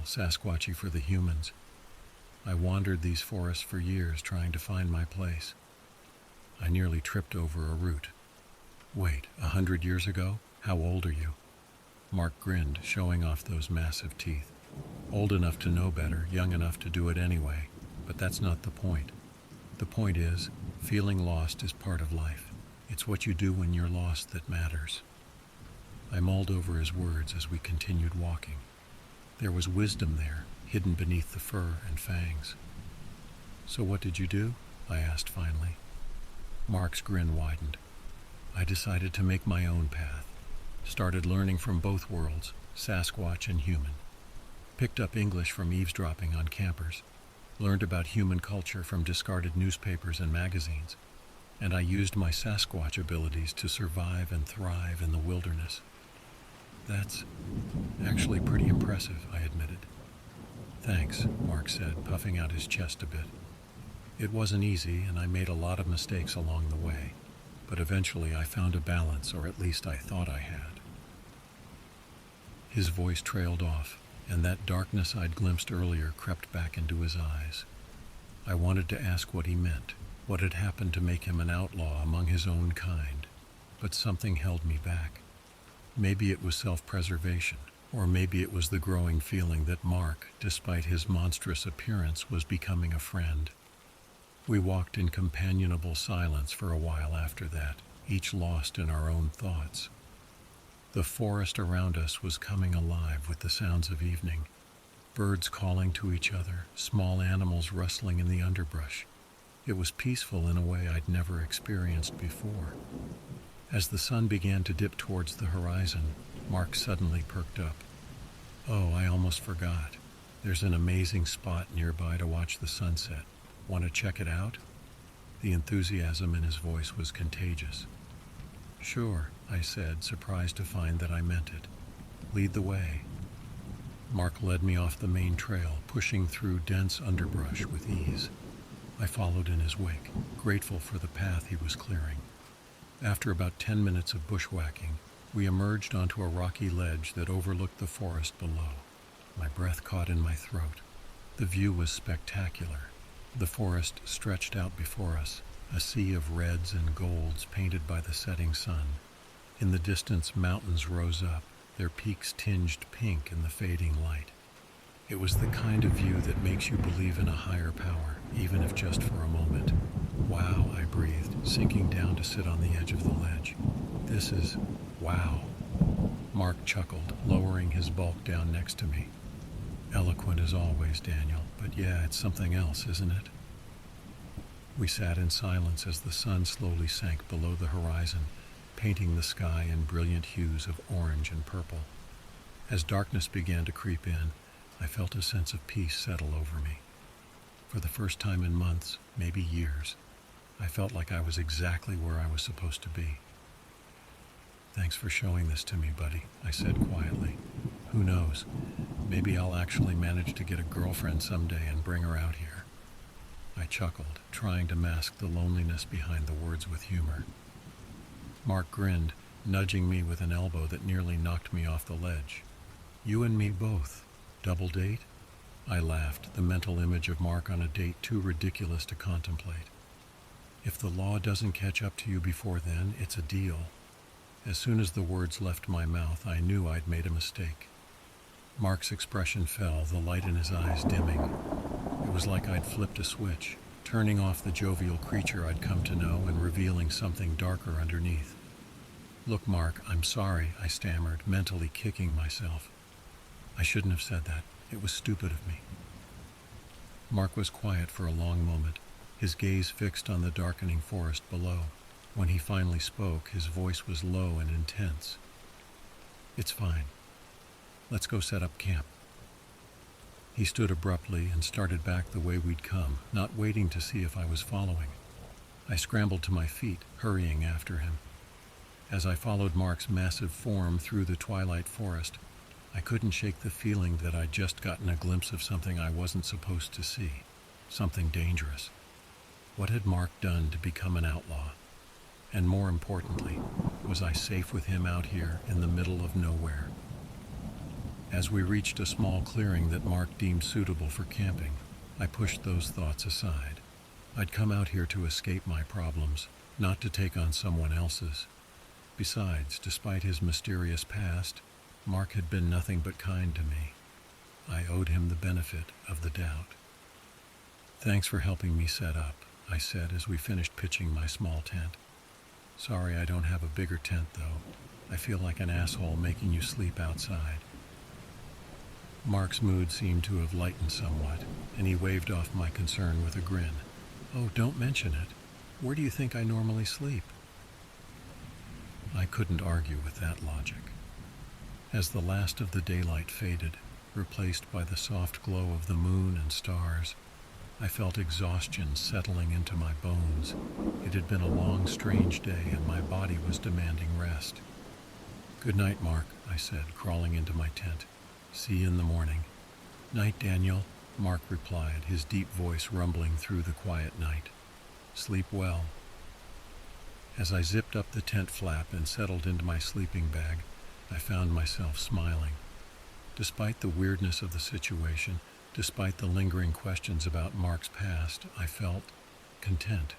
Sasquatchy for the humans. I wandered these forests for years trying to find my place. I nearly tripped over a root." "Wait, 100 years ago? How old are you?" Mark grinned, showing off those massive teeth. "Old enough to know better, young enough to do it anyway. But that's not the point. The point is, feeling lost is part of life. It's what you do when you're lost that matters." I mulled over his words as we continued walking. There was wisdom there, hidden beneath the fur and fangs. "So what did you do?" I asked finally. Mark's grin widened. "I decided to make my own path. Started learning from both worlds, Sasquatch and human. Picked up English from eavesdropping on campers. Learned about human culture from discarded newspapers and magazines. And I used my Sasquatch abilities to survive and thrive in the wilderness." "That's actually pretty impressive," I admitted. "Thanks," Mark said, puffing out his chest a bit. "It wasn't easy, and I made a lot of mistakes along the way, but eventually I found a balance, or at least I thought I had." His voice trailed off, and that darkness I'd glimpsed earlier crept back into his eyes. I wanted to ask what he meant, what had happened to make him an outlaw among his own kind, but something held me back. Maybe it was self-preservation, or maybe it was the growing feeling that Mark, despite his monstrous appearance, was becoming a friend. We walked in companionable silence for a while after that, each lost in our own thoughts. The forest around us was coming alive with the sounds of evening. Birds calling to each other, small animals rustling in the underbrush. It was peaceful in a way I'd never experienced before. As the sun began to dip towards the horizon, Mark suddenly perked up. "Oh, I almost forgot. There's an amazing spot nearby to watch the sunset. Want to check it out?" The enthusiasm in his voice was contagious. "Sure," I said, surprised to find that I meant it. "Lead the way." Mark led me off the main trail, pushing through dense underbrush with ease. I followed in his wake, grateful for the path he was clearing. After about 10 minutes of bushwhacking, we emerged onto a rocky ledge that overlooked the forest below. My breath caught in my throat. The view was spectacular. The forest stretched out before us, a sea of reds and golds painted by the setting sun. In the distance, mountains rose up, their peaks tinged pink in the fading light. It was the kind of view that makes you believe in a higher power, even if just for a moment. "Wow," I breathed, sinking down to sit on the edge of the ledge. "This is... wow." Mark chuckled, lowering his bulk down next to me. "Eloquent as always, Daniel, but yeah, it's something else, isn't it?" We sat in silence as the sun slowly sank below the horizon, painting the sky in brilliant hues of orange and purple. As darkness began to creep in, I felt a sense of peace settle over me. For the first time in months, maybe years, I felt like I was exactly where I was supposed to be. "Thanks for showing this to me, buddy," I said quietly. "Who knows? Maybe I'll actually manage to get a girlfriend someday and bring her out here." I chuckled, trying to mask the loneliness behind the words with humor. Mark grinned, nudging me with an elbow that nearly knocked me off the ledge. "You and me both. Double date?" I laughed, the mental image of Mark on a date too ridiculous to contemplate. "If the law doesn't catch up to you before then, it's a deal." As soon as the words left my mouth, I knew I'd made a mistake. Mark's expression fell, the light in his eyes dimming. It was like I'd flipped a switch, turning off the jovial creature I'd come to know and revealing something darker underneath. "Look, Mark, I'm sorry," I stammered, mentally kicking myself. "I shouldn't have said that. It was stupid of me." Mark was quiet for a long moment, his gaze fixed on the darkening forest below. When he finally spoke, his voice was low and intense. "It's fine. Let's go set up camp." He stood abruptly and started back the way we'd come, not waiting to see if I was following. I scrambled to my feet, hurrying after him. As I followed Mark's massive form through the twilight forest, I couldn't shake the feeling that I'd just gotten a glimpse of something I wasn't supposed to see, something dangerous. What had Mark done to become an outlaw? And more importantly, was I safe with him out here in the middle of nowhere? As we reached a small clearing that Mark deemed suitable for camping, I pushed those thoughts aside. I'd come out here to escape my problems, not to take on someone else's. Besides, despite his mysterious past, Mark had been nothing but kind to me. I owed him the benefit of the doubt. "Thanks for helping me set up," I said as we finished pitching my small tent. "Sorry I don't have a bigger tent, though. I feel like an asshole making you sleep outside." Mark's mood seemed to have lightened somewhat, and he waved off my concern with a grin. "Oh, don't mention it. Where do you think I normally sleep?" I couldn't argue with that logic. As the last of the daylight faded, replaced by the soft glow of the moon and stars, I felt exhaustion settling into my bones. It had been a long, strange day, and my body was demanding rest. "Good night, Mark," I said, crawling into my tent. "See you in the morning." "Night, Daniel," Mark replied, his deep voice rumbling through the quiet night. "Sleep well." As I zipped up the tent flap and settled into my sleeping bag, I found myself smiling. Despite the weirdness of the situation, despite the lingering questions about Mark's past, I felt content.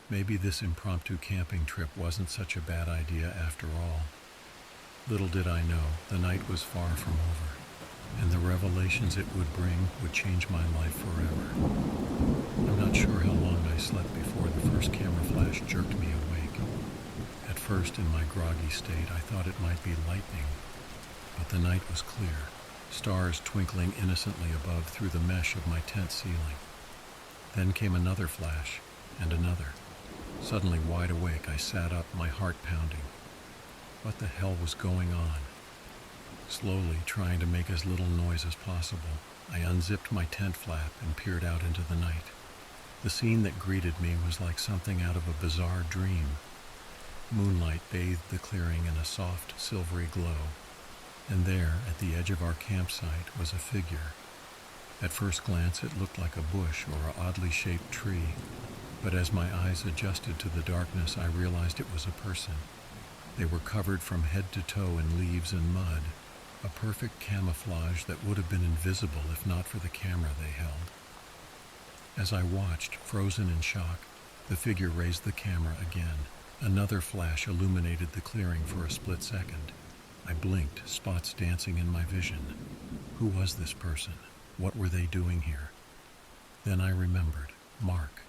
Maybe this impromptu camping trip wasn't such a bad idea after all. Little did I know, the night was far from over, and the revelations it would bring would change my life forever. I'm not sure how long I slept before the first camera flash jerked me awake. At first, in my groggy state, I thought it might be lightning, but the night was clear, stars twinkling innocently above through the mesh of my tent ceiling. Then came another flash, and another. Suddenly wide awake, I sat up, my heart pounding. What the hell was going on? Slowly, trying to make as little noise as possible, I unzipped my tent flap and peered out into the night. The scene that greeted me was like something out of a bizarre dream. Moonlight bathed the clearing in a soft, silvery glow, and there, at the edge of our campsite, was a figure. At first glance, it looked like a bush or an oddly shaped tree, but as my eyes adjusted to the darkness, I realized it was a person. They were covered from head to toe in leaves and mud, a perfect camouflage that would have been invisible if not for the camera they held. As I watched, frozen in shock, the figure raised the camera again. Another flash illuminated the clearing for a split second. I blinked, spots dancing in my vision. Who was this person? What were they doing here? Then I remembered. Mark.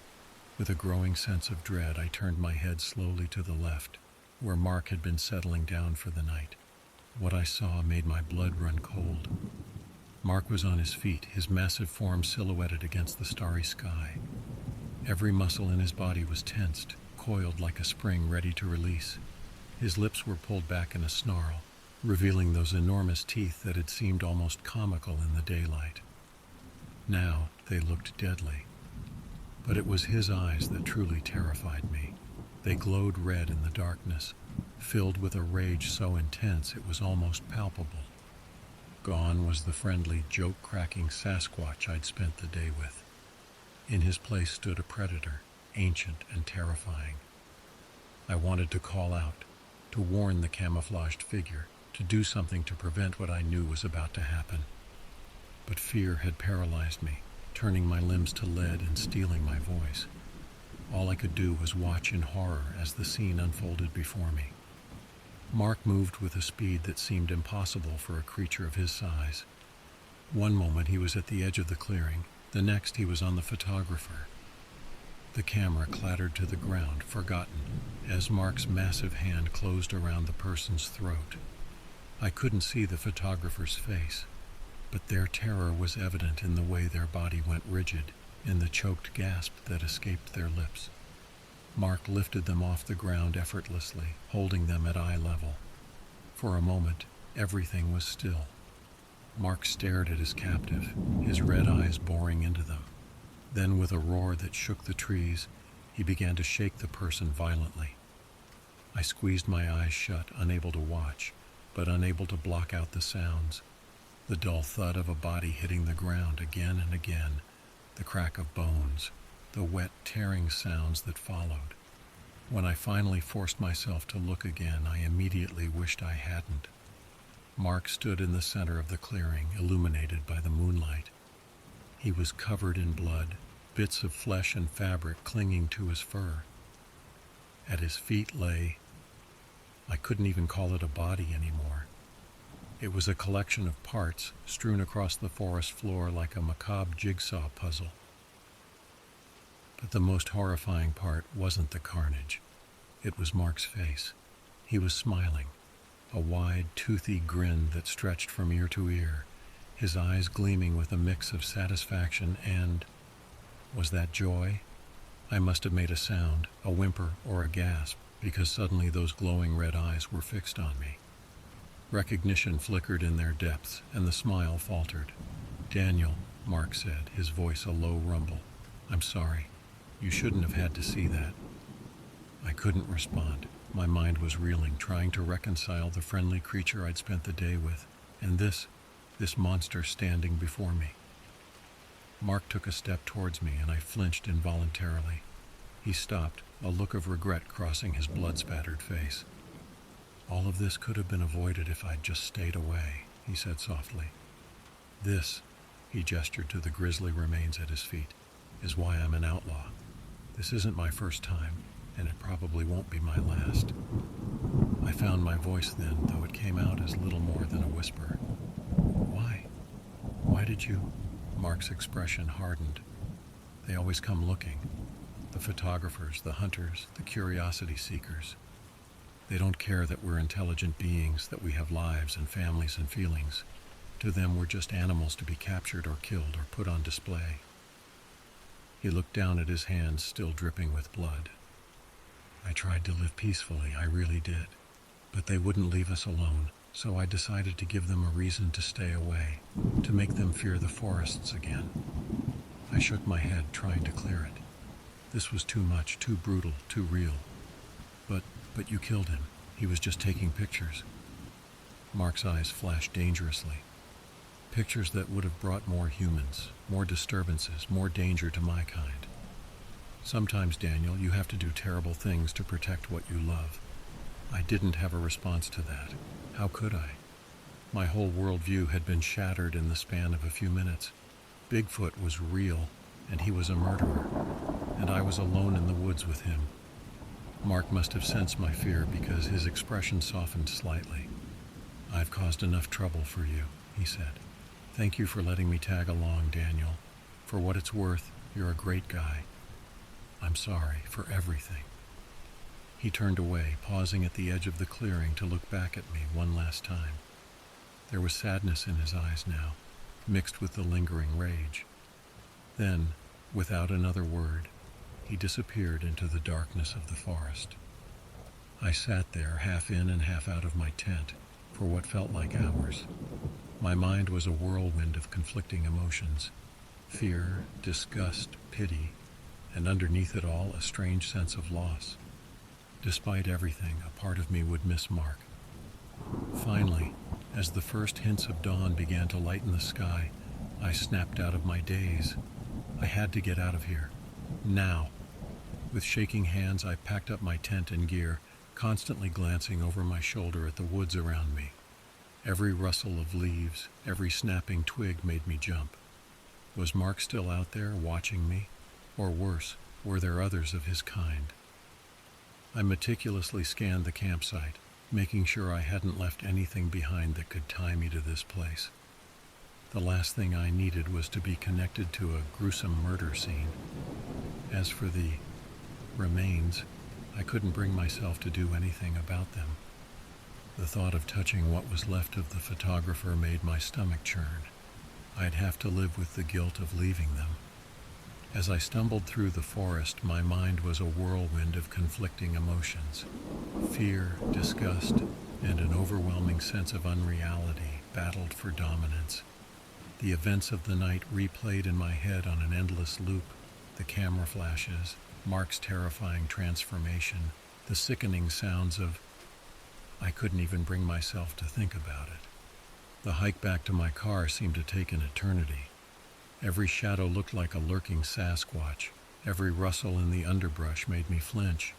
With a growing sense of dread, I turned my head slowly to the left, where Mark had been settling down for the night. What I saw made my blood run cold. Mark was on his feet, his massive form silhouetted against the starry sky. Every muscle in his body was tensed, coiled like a spring ready to release. His lips were pulled back in a snarl, revealing those enormous teeth that had seemed almost comical in the daylight. Now they looked deadly. But it was his eyes that truly terrified me. They glowed red in the darkness, filled with a rage so intense it was almost palpable. Gone was the friendly, joke-cracking Sasquatch I'd spent the day with. In his place stood a predator, ancient and terrifying. I wanted to call out, to warn the camouflaged figure, to do something to prevent what I knew was about to happen. But fear had paralyzed me, turning my limbs to lead and stealing my voice. All I could do was watch in horror as the scene unfolded before me. Mark moved with a speed that seemed impossible for a creature of his size. One moment he was at the edge of the clearing, the next he was on the photographer. The camera clattered to the ground, forgotten, as Mark's massive hand closed around the person's throat. I couldn't see the photographer's face, but their terror was evident in the way their body went rigid, in the choked gasp that escaped their lips. Mark lifted them off the ground effortlessly, holding them at eye level. For a moment, everything was still. Mark stared at his captive, his red eyes boring into them. Then, with a roar that shook the trees, he began to shake the person violently. I squeezed my eyes shut, unable to watch, but unable to block out the sounds. The dull thud of a body hitting the ground again and again, the crack of bones, the wet, tearing sounds that followed. When I finally forced myself to look again, I immediately wished I hadn't. Mark stood in the center of the clearing, illuminated by the moonlight. He was covered in blood, bits of flesh and fabric clinging to his fur. At his feet lay, I couldn't even call it a body anymore. It was a collection of parts strewn across the forest floor like a macabre jigsaw puzzle. But the most horrifying part wasn't the carnage. It was Mark's face. He was smiling, a wide, toothy grin that stretched from ear to ear, his eyes gleaming with a mix of satisfaction and... was that joy? I must have made a sound, a whimper or a gasp, because suddenly those glowing red eyes were fixed on me. Recognition flickered in their depths, and the smile faltered. "Daniel," Mark said, his voice a low rumble. "I'm sorry. You shouldn't have had to see that." I couldn't respond. My mind was reeling, trying to reconcile the friendly creature I'd spent the day with, and this monster standing before me. Mark took a step towards me, and I flinched involuntarily. He stopped, a look of regret crossing his blood-spattered face. "All of this could have been avoided if I'd just stayed away," he said softly. "This," he gestured to the grisly remains at his feet, "is why I'm an outlaw. This isn't my first time, and it probably won't be my last." I found my voice then, though it came out as little more than a whisper. "Why? Why did you?" Mark's expression hardened. "They always come looking. The photographers, the hunters, the curiosity seekers. They don't care that we're intelligent beings, that we have lives and families and feelings. To them, we're just animals to be captured or killed or put on display." He looked down at his hands, still dripping with blood. "I tried to live peacefully, I really did. But they wouldn't leave us alone, so I decided to give them a reason to stay away, to make them fear the forests again." I shook my head, trying to clear it. This was too much, too brutal, too real. But, but you killed him. He was just taking pictures. Mark's eyes flashed dangerously. Pictures that would have brought more humans, more disturbances, more danger to my kind. Sometimes, Daniel, you have to do terrible things to protect what you love. I didn't have a response to that. How could I? My whole worldview had been shattered in the span of a few minutes. Bigfoot was real, and he was a murderer, and I was alone in the woods with him. Mark must have sensed my fear because his expression softened slightly. "I've caused enough trouble for you," he said. "Thank you for letting me tag along, Daniel. For what it's worth, you're a great guy. I'm sorry for everything." He turned away, pausing at the edge of the clearing to look back at me one last time. There was sadness in his eyes now, mixed with the lingering rage. Then, without another word, he disappeared into the darkness of the forest. I sat there, half in and half out of my tent, for what felt like hours. My mind was a whirlwind of conflicting emotions: fear, disgust, pity, and underneath it all, a strange sense of loss. Despite everything, a part of me would miss Mark. Finally, as the first hints of dawn began to lighten the sky, I snapped out of my daze. I had to get out of here. Now. With shaking hands, I packed up my tent and gear, constantly glancing over my shoulder at the woods around me. Every rustle of leaves, every snapping twig made me jump. Was Mark still out there, watching me? Or worse, were there others of his kind? I meticulously scanned the campsite, making sure I hadn't left anything behind that could tie me to this place. The last thing I needed was to be connected to a gruesome murder scene. As for the remains, I couldn't bring myself to do anything about them. The thought of touching what was left of the photographer made my stomach churn. I'd have to live with the guilt of leaving them. As I stumbled through the forest, my mind was a whirlwind of conflicting emotions. Fear, disgust, and an overwhelming sense of unreality battled for dominance. The events of the night replayed in my head on an endless loop: the camera flashes, Mark's terrifying transformation, the sickening sounds of... I couldn't even bring myself to think about it. The hike back to my car seemed to take an eternity. Every shadow looked like a lurking Sasquatch. Every rustle in the underbrush made me flinch.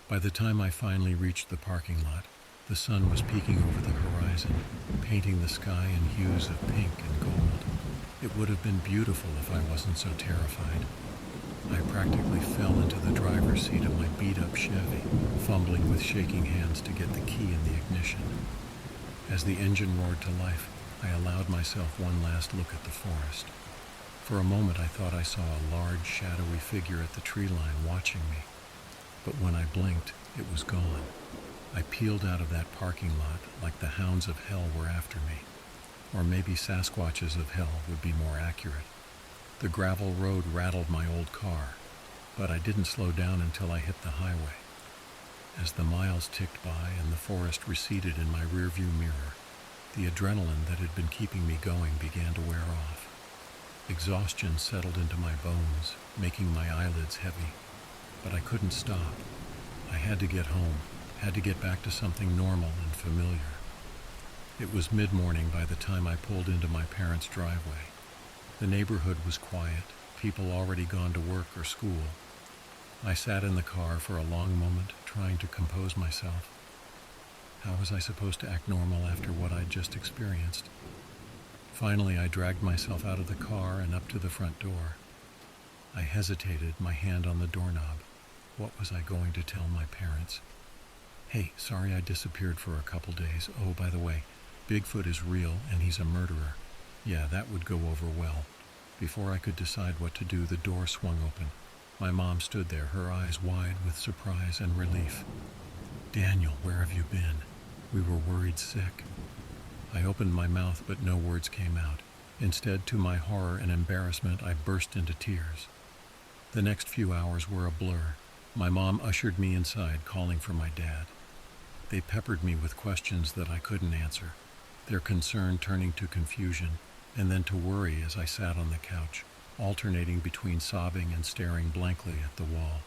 By the time I finally reached the parking lot, the sun was peeking over the horizon, painting the sky in hues of pink and gold. It would have been beautiful if I wasn't so terrified. I practically fell into the driver's seat of my beat-up Chevy, fumbling with shaking hands to get the key in the ignition. As the engine roared to life, I allowed myself one last look at the forest. For a moment I thought I saw a large, shadowy figure at the tree line watching me. But when I blinked, it was gone. I peeled out of that parking lot like the hounds of hell were after me. Or maybe Sasquatches of hell would be more accurate. The gravel road rattled my old car, but I didn't slow down until I hit the highway. As the miles ticked by and the forest receded in my rearview mirror, the adrenaline that had been keeping me going began to wear off. Exhaustion settled into my bones, making my eyelids heavy. But I couldn't stop. I had to get home, had to get back to something normal and familiar. It was mid-morning by the time I pulled into my parents' driveway. The neighborhood was quiet, people already gone to work or school. I sat in the car for a long moment, trying to compose myself. How was I supposed to act normal after what I'd just experienced? Finally, I dragged myself out of the car and up to the front door. I hesitated, my hand on the doorknob. What was I going to tell my parents? "Hey, sorry I disappeared for a couple days. Oh, by the way, Bigfoot is real and he's a murderer." Yeah, that would go over well. Before I could decide what to do, the door swung open. My mom stood there, her eyes wide with surprise and relief. "Daniel, where have you been? We were worried sick." I opened my mouth, but no words came out. Instead, to my horror and embarrassment, I burst into tears. The next few hours were a blur. My mom ushered me inside, calling for my dad. They peppered me with questions that I couldn't answer, their concern turning to confusion and then to worry as I sat on the couch, alternating between sobbing and staring blankly at the wall.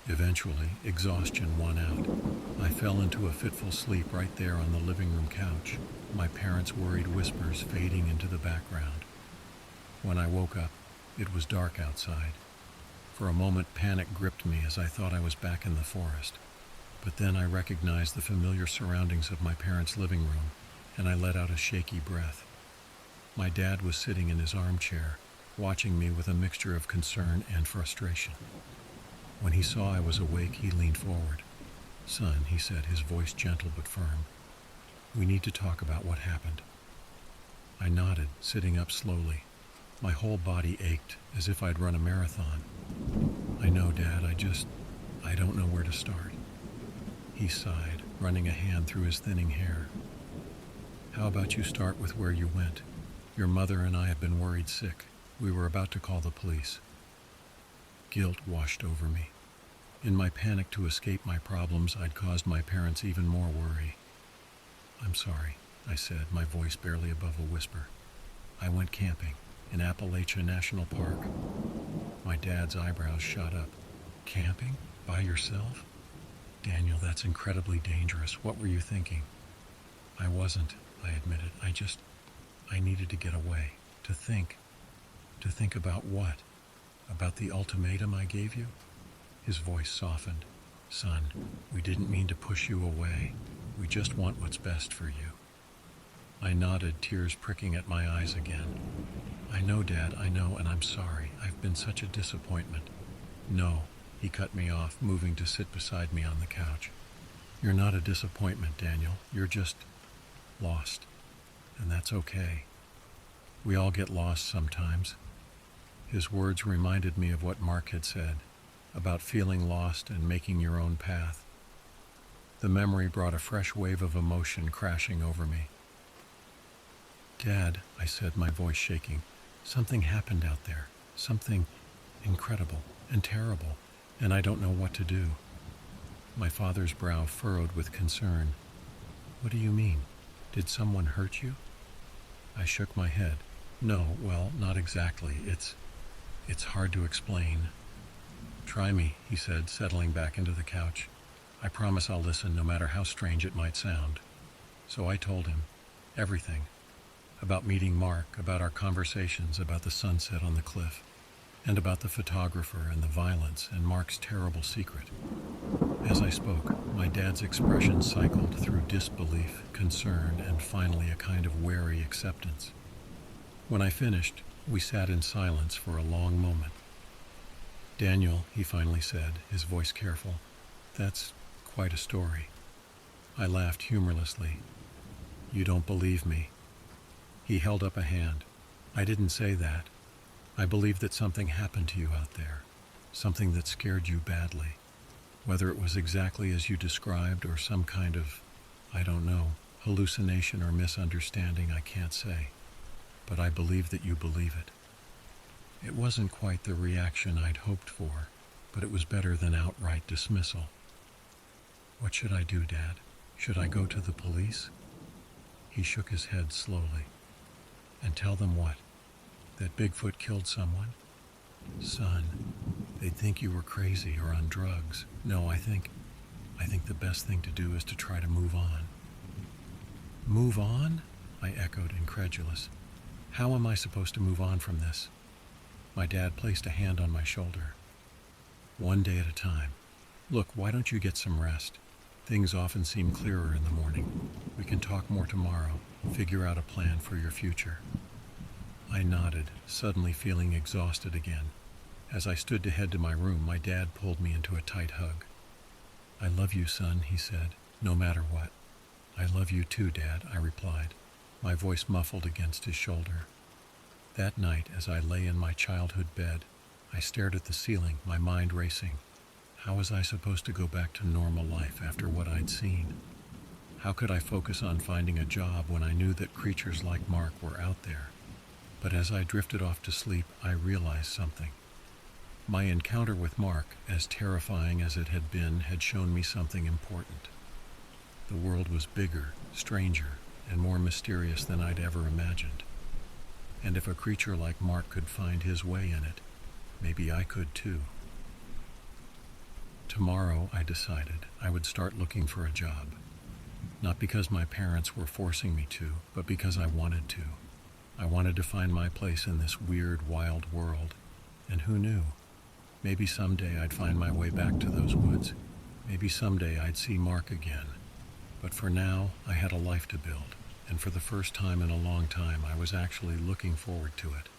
Eventually, exhaustion won out. I fell into a fitful sleep right there on the living room couch, my parents' worried whispers fading into the background. When I woke up, it was dark outside. For a moment, panic gripped me as I thought I was back in the forest. But then I recognized the familiar surroundings of my parents' living room, and I let out a shaky breath. My dad was sitting in his armchair, watching me with a mixture of concern and frustration. When he saw I was awake, he leaned forward. "Son," he said, his voice gentle but firm, "we need to talk about what happened." I nodded, sitting up slowly. My whole body ached, as if I'd run a marathon. "I know, Dad, I don't know where to start." He sighed, running a hand through his thinning hair. "How about you start with where you went? Your mother and I have been worried sick. We were about to call the police." Guilt washed over me. In my panic to escape my problems, I'd caused my parents even more worry. "I'm sorry," I said, my voice barely above a whisper. "I went camping in Appalachia National Park." My dad's eyebrows shot up. "Camping? By yourself?" "Daniel, that's incredibly dangerous. What were you thinking?" "I wasn't," I admitted. I needed to get away. To think. To think about what? About the ultimatum I gave you?" His voice softened. "Son, we didn't mean to push you away. We just want what's best for you." I nodded, tears pricking at my eyes again. "I know, Dad, I know, and I'm sorry. I've been such a disappointment." "No," he cut me off, moving to sit beside me on the couch. "You're not a disappointment, Daniel. You're just lost. And that's okay. We all get lost sometimes." His words reminded me of what Mark had said, about feeling lost and making your own path. The memory brought a fresh wave of emotion crashing over me. "Dad," I said, my voice shaking, "something happened out there. Something incredible and terrible, and I don't know what to do." My father's brow furrowed with concern. "What do you mean? Did someone hurt you?" I shook my head. "No, well, not exactly. It's hard to explain." "Try me," he said, settling back into the couch. "I promise I'll listen, no matter how strange it might sound." So I told him everything. About meeting Mark, about our conversations, about the sunset on the cliff, and about the photographer and the violence and Mark's terrible secret. As I spoke, my dad's expression cycled through disbelief, concern, and finally a kind of wary acceptance. When I finished, we sat in silence for a long moment. "Daniel," he finally said, his voice careful, "that's quite a story." I laughed humorlessly. "You don't believe me." He held up a hand. "I didn't say that. I believe that something happened to you out there, something that scared you badly. Whether it was exactly as you described or some kind of, I don't know, hallucination or misunderstanding, I can't say. But I believe that you believe it." It wasn't quite the reaction I'd hoped for, but it was better than outright dismissal. "What should I do, Dad? Should I go to the police?" He shook his head slowly. "And tell them what? That Bigfoot killed someone?" "Son, they'd think you were crazy or on drugs. No, I think the best thing to do is to try to move on." "Move on?" I echoed, incredulous. "How am I supposed to move on from this?" My dad placed a hand on my shoulder. "One day at a time. Look, why don't you get some rest? Things often seem clearer in the morning. We can talk more tomorrow, figure out a plan for your future." I nodded, suddenly feeling exhausted again. As I stood to head to my room, my dad pulled me into a tight hug. "I love you, son," he said, "no matter what." "I love you too, Dad," I replied, my voice muffled against his shoulder. That night, as I lay in my childhood bed, I stared at the ceiling, my mind racing. How was I supposed to go back to normal life after what I'd seen? How could I focus on finding a job when I knew that creatures like Mark were out there? But as I drifted off to sleep, I realized something. My encounter with Mark, as terrifying as it had been, had shown me something important. The world was bigger, stranger, and more mysterious than I'd ever imagined. And if a creature like Mark could find his way in it, maybe I could too. Tomorrow, I decided, I would start looking for a job. Not because my parents were forcing me to, but because I wanted to. I wanted to find my place in this weird, wild world. And who knew? Maybe someday I'd find my way back to those woods. Maybe someday I'd see Mark again. But for now, I had a life to build, and for the first time in a long time, I was actually looking forward to it.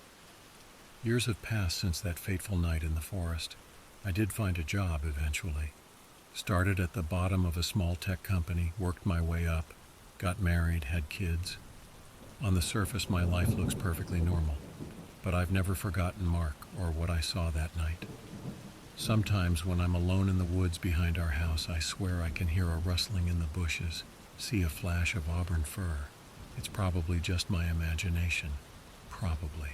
Years have passed since that fateful night in the forest. I did find a job eventually. Started at the bottom of a small tech company, worked my way up, got married, had kids. On the surface, my life looks perfectly normal, but I've never forgotten Mark or what I saw that night. Sometimes when I'm alone in the woods behind our house, I swear I can hear a rustling in the bushes, see a flash of auburn fur. It's probably just my imagination. Probably.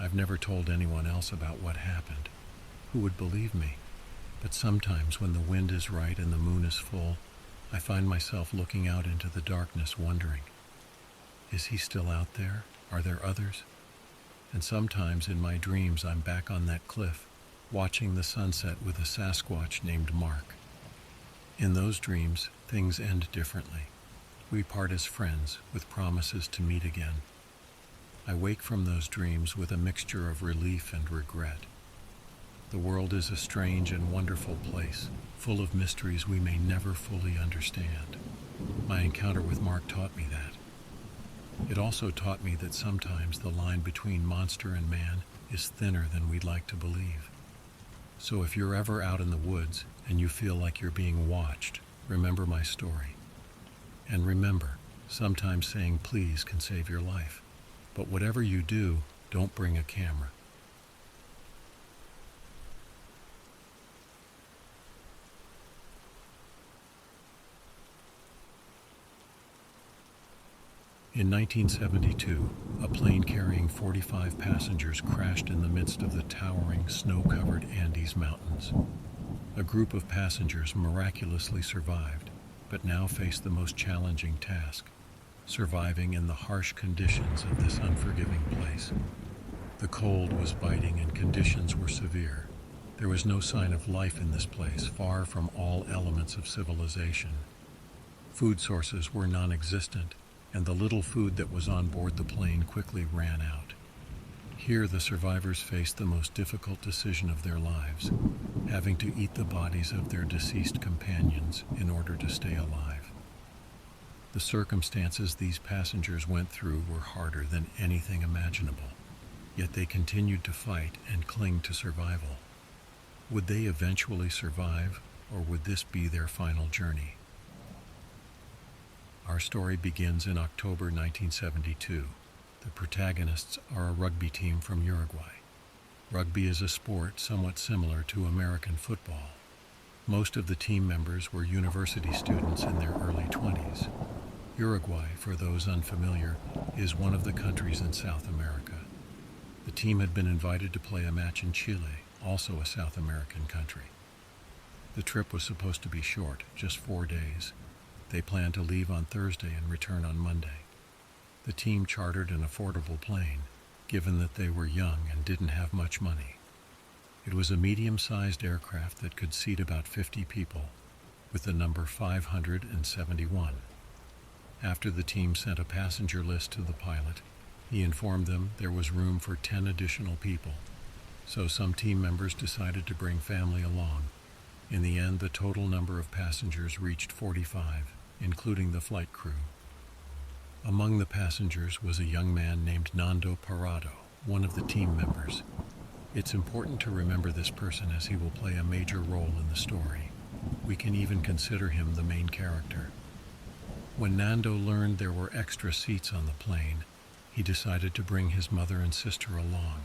I've never told anyone else about what happened. Who would believe me? But sometimes when the wind is right and the moon is full, I find myself looking out into the darkness wondering, is he still out there? Are there others? And sometimes in my dreams I'm back on that cliff, watching the sunset with a Sasquatch named Mark. In those dreams, things end differently. We part as friends, with promises to meet again. I wake from those dreams with a mixture of relief and regret. The world is a strange and wonderful place, full of mysteries we may never fully understand. My encounter with Mark taught me that. It also taught me that sometimes the line between monster and man is thinner than we'd like to believe. So if you're ever out in the woods and you feel like you're being watched, remember my story. And remember, sometimes saying please can save your life. But whatever you do, don't bring a camera. In 1972, a plane carrying 45 passengers crashed in the midst of the towering, snow-covered Andes Mountains. A group of passengers miraculously survived, but now faced the most challenging task, surviving in the harsh conditions of this unforgiving place. The cold was biting and conditions were severe. There was no sign of life in this place, far from all elements of civilization. Food sources were non-existent, and the little food that was on board the plane quickly ran out. Here, the survivors faced the most difficult decision of their lives, having to eat the bodies of their deceased companions in order to stay alive. The circumstances these passengers went through were harder than anything imaginable, yet they continued to fight and cling to survival. Would they eventually survive, or would this be their final journey? Our story begins in October 1972. The protagonists are a rugby team from Uruguay. Rugby is a sport somewhat similar to American football. Most of the team members were university students in their early 20s. Uruguay, for those unfamiliar, is one of the countries in South America. The team had been invited to play a match in Chile, also a South American country. The trip was supposed to be short, just 4 days. They planned to leave on Thursday and return on Monday. The team chartered an affordable plane, given that they were young and didn't have much money. It was a medium-sized aircraft that could seat about 50 people, with the number 571. After the team sent a passenger list to the pilot, he informed them there was room for 10 additional people, so some team members decided to bring family along. In the end, the total number of passengers reached 45, including the flight crew. Among the passengers was a young man named Nando Parado, one of the team members. It's important to remember this person as he will play a major role in the story. We can even consider him the main character. When Nando learned there were extra seats on the plane, he decided to bring his mother and sister along.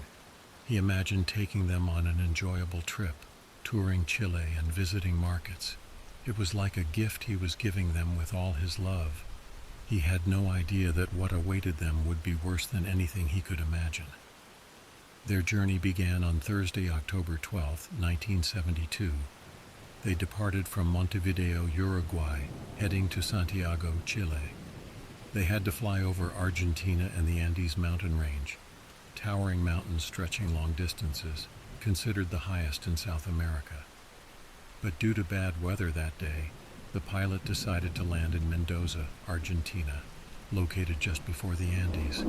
He imagined taking them on an enjoyable trip, touring Chile and visiting markets. It was like a gift he was giving them with all his love. He had no idea that what awaited them would be worse than anything he could imagine. Their journey began on Thursday, October 12, 1972. They departed from Montevideo, Uruguay, heading to Santiago, Chile. They had to fly over Argentina and the Andes mountain range, towering mountains stretching long distances, considered the highest in South America. But due to bad weather that day, the pilot decided to land in Mendoza, Argentina, located just before the Andes.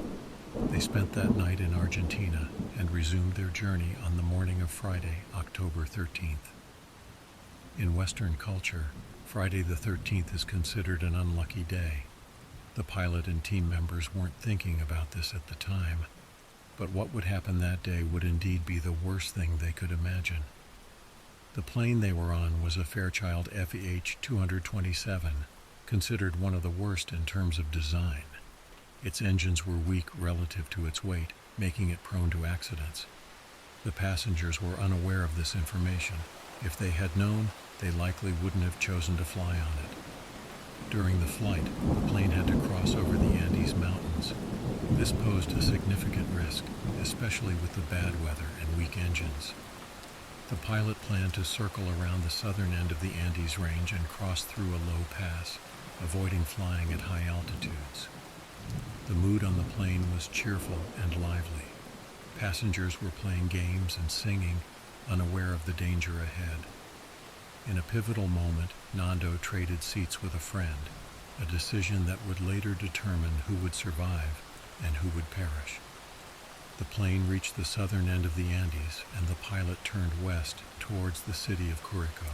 They spent that night in Argentina and resumed their journey on the morning of Friday, October 13th. In Western culture, Friday the 13th is considered an unlucky day. The pilot and team members weren't thinking about this at the time, but what would happen that day would indeed be the worst thing they could imagine. The plane they were on was a Fairchild FEH-227, considered one of the worst in terms of design. Its engines were weak relative to its weight, making it prone to accidents. The passengers were unaware of this information. If they had known, they likely wouldn't have chosen to fly on it. During the flight, the plane had to cross over the Andes Mountains. This posed a significant risk, especially with the bad weather and weak engines. The pilot planned to circle around the southern end of the Andes range and cross through a low pass, avoiding flying at high altitudes. The mood on the plane was cheerful and lively. Passengers were playing games and singing, unaware of the danger ahead. In a pivotal moment, Nando traded seats with a friend, a decision that would later determine who would survive and who would perish. The plane reached the southern end of the Andes, and the pilot turned west towards the city of Curico.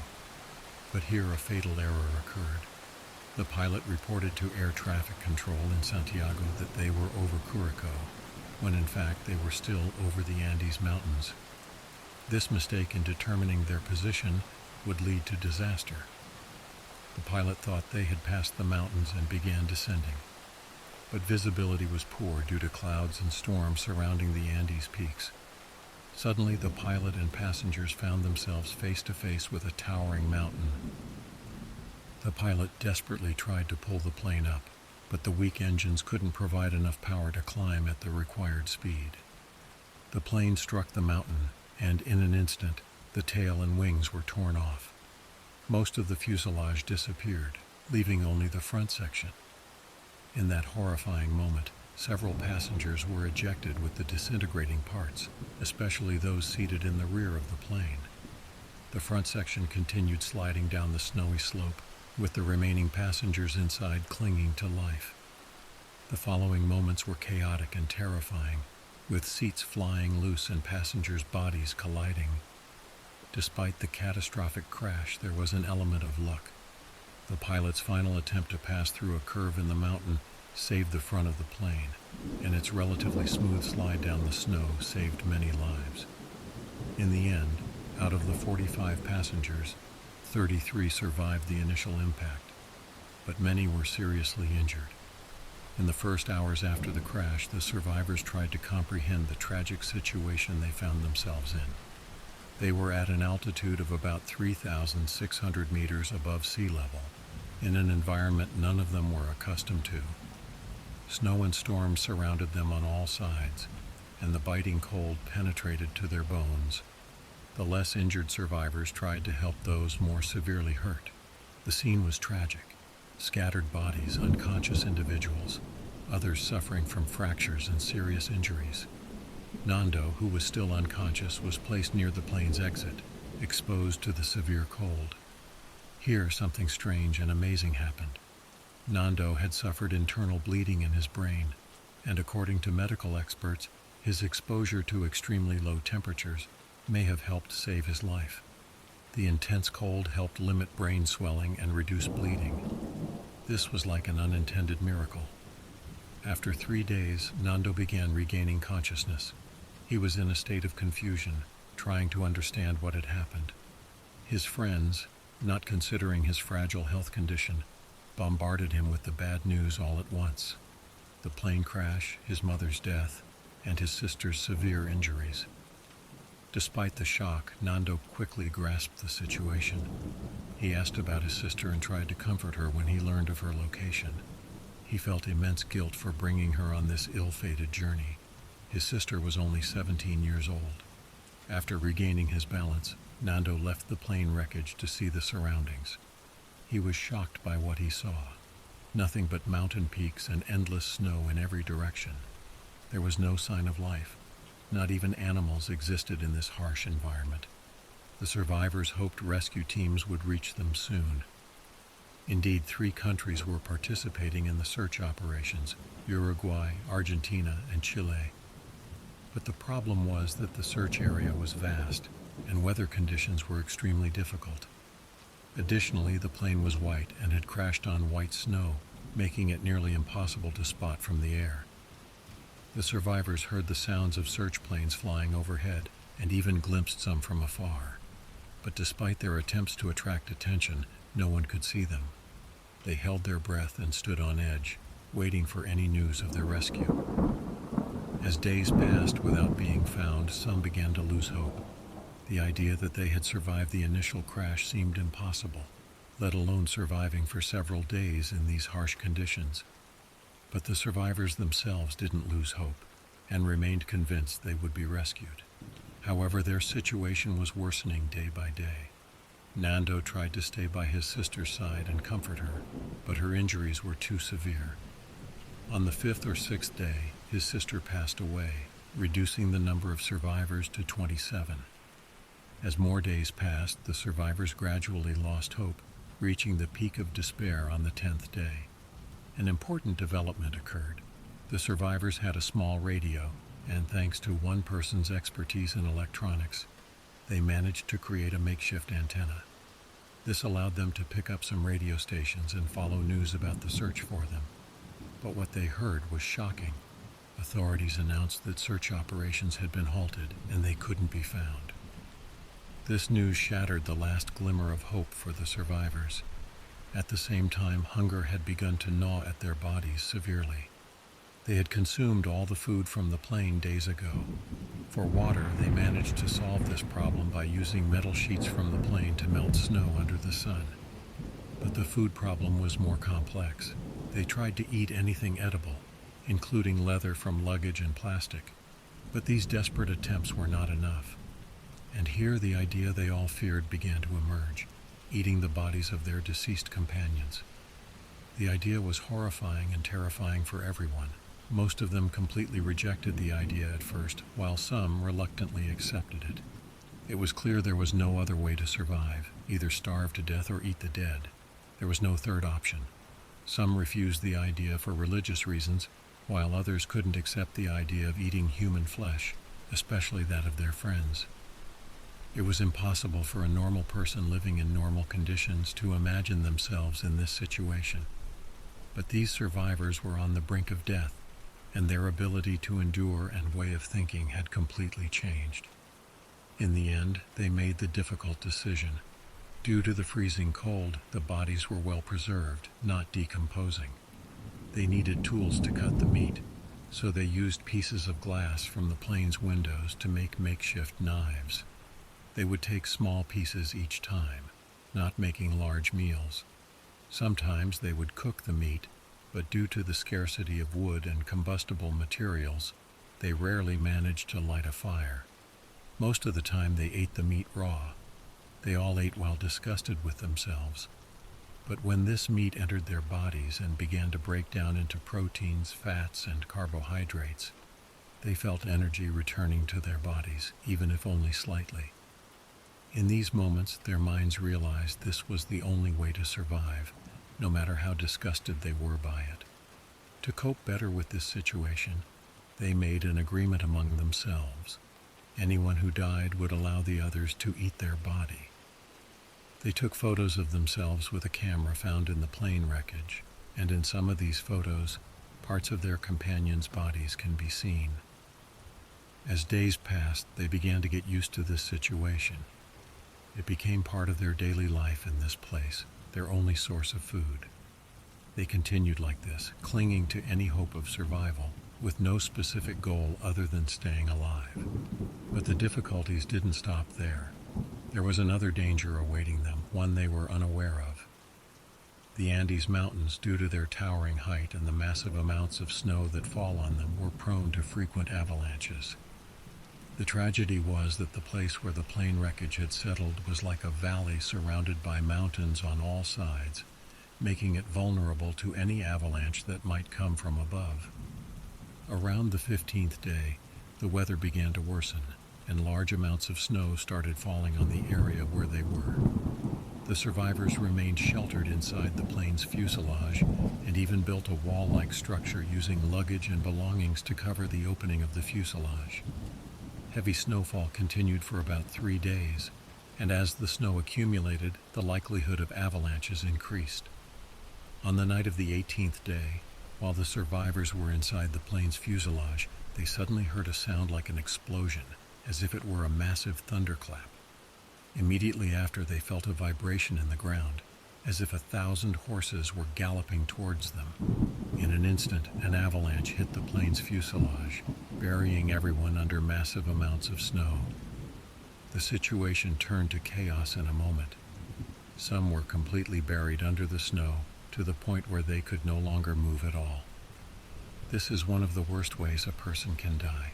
But here a fatal error occurred. The pilot reported to air traffic control in Santiago that they were over Curico, when in fact they were still over the Andes Mountains. This mistake in determining their position would lead to disaster. The pilot thought they had passed the mountains and began descending. But visibility was poor due to clouds and storms surrounding the Andes peaks. Suddenly, the pilot and passengers found themselves face to face with a towering mountain. The pilot desperately tried to pull the plane up, but the weak engines couldn't provide enough power to climb at the required speed. The plane struck the mountain, and in an instant, the tail and wings were torn off. Most of the fuselage disappeared, leaving only the front section. In that horrifying moment, several passengers were ejected with the disintegrating parts, especially those seated in the rear of the plane. The front section continued sliding down the snowy slope, with the remaining passengers inside clinging to life. The following moments were chaotic and terrifying, with seats flying loose and passengers' bodies colliding. Despite the catastrophic crash, there was an element of luck. The pilot's final attempt to pass through a curve in the mountain saved the front of the plane, and its relatively smooth slide down the snow saved many lives. In the end, out of the 45 passengers, 33 survived the initial impact, but many were seriously injured. In the first hours after the crash, the survivors tried to comprehend the tragic situation they found themselves in. They were at an altitude of about 3,600 meters above sea level, in an environment none of them were accustomed to. Snow and storms surrounded them on all sides, and the biting cold penetrated to their bones. The less injured survivors tried to help those more severely hurt. The scene was tragic. Scattered bodies, unconscious individuals, others suffering from fractures and serious injuries. Nando, who was still unconscious, was placed near the plane's exit, exposed to the severe cold. Here, something strange and amazing happened. Nando had suffered internal bleeding in his brain, and according to medical experts, his exposure to extremely low temperatures may have helped save his life. The intense cold helped limit brain swelling and reduce bleeding. This was like an unintended miracle. After 3 days, Nando began regaining consciousness. He was in a state of confusion, trying to understand what had happened. His friends, not considering his fragile health condition, bombarded him with the bad news all at once. The plane crash, his mother's death, and his sister's severe injuries. Despite the shock, Nando quickly grasped the situation. He asked about his sister and tried to comfort her when he learned of her location. He felt immense guilt for bringing her on this ill-fated journey. His sister was only 17 years old. After regaining his balance, Nando left the plane wreckage to see the surroundings. He was shocked by what he saw. Nothing but mountain peaks and endless snow in every direction. There was no sign of life, Not even animals existed in this harsh environment. The survivors hoped rescue teams would reach them soon. Indeed, 3 countries were participating in the search operations: Uruguay, Argentina, and Chile. But the problem was that the search area was vast, and weather conditions were extremely difficult. Additionally, the plane was white and had crashed on white snow, making it nearly impossible to spot from the air. The survivors heard the sounds of search planes flying overhead and even glimpsed some from afar. But despite their attempts to attract attention, no one could see them. They held their breath and stood on edge, waiting for any news of their rescue. As days passed without being found, some began to lose hope. The idea that they had survived the initial crash seemed impossible, let alone surviving for several days in these harsh conditions. But the survivors themselves didn't lose hope and remained convinced they would be rescued. However, their situation was worsening day by day. Nando tried to stay by his sister's side and comfort her, but her injuries were too severe. On the 5th or 6th day, his sister passed away, reducing the number of survivors to 27. As more days passed, the survivors gradually lost hope, reaching the peak of despair on the 10th day. An important development occurred. The survivors had a small radio, and thanks to one person's expertise in electronics, they managed to create a makeshift antenna. This allowed them to pick up some radio stations and follow news about the search for them. But what they heard was shocking. Authorities announced that search operations had been halted and they couldn't be found. This news shattered the last glimmer of hope for the survivors. At the same time, hunger had begun to gnaw at their bodies severely. They had consumed all the food from the plane days ago. For water, they managed to solve this problem by using metal sheets from the plane to melt snow under the sun. But the food problem was more complex. They tried to eat anything edible, including leather from luggage and plastic. But these desperate attempts were not enough. And here the idea they all feared began to emerge: eating the bodies of their deceased companions. The idea was horrifying and terrifying for everyone. Most of them completely rejected the idea at first, while some reluctantly accepted it. It was clear there was no other way to survive: either starve to death or eat the dead. There was no third option. Some refused the idea for religious reasons, while others couldn't accept the idea of eating human flesh, especially that of their friends. It was impossible for a normal person living in normal conditions to imagine themselves in this situation. But these survivors were on the brink of death, and their ability to endure and way of thinking had completely changed. In the end, they made the difficult decision. Due to the freezing cold, the bodies were well preserved, not decomposing. They needed tools to cut the meat, so they used pieces of glass from the plane's windows to make makeshift knives. They would take small pieces each time, not making large meals. Sometimes they would cook the meat, but due to the scarcity of wood and combustible materials, they rarely managed to light a fire. Most of the time they ate the meat raw. They all ate while disgusted with themselves. But when this meat entered their bodies and began to break down into proteins, fats, and carbohydrates, they felt energy returning to their bodies, even if only slightly. In these moments, their minds realized this was the only way to survive, no matter how disgusted they were by it. To cope better with this situation, they made an agreement among themselves. Anyone who died would allow the others to eat their body. They took photos of themselves with a camera found in the plane wreckage, and in some of these photos, parts of their companions' bodies can be seen. As days passed, they began to get used to this situation. It became part of their daily life in this place, their only source of food. They continued like this, clinging to any hope of survival, with no specific goal other than staying alive. But the difficulties didn't stop there. There was another danger awaiting them, one they were unaware of. The Andes Mountains, due to their towering height and the massive amounts of snow that fall on them, were prone to frequent avalanches. The tragedy was that the place where the plane wreckage had settled was like a valley surrounded by mountains on all sides, making it vulnerable to any avalanche that might come from above. Around the 15th day, The weather began to worsen, and large amounts of snow started falling on the area where they were. The survivors remained sheltered inside the plane's fuselage and even built a wall-like structure using luggage and belongings to cover the opening of the fuselage. Heavy snowfall continued for about 3 days, and as the snow accumulated, the likelihood of avalanches increased. On the night of the 18th day, while the survivors were inside the plane's fuselage, they suddenly heard a sound like an explosion, as if it were a massive thunderclap. Immediately after, they felt a vibration in the ground, as if 1,000 horses were galloping towards them. In an instant, an avalanche hit the plane's fuselage, burying everyone under massive amounts of snow. The situation turned to chaos in a moment. Some were completely buried under the snow, to the point where they could no longer move at all. This is one of the worst ways a person can die,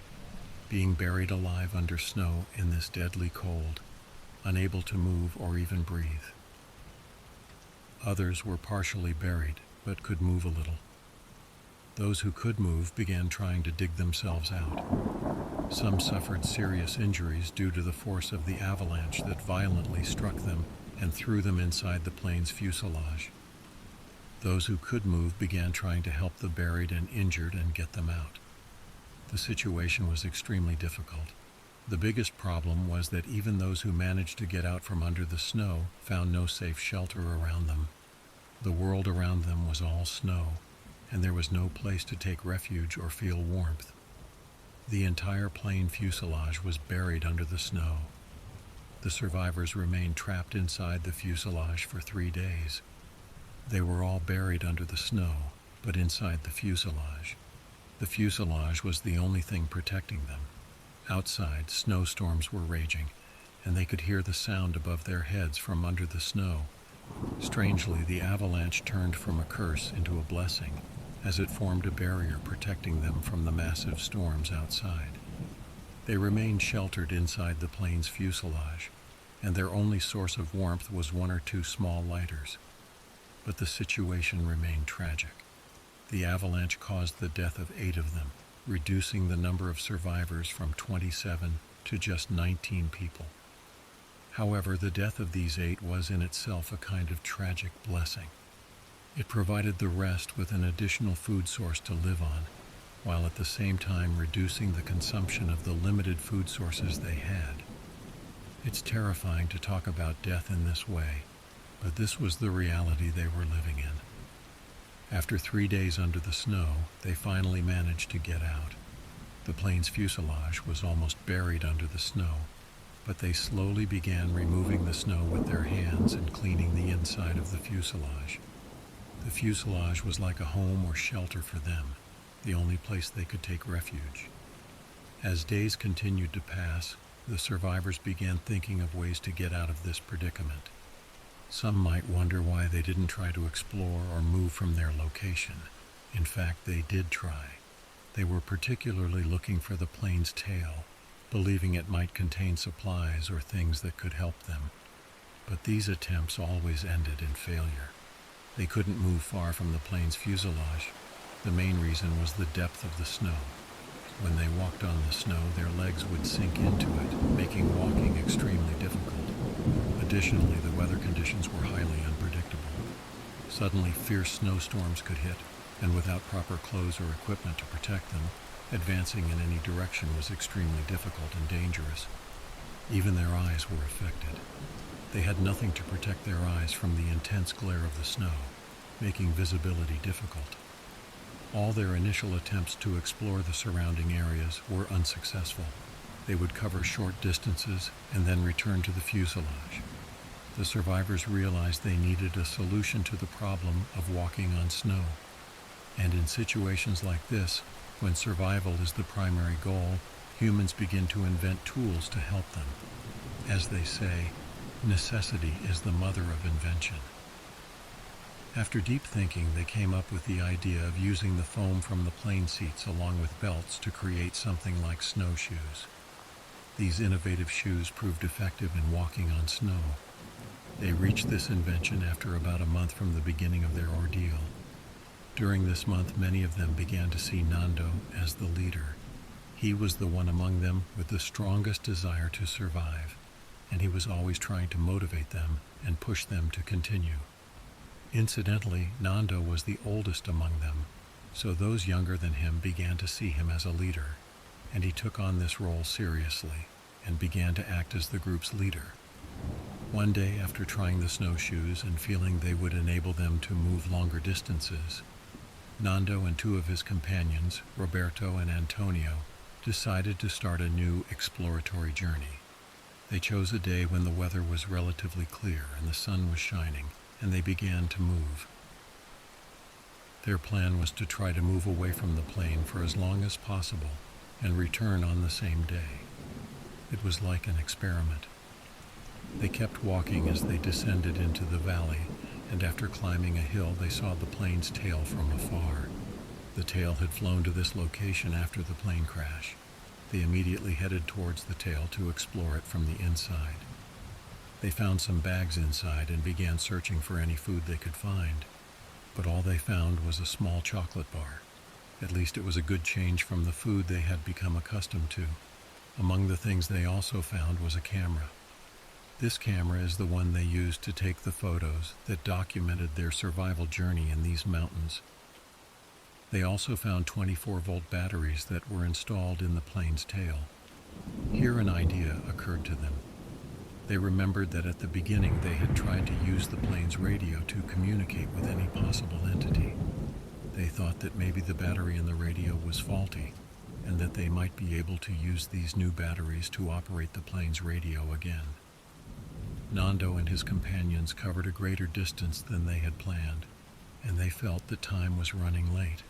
being buried alive under snow in this deadly cold, unable to move or even breathe. Others were partially buried, but could move a little. Those who could move began trying to dig themselves out. Some suffered serious injuries due to the force of the avalanche that violently struck them and threw them inside the plane's fuselage. Those who could move began trying to help the buried and injured and get them out. The situation was extremely difficult. The biggest problem was that even those who managed to get out from under the snow found no safe shelter around them. The world around them was all snow, and there was no place to take refuge or feel warmth. The entire plane fuselage was buried under the snow. The survivors remained trapped inside the fuselage for 3 days. They were all buried under the snow, but inside the fuselage. The fuselage was the only thing protecting them. Outside, snowstorms were raging, and they could hear the sound above their heads from under the snow. Strangely, the avalanche turned from a curse into a blessing, as it formed a barrier protecting them from the massive storms outside. They remained sheltered inside the plane's fuselage, and their only source of warmth was 1 or 2 small lighters. But the situation remained tragic. The avalanche caused the death of 8 of them, reducing the number of survivors from 27 to just 19 people. However, the death of these 8 was in itself a kind of tragic blessing. It provided the rest with an additional food source to live on, while at the same time reducing the consumption of the limited food sources they had. It's terrifying to talk about death in this way, but this was the reality they were living in. After 3 days under the snow, they finally managed to get out. The plane's fuselage was almost buried under the snow, but they slowly began removing the snow with their hands and cleaning the inside of the fuselage. The fuselage was like a home or shelter for them, the only place they could take refuge. As days continued to pass, the survivors began thinking of ways to get out of this predicament. Some might wonder why they didn't try to explore or move from their location. In fact, they did try. They were particularly looking for the plane's tail, believing it might contain supplies or things that could help them. But these attempts always ended in failure. They couldn't move far from the plane's fuselage. The main reason was the depth of the snow. When they walked on the snow, their legs would sink into it, making walking extremely difficult. Additionally, the weather conditions were highly unpredictable. Suddenly, fierce snowstorms could hit, and without proper clothes or equipment to protect them, advancing in any direction was extremely difficult and dangerous. Even their eyes were affected. They had nothing to protect their eyes from the intense glare of the snow, making visibility difficult. All their initial attempts to explore the surrounding areas were unsuccessful. They would cover short distances and then return to the fuselage. The survivors realized they needed a solution to the problem of walking on snow. And in situations like this, when survival is the primary goal, humans begin to invent tools to help them. As they say, necessity is the mother of invention. After deep thinking, they came up with the idea of using the foam from the plane seats along with belts to create something like snowshoes. These innovative shoes proved effective in walking on snow. They reached this invention after about a month from the beginning of their ordeal. During this month, many of them began to see Nando as the leader. He was the one among them with the strongest desire to survive, and he was always trying to motivate them and push them to continue. Incidentally, Nando was the oldest among them, so those younger than him began to see him as a leader, and he took on this role seriously and began to act as the group's leader. One day, after trying the snowshoes and feeling they would enable them to move longer distances, Nando and two of his companions, Roberto and Antonio, decided to start a new exploratory journey. They chose a day when the weather was relatively clear and the sun was shining, and they began to move. Their plan was to try to move away from the plane for as long as possible and return on the same day. It was like an experiment. They kept walking as they descended into the valley, and after climbing a hill they saw the plane's tail from afar. The tail had flown to this location after the plane crash. They immediately headed towards the tail to explore it from the inside. They found some bags inside and began searching for any food they could find, but all they found was a small chocolate bar. At least it was a good change from the food they had become accustomed to. Among the things they also found was a camera. This camera is the one they used to take the photos that documented their survival journey in these mountains. They also found 24-volt batteries that were installed in the plane's tail. Here an idea occurred to them. They remembered that at the beginning they had tried to use the plane's radio to communicate with any possible entity. They thought that maybe the battery in the radio was faulty, and that they might be able to use these new batteries to operate the plane's radio again. Nando and his companions covered a greater distance than they had planned, and they felt that time was running late.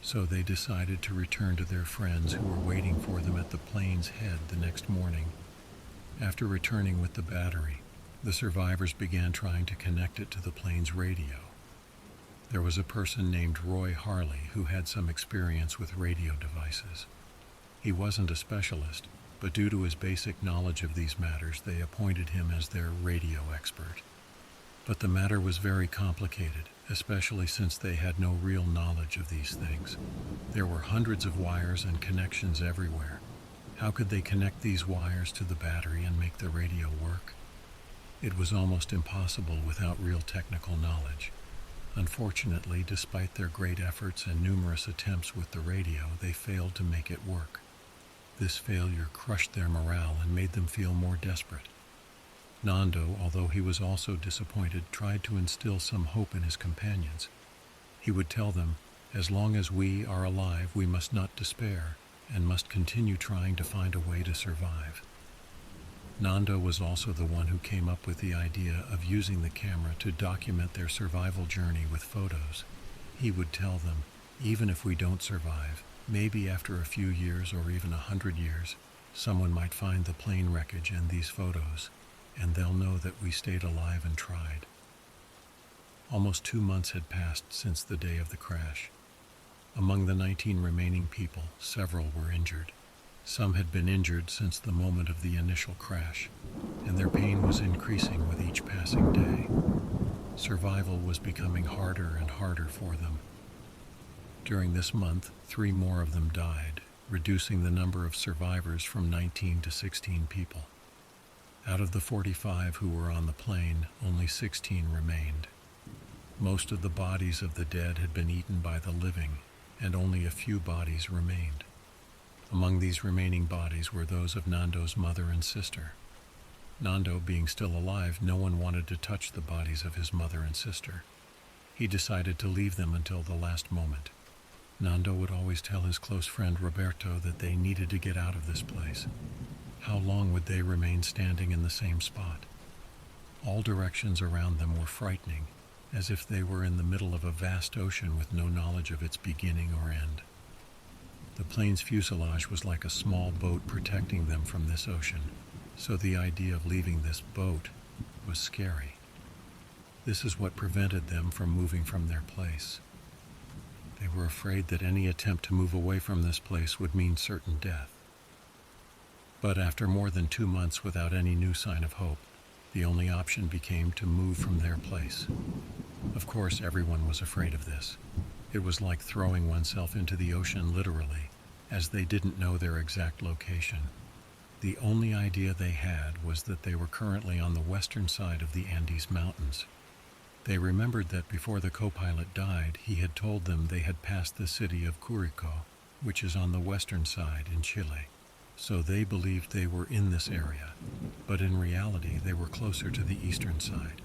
So they decided to return to their friends who were waiting for them at the plane's head the next morning. After returning with the battery, the survivors began trying to connect it to the plane's radio. There was a person named Roy Harley who had some experience with radio devices. He wasn't a specialist, but due to his basic knowledge of these matters, they appointed him as their radio expert. But the matter was very complicated, especially since they had no real knowledge of these things. There were hundreds of wires and connections everywhere. How could they connect these wires to the battery and make the radio work? It was almost impossible without real technical knowledge. Unfortunately, despite their great efforts and numerous attempts with the radio, they failed to make it work. This failure crushed their morale and made them feel more desperate. Nando, although he was also disappointed, tried to instill some hope in his companions. He would tell them, as long as we are alive, we must not despair and must continue trying to find a way to survive. Nando was also the one who came up with the idea of using the camera to document their survival journey with photos. He would tell them, even if we don't survive, maybe after a few years or even 100 years, someone might find the plane wreckage and these photos, and they'll know that we stayed alive and tried. Almost 2 months had passed since the day of the crash. Among the 19 remaining people, several were injured. Some had been injured since the moment of the initial crash, and their pain was increasing with each passing day. Survival was becoming harder and harder for them. During this month, 3 more of them died, reducing the number of survivors from 19 to 16 people. Out of the 45 who were on the plane, only 16 remained. Most of the bodies of the dead had been eaten by the living, and only a few bodies remained. Among these remaining bodies were those of Nando's mother and sister. Nando being still alive, no one wanted to touch the bodies of his mother and sister. He decided to leave them until the last moment. Nando would always tell his close friend Roberto that they needed to get out of this place. How long would they remain standing in the same spot? All directions around them were frightening, as if they were in the middle of a vast ocean with no knowledge of its beginning or end. The plane's fuselage was like a small boat protecting them from this ocean, so the idea of leaving this boat was scary. This is what prevented them from moving from their place. They were afraid that any attempt to move away from this place would mean certain death. But after more than 2 months without any new sign of hope, the only option became to move from their place. Of course, everyone was afraid of this. It was like throwing oneself into the ocean literally, as they didn't know their exact location. The only idea they had was that they were currently on the western side of the Andes Mountains. They remembered that before the co-pilot died, he had told them they had passed the city of Curicó, which is on the western side in Chile. So they believed they were in this area, but in reality they were closer to the eastern side.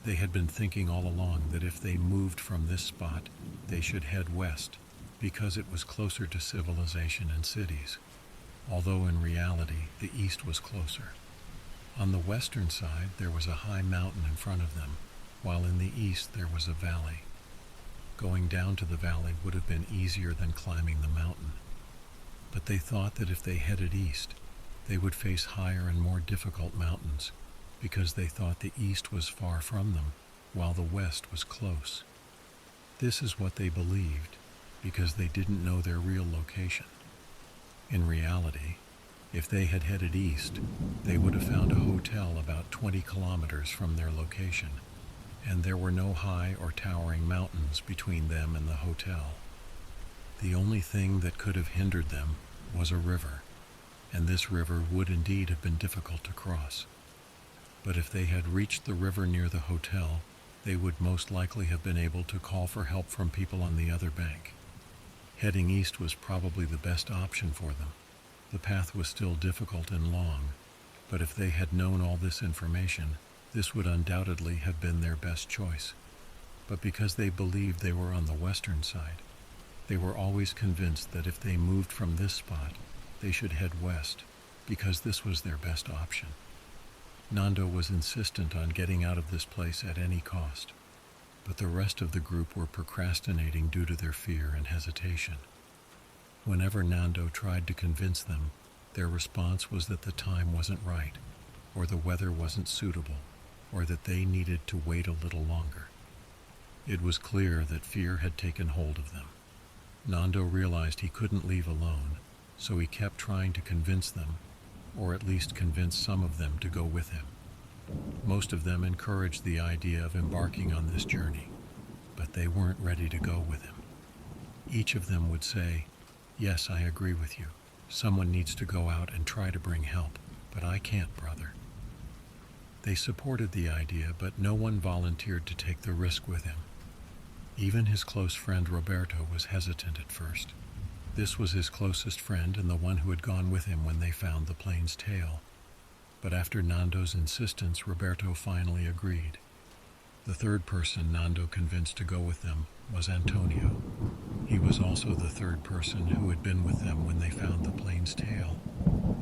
They had been thinking all along that if they moved from this spot, they should head west, because it was closer to civilization and cities, although in reality the east was closer. On the western side there was a high mountain in front of them, while in the east there was a valley. Going down to the valley would have been easier than climbing the mountain. But they thought that if they headed east, they would face higher and more difficult mountains, because they thought the east was far from them, while the west was close. This is what they believed, because they didn't know their real location. In reality, if they had headed east, they would have found a hotel about 20 kilometers from their location, and there were no high or towering mountains between them and the hotel. The only thing that could have hindered them was a river, and this river would indeed have been difficult to cross. But if they had reached the river near the hotel, they would most likely have been able to call for help from people on the other bank. Heading east was probably the best option for them. The path was still difficult and long, but if they had known all this information, this would undoubtedly have been their best choice. But because they believed they were on the western side, they were always convinced that if they moved from this spot, they should head west, because this was their best option. Nando was insistent on getting out of this place at any cost, but the rest of the group were procrastinating due to their fear and hesitation. Whenever Nando tried to convince them, their response was that the time wasn't right, or the weather wasn't suitable, or that they needed to wait a little longer. It was clear that fear had taken hold of them. Nando realized he couldn't leave alone, so he kept trying to convince them, or at least convince some of them to go with him. Most of them encouraged the idea of embarking on this journey, but they weren't ready to go with him. Each of them would say, "Yes, I agree with you. Someone needs to go out and try to bring help, but I can't, brother." They supported the idea, but no one volunteered to take the risk with him. Even his close friend Roberto was hesitant at first. This was his closest friend and the one who had gone with him when they found the plane's tail. But after Nando's insistence, Roberto finally agreed. The third person Nando convinced to go with them was Antonio. He was also the third person who had been with them when they found the plane's tail,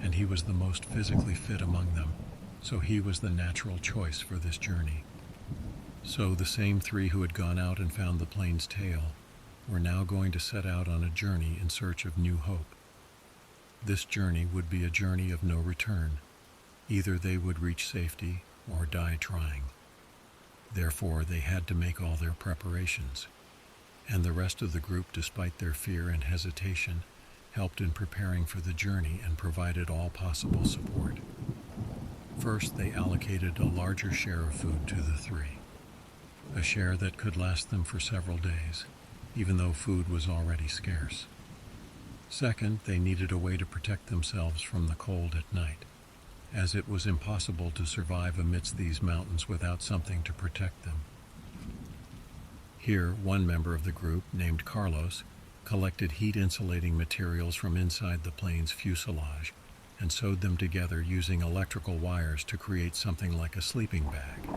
and he was the most physically fit among them, so he was the natural choice for this journey. So the same three who had gone out and found the plane's tail were now going to set out on a journey in search of new hope. This journey would be a journey of no return. Either they would reach safety or die trying. Therefore, they had to make all their preparations, and the rest of the group, despite their fear and hesitation, helped in preparing for the journey and provided all possible support. First, they allocated a larger share of food to the three, a share that could last them for several days, even though food was already scarce. Second, they needed a way to protect themselves from the cold at night, as it was impossible to survive amidst these mountains without something to protect them. Here, one member of the group, named Carlos, collected heat-insulating materials from inside the plane's fuselage and sewed them together using electrical wires to create something like a sleeping bag.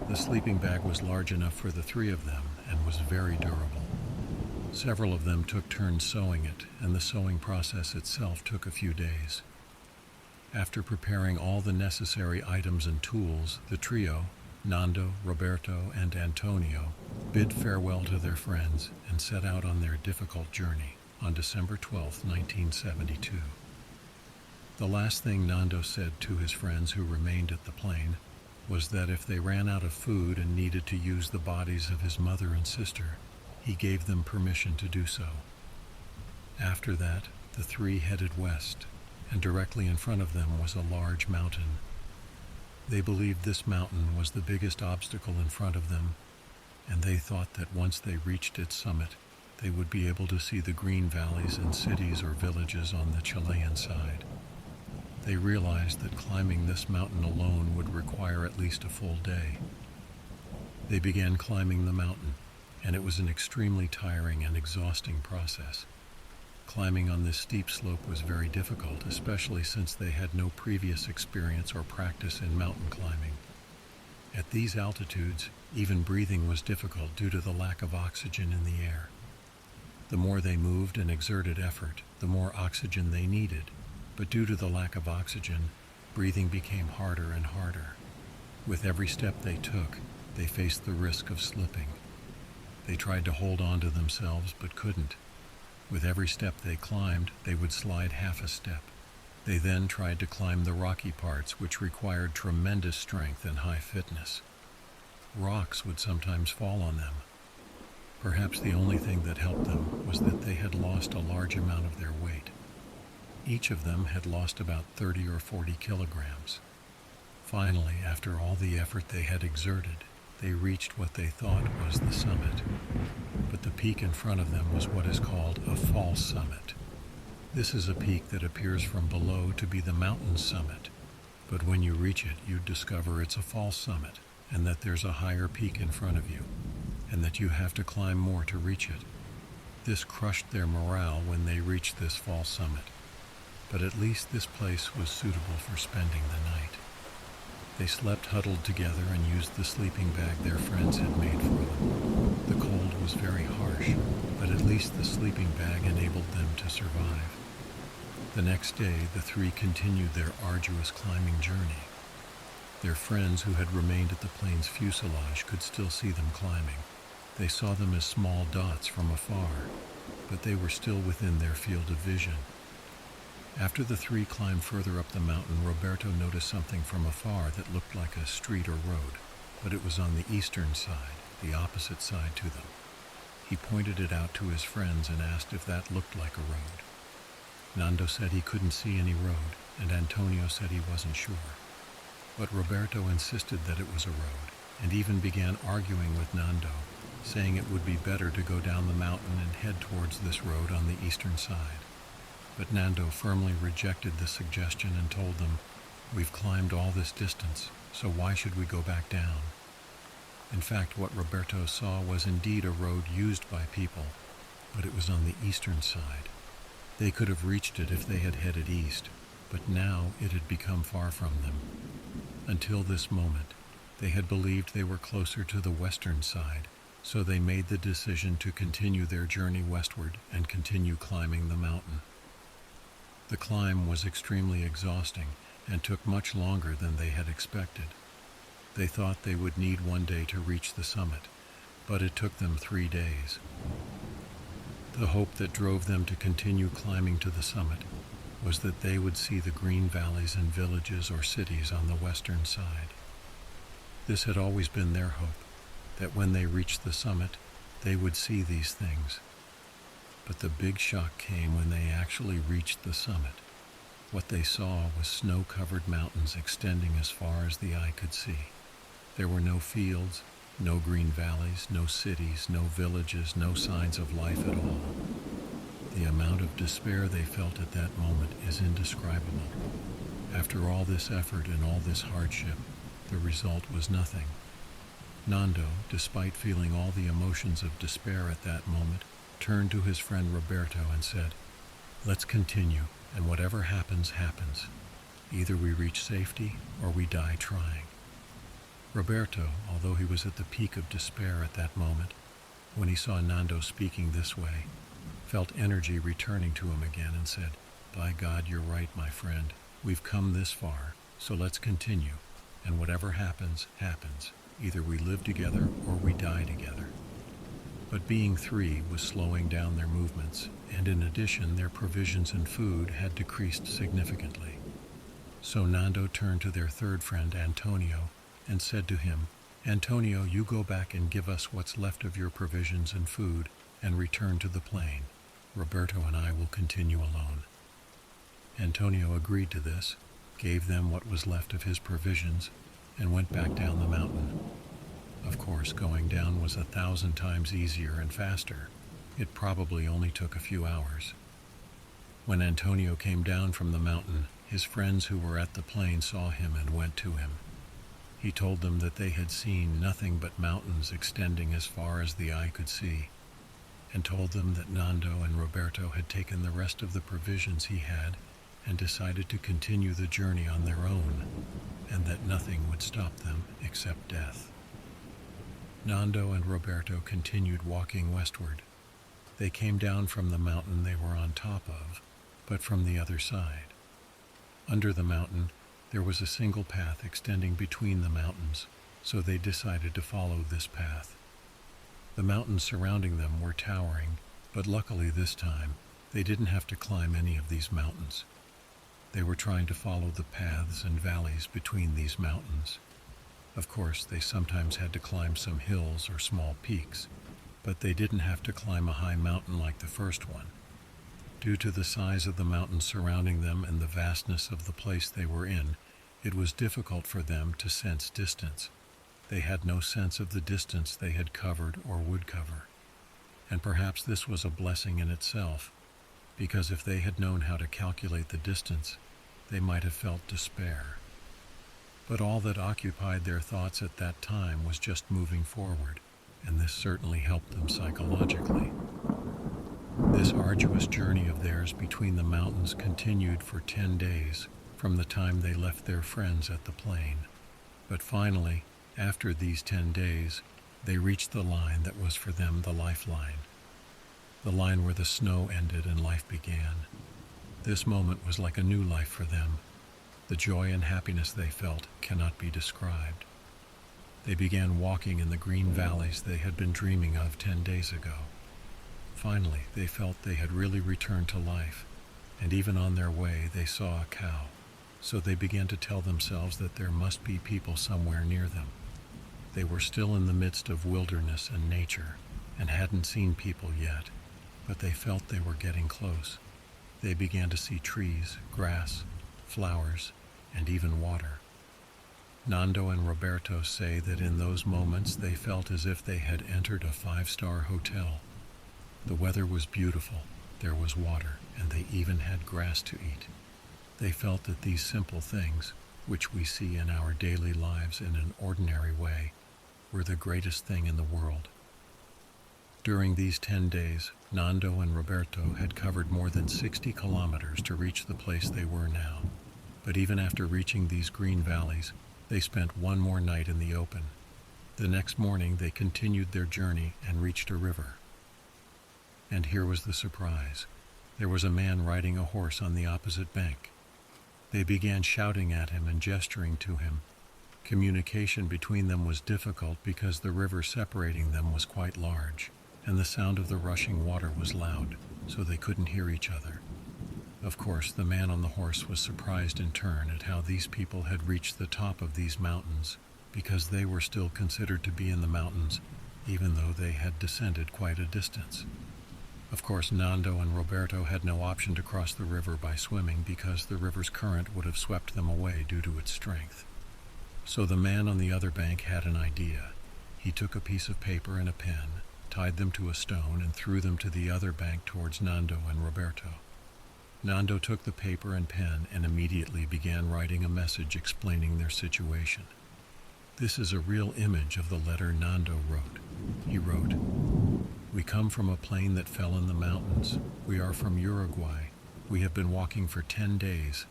The sleeping bag was large enough for the three of them and was very durable. Several of them took turns sewing it, and the sewing process itself took a few days. After preparing all the necessary items and tools, the trio, Nando, Roberto, and Antonio, bid farewell to their friends and set out on their difficult journey on December 12, 1972. The last thing Nando said to his friends who remained at the plane was that if they ran out of food and needed to use the bodies of his mother and sister, he gave them permission to do so. After that, the three headed west, and directly in front of them was a large mountain. They believed this mountain was the biggest obstacle in front of them, and they thought that once they reached its summit, they would be able to see the green valleys and cities or villages on the Chilean side. They realized that climbing this mountain alone would require at least a full day. They began climbing the mountain, and it was an extremely tiring and exhausting process. Climbing on this steep slope was very difficult, especially since they had no previous experience or practice in mountain climbing. At these altitudes, even breathing was difficult due to the lack of oxygen in the air. The more they moved and exerted effort, the more oxygen they needed, but due to the lack of oxygen, breathing became harder and harder. With every step they took, they faced the risk of slipping. They tried to hold on to themselves but couldn't. With every step they climbed, they would slide half a step. They then tried to climb the rocky parts, which required tremendous strength and high fitness. Rocks would sometimes fall on them. Perhaps the only thing that helped them was that they had lost a large amount of their weight. Each of them had lost about 30 or 40 kilograms. Finally, after all the effort they had exerted, they reached what they thought was the summit. But the peak in front of them was what is called a false summit. This is a peak that appears from below to be the mountain's summit, but when you reach it, you discover it's a false summit, and that there's a higher peak in front of you, and that you have to climb more to reach it. This crushed their morale when they reached this false summit, but at least this place was suitable for spending the night. They slept huddled together and used the sleeping bag their friends had made for them. The cold was very harsh, but at least the sleeping bag enabled them to survive. The next day, the three continued their arduous climbing journey. Their friends who had remained at the plane's fuselage could still see them climbing. They saw them as small dots from afar, but they were still within their field of vision. After the three climbed further up the mountain, Roberto noticed something from afar that looked like a street or road, but it was on the eastern side, the opposite side to them. He pointed it out to his friends and asked if that looked like a road. Nando said he couldn't see any road, and Antonio said he wasn't sure. But Roberto insisted that it was a road, and even began arguing with Nando, saying it would be better to go down the mountain and head towards this road on the eastern side. But Nando firmly rejected the suggestion and told them, "We've climbed all this distance, so why should we go back down?" In fact, what Roberto saw was indeed a road used by people, but it was on the eastern side. They could have reached it if they had headed east, but now it had become far from them. Until this moment, they had believed they were closer to the western side, so they made the decision to continue their journey westward and continue climbing the mountain. The climb was extremely exhausting and took much longer than they had expected. They thought they would need one day to reach the summit, but it took them 3 days. The hope that drove them to continue climbing to the summit was that they would see the green valleys and villages or cities on the western side. This had always been their hope, that when they reached the summit, they would see these things. But the big shock came when they actually reached the summit. What they saw was snow-covered mountains extending as far as the eye could see. There were no fields, no green valleys, no cities, no villages, no signs of life at all. The amount of despair they felt at that moment is indescribable. After all this effort and all this hardship, the result was nothing. Nando, despite feeling all the emotions of despair at that moment, turned to his friend Roberto and said, "Let's continue, and whatever happens, happens. Either we reach safety or we die trying." Roberto, although he was at the peak of despair at that moment, when he saw Nando speaking this way, felt energy returning to him again and said, "By God, you're right, my friend. We've come this far, so let's continue, and whatever happens, happens. Either we live together or we die together." But being three was slowing down their movements, and in addition, their provisions and food had decreased significantly. So Nando turned to their third friend, Antonio, and said to him, "Antonio, you go back and give us what's left of your provisions and food, and return to the plane. Roberto and I will continue alone." Antonio agreed to this, gave them what was left of his provisions, and went back down the mountain. Of course, going down was 1,000 times easier and faster, It probably only took a few hours. When Antonio came down from the mountain, his friends who were at the plain saw him and went to him. He told them that they had seen nothing but mountains extending as far as the eye could see, and told them that Nando and Roberto had taken the rest of the provisions he had and decided to continue the journey on their own, and that nothing would stop them except death. Nando and Roberto continued walking westward. They came down from the mountain they were on top of, but from the other side. Under the mountain, there was a single path extending between the mountains, so they decided to follow this path. The mountains surrounding them were towering, but luckily this time, they didn't have to climb any of these mountains. They were trying to follow the paths and valleys between these mountains. Of course, they sometimes had to climb some hills or small peaks, but they didn't have to climb a high mountain like the first one. Due to the size of the mountains surrounding them and the vastness of the place they were in, it was difficult for them to sense distance. They had no sense of the distance they had covered or would cover. And perhaps this was a blessing in itself, because if they had known how to calculate the distance, they might have felt despair. But all that occupied their thoughts at that time was just moving forward, and this certainly helped them psychologically. This arduous journey of theirs between the mountains continued for 10 days from the time they left their friends at the plain. But finally, after these 10 days, they reached the line that was for them the lifeline. The line where the snow ended and life began. This moment was like a new life for them. The joy and happiness they felt cannot be described. They began walking in the green valleys they had been dreaming of 10 days ago. Finally, they felt they had really returned to life, and even on their way they saw a cow, so they began to tell themselves that there must be people somewhere near them. They were still in the midst of wilderness and nature, and hadn't seen people yet, but they felt they were getting close. They began to see trees, grass, flowers, and even water. Nando and Roberto say that in those moments they felt as if they had entered a 5-star hotel. The weather was beautiful, there was water, and they even had grass to eat. They felt that these simple things, which we see in our daily lives in an ordinary way, were the greatest thing in the world. During these 10 days, Nando and Roberto had covered more than 60 kilometers to reach the place they were now. But even after reaching these green valleys, they spent one more night in the open. The next morning they continued their journey and reached a river. And here was the surprise. There was a man riding a horse on the opposite bank. They began shouting at him and gesturing to him. Communication between them was difficult because the river separating them was quite large, and the sound of the rushing water was loud, so they couldn't hear each other. Of course, the man on the horse was surprised in turn at how these people had reached the top of these mountains, because they were still considered to be in the mountains, even though they had descended quite a distance. Of course, Nando and Roberto had no option to cross the river by swimming because the river's current would have swept them away due to its strength. So the man on the other bank had an idea. He took a piece of paper and a pen, tied them to a stone, and threw them to the other bank towards Nando and Roberto. Nando took the paper and pen and immediately began writing a message explaining their situation. This is a real image of the letter Nando wrote. He wrote, "We come from a plane that fell in the mountains. We are from Uruguay. We have been walking for 10 days,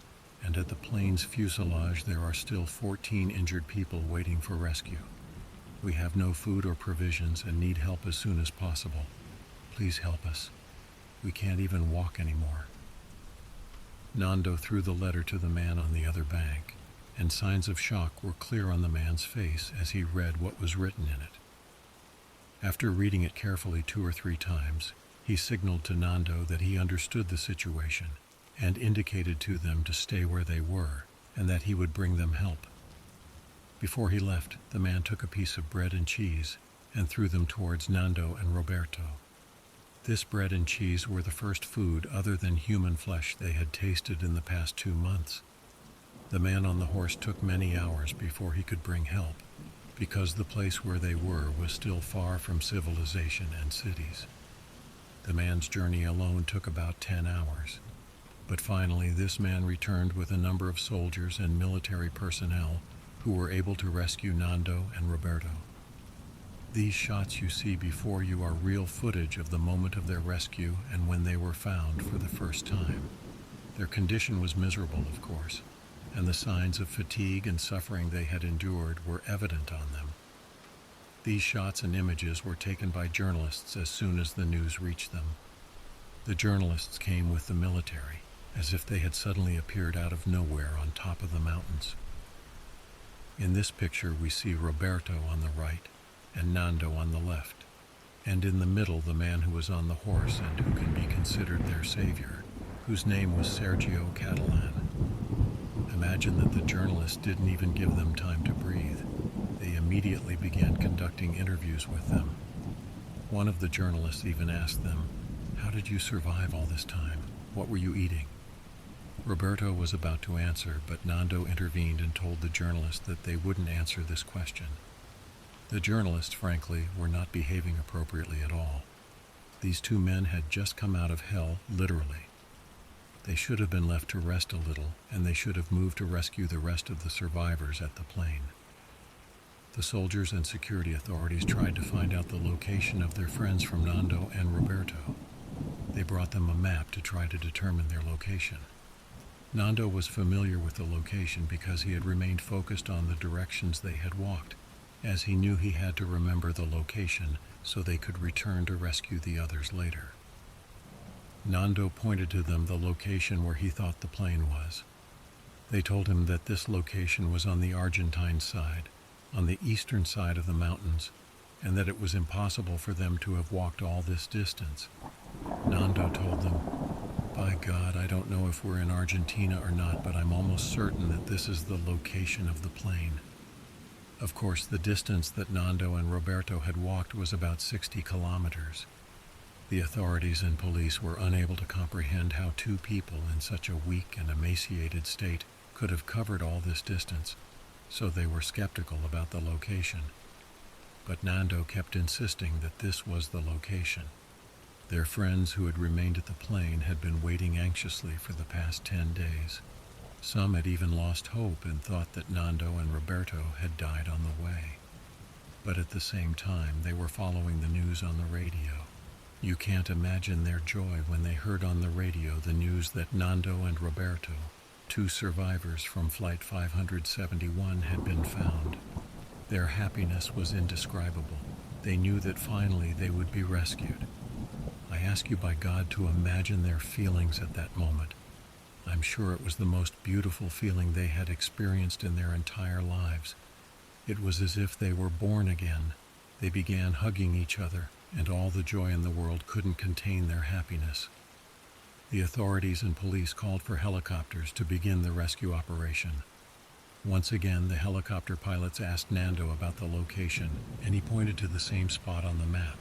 and at the plane's fuselage there are still 14 injured people waiting for rescue. We have no food or provisions and need help as soon as possible. Please help us. We can't even walk anymore." Nando threw the letter to the man on the other bank, and signs of shock were clear on the man's face as he read what was written in it. After reading it carefully 2 or 3 times, he signaled to Nando that he understood the situation and indicated to them to stay where they were and that he would bring them help. Before he left, the man took a piece of bread and cheese and threw them towards Nando and Roberto. This bread and cheese were the first food other than human flesh they had tasted in the past 2 months. The man on the horse took many hours before he could bring help, because the place where they were was still far from civilization and cities. The man's journey alone took about 10 hours. But finally, this man returned with a number of soldiers and military personnel who were able to rescue Nando and Roberto. These shots you see before you are real footage of the moment of their rescue and when they were found for the first time. Their condition was miserable, of course, and the signs of fatigue and suffering they had endured were evident on them. These shots and images were taken by journalists as soon as the news reached them. The journalists came with the military, as if they had suddenly appeared out of nowhere on top of the mountains. In this picture we see Roberto on the right and Nando on the left, and in the middle the man who was on the horse and who can be considered their savior, whose name was Sergio Catalan. Imagine that the journalists didn't even give them time to breathe. They immediately began conducting interviews with them. One of the journalists even asked them, "How did you survive all this time? What were you eating?" Roberto was about to answer, but Nando intervened and told the journalist that they wouldn't answer this question. The journalists, frankly, were not behaving appropriately at all. These two men had just come out of hell, literally. They should have been left to rest a little, and they should have moved to rescue the rest of the survivors at the plane. The soldiers and security authorities tried to find out the location of their friends from Nando and Roberto. They brought them a map to try to determine their location. Nando was familiar with the location because he had remained focused on the directions they had walked, as he knew he had to remember the location so they could return to rescue the others later. Nando pointed to them the location where he thought the plane was. They told him that this location was on the Argentine side, on the eastern side of the mountains, and that it was impossible for them to have walked all this distance. Nando told them, "By God, I don't know if we're in Argentina or not, but I'm almost certain that this is the location of the plane." Of course, the distance that Nando and Roberto had walked was about 60 kilometers. The authorities and police were unable to comprehend how two people in such a weak and emaciated state could have covered all this distance, so they were skeptical about the location. But Nando kept insisting that this was the location. Their friends who had remained at the plane had been waiting anxiously for the past 10 days. Some had even lost hope and thought that Nando and Roberto had died on the way. But at the same time, they were following the news on the radio. You can't imagine their joy when they heard on the radio the news that Nando and Roberto, two survivors from Flight 571, had been found. Their happiness was indescribable. They knew that finally they would be rescued. I ask you by God to imagine their feelings at that moment. I'm sure it was the most beautiful feeling they had experienced in their entire lives. It was as if they were born again. They began hugging each other, and all the joy in the world couldn't contain their happiness. The authorities and police called for helicopters to begin the rescue operation. Once again, the helicopter pilots asked Nando about the location, and he pointed to the same spot on the map.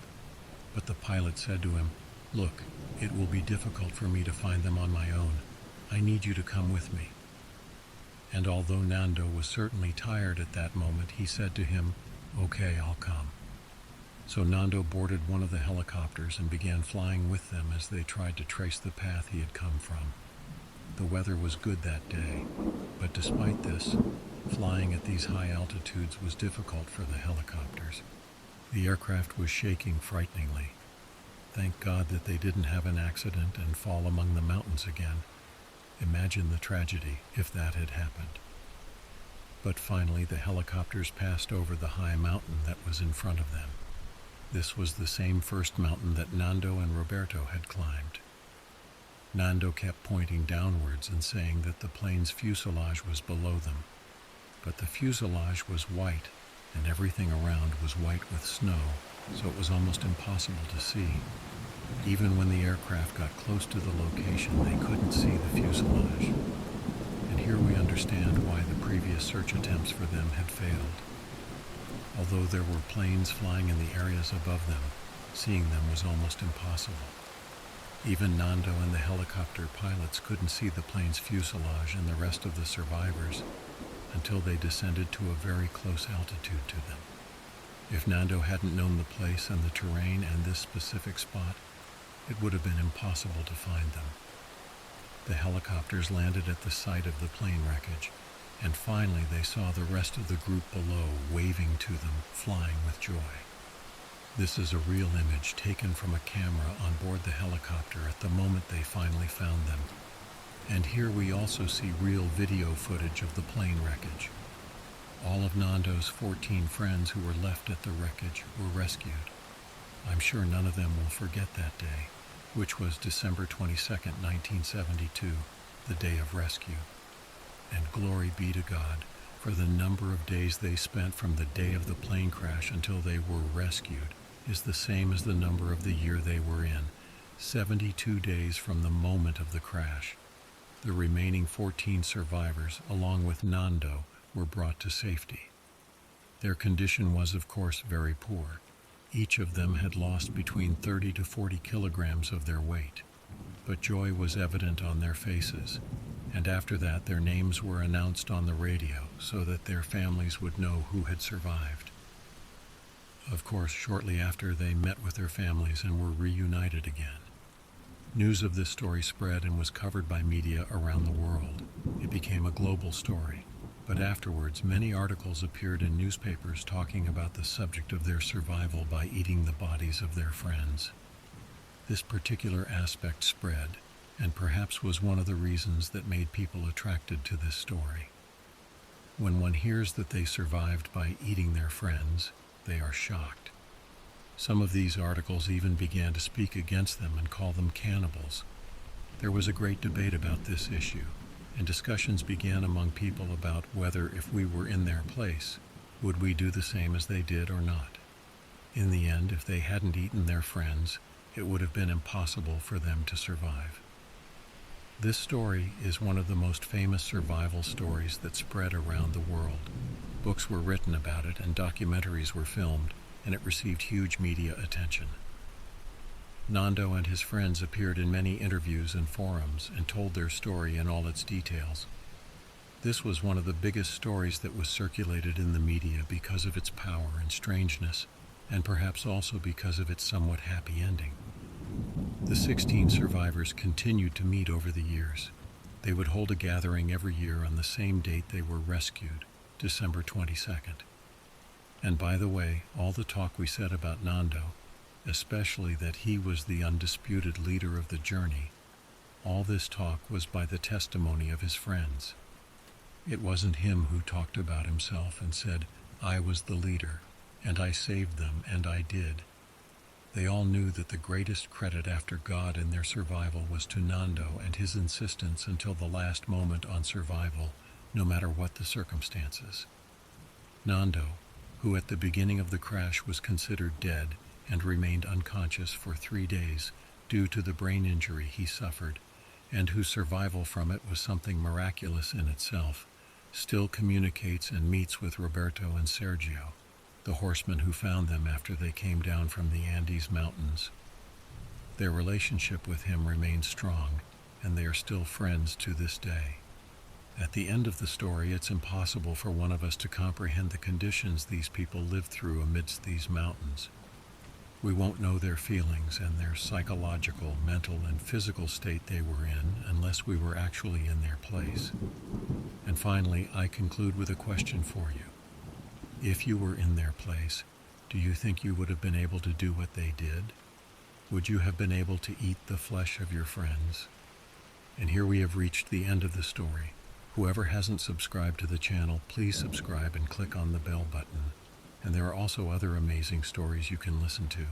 But the pilot said to him, "Look, it will be difficult for me to find them on my own. I need you to come with me." And although Nando was certainly tired at that moment, he said to him, "Okay, I'll come." So Nando boarded one of the helicopters and began flying with them as they tried to trace the path he had come from. The weather was good that day, but despite this, flying at these high altitudes was difficult for the helicopters. The aircraft was shaking frighteningly. Thank God that they didn't have an accident and fall among the mountains again. Imagine the tragedy if that had happened. But finally the helicopters passed over the high mountain that was in front of them. This was the same first mountain that Nando and Roberto had climbed. Nando kept pointing downwards and saying that the plane's fuselage was below them. But the fuselage was white, and everything around was white with snow, so it was almost impossible to see. Even when the aircraft got close to the location, they couldn't see the fuselage. And here we understand why the previous search attempts for them had failed. Although there were planes flying in the areas above them, seeing them was almost impossible. Even Nando and the helicopter pilots couldn't see the plane's fuselage and the rest of the survivors until they descended to a very close altitude to them. If Nando hadn't known the place and the terrain and this specific spot, it would have been impossible to find them. The helicopters landed at the site of the plane wreckage, and finally they saw the rest of the group below waving to them, flying with joy. This is a real image taken from a camera on board the helicopter at the moment they finally found them. And here we also see real video footage of the plane wreckage. All of Nando's 14 friends who were left at the wreckage were rescued. I'm sure none of them will forget that day, which was December 22nd, 1972, the day of rescue. And glory be to God for the number of days they spent from the day of the plane crash until they were rescued is the same as the number of the year they were in, 72 days from the moment of the crash. The remaining 14 survivors, along with Nando, were brought to safety. Their condition was, of course, very poor. Each of them had lost between 30 to 40 kilograms of their weight. But joy was evident on their faces, and after that their names were announced on the radio so that their families would know who had survived. Of course, shortly after, they met with their families and were reunited again. News of this story spread and was covered by media around the world. It became a global story. But afterwards, many articles appeared in newspapers talking about the subject of their survival by eating the bodies of their friends. This particular aspect spread, and perhaps was one of the reasons that made people attracted to this story. When one hears that they survived by eating their friends, they are shocked. Some of these articles even began to speak against them and call them cannibals. There was a great debate about this issue, and discussions began among people about whether, if we were in their place, would we do the same as they did or not. In the end, if they hadn't eaten their friends, it would have been impossible for them to survive. This story is one of the most famous survival stories that spread around the world. Books were written about it and documentaries were filmed, and it received huge media attention. Nando and his friends appeared in many interviews and forums and told their story in all its details. This was one of the biggest stories that was circulated in the media because of its power and strangeness, and perhaps also because of its somewhat happy ending. The 16 survivors continued to meet over the years. They would hold a gathering every year on the same date they were rescued, December 22nd. And by the way, all the talk we said about Nando, especially that he was the undisputed leader of the journey, all this talk was by the testimony of his friends. It wasn't him who talked about himself and said, "I was the leader, and I saved them, and I did." They all knew that the greatest credit after God in their survival was to Nando and his insistence until the last moment on survival, no matter what the circumstances. Nando, who at the beginning of the crash was considered dead and remained unconscious for 3 days due to the brain injury he suffered, and whose survival from it was something miraculous in itself, still communicates and meets with Roberto and Sergio, the horsemen who found them after they came down from the Andes Mountains. Their relationship with him remains strong, and they are still friends to this day. At the end of the story, it's impossible for one of us to comprehend the conditions these people lived through amidst these mountains. We won't know their feelings and their psychological, mental, and physical state they were in unless we were actually in their place. And finally, I conclude with a question for you. If you were in their place, do you think you would have been able to do what they did? Would you have been able to eat the flesh of your friends? And here we have reached the end of the story. Whoever hasn't subscribed to the channel, please subscribe and click on the bell button. And there are also other amazing stories you can listen to.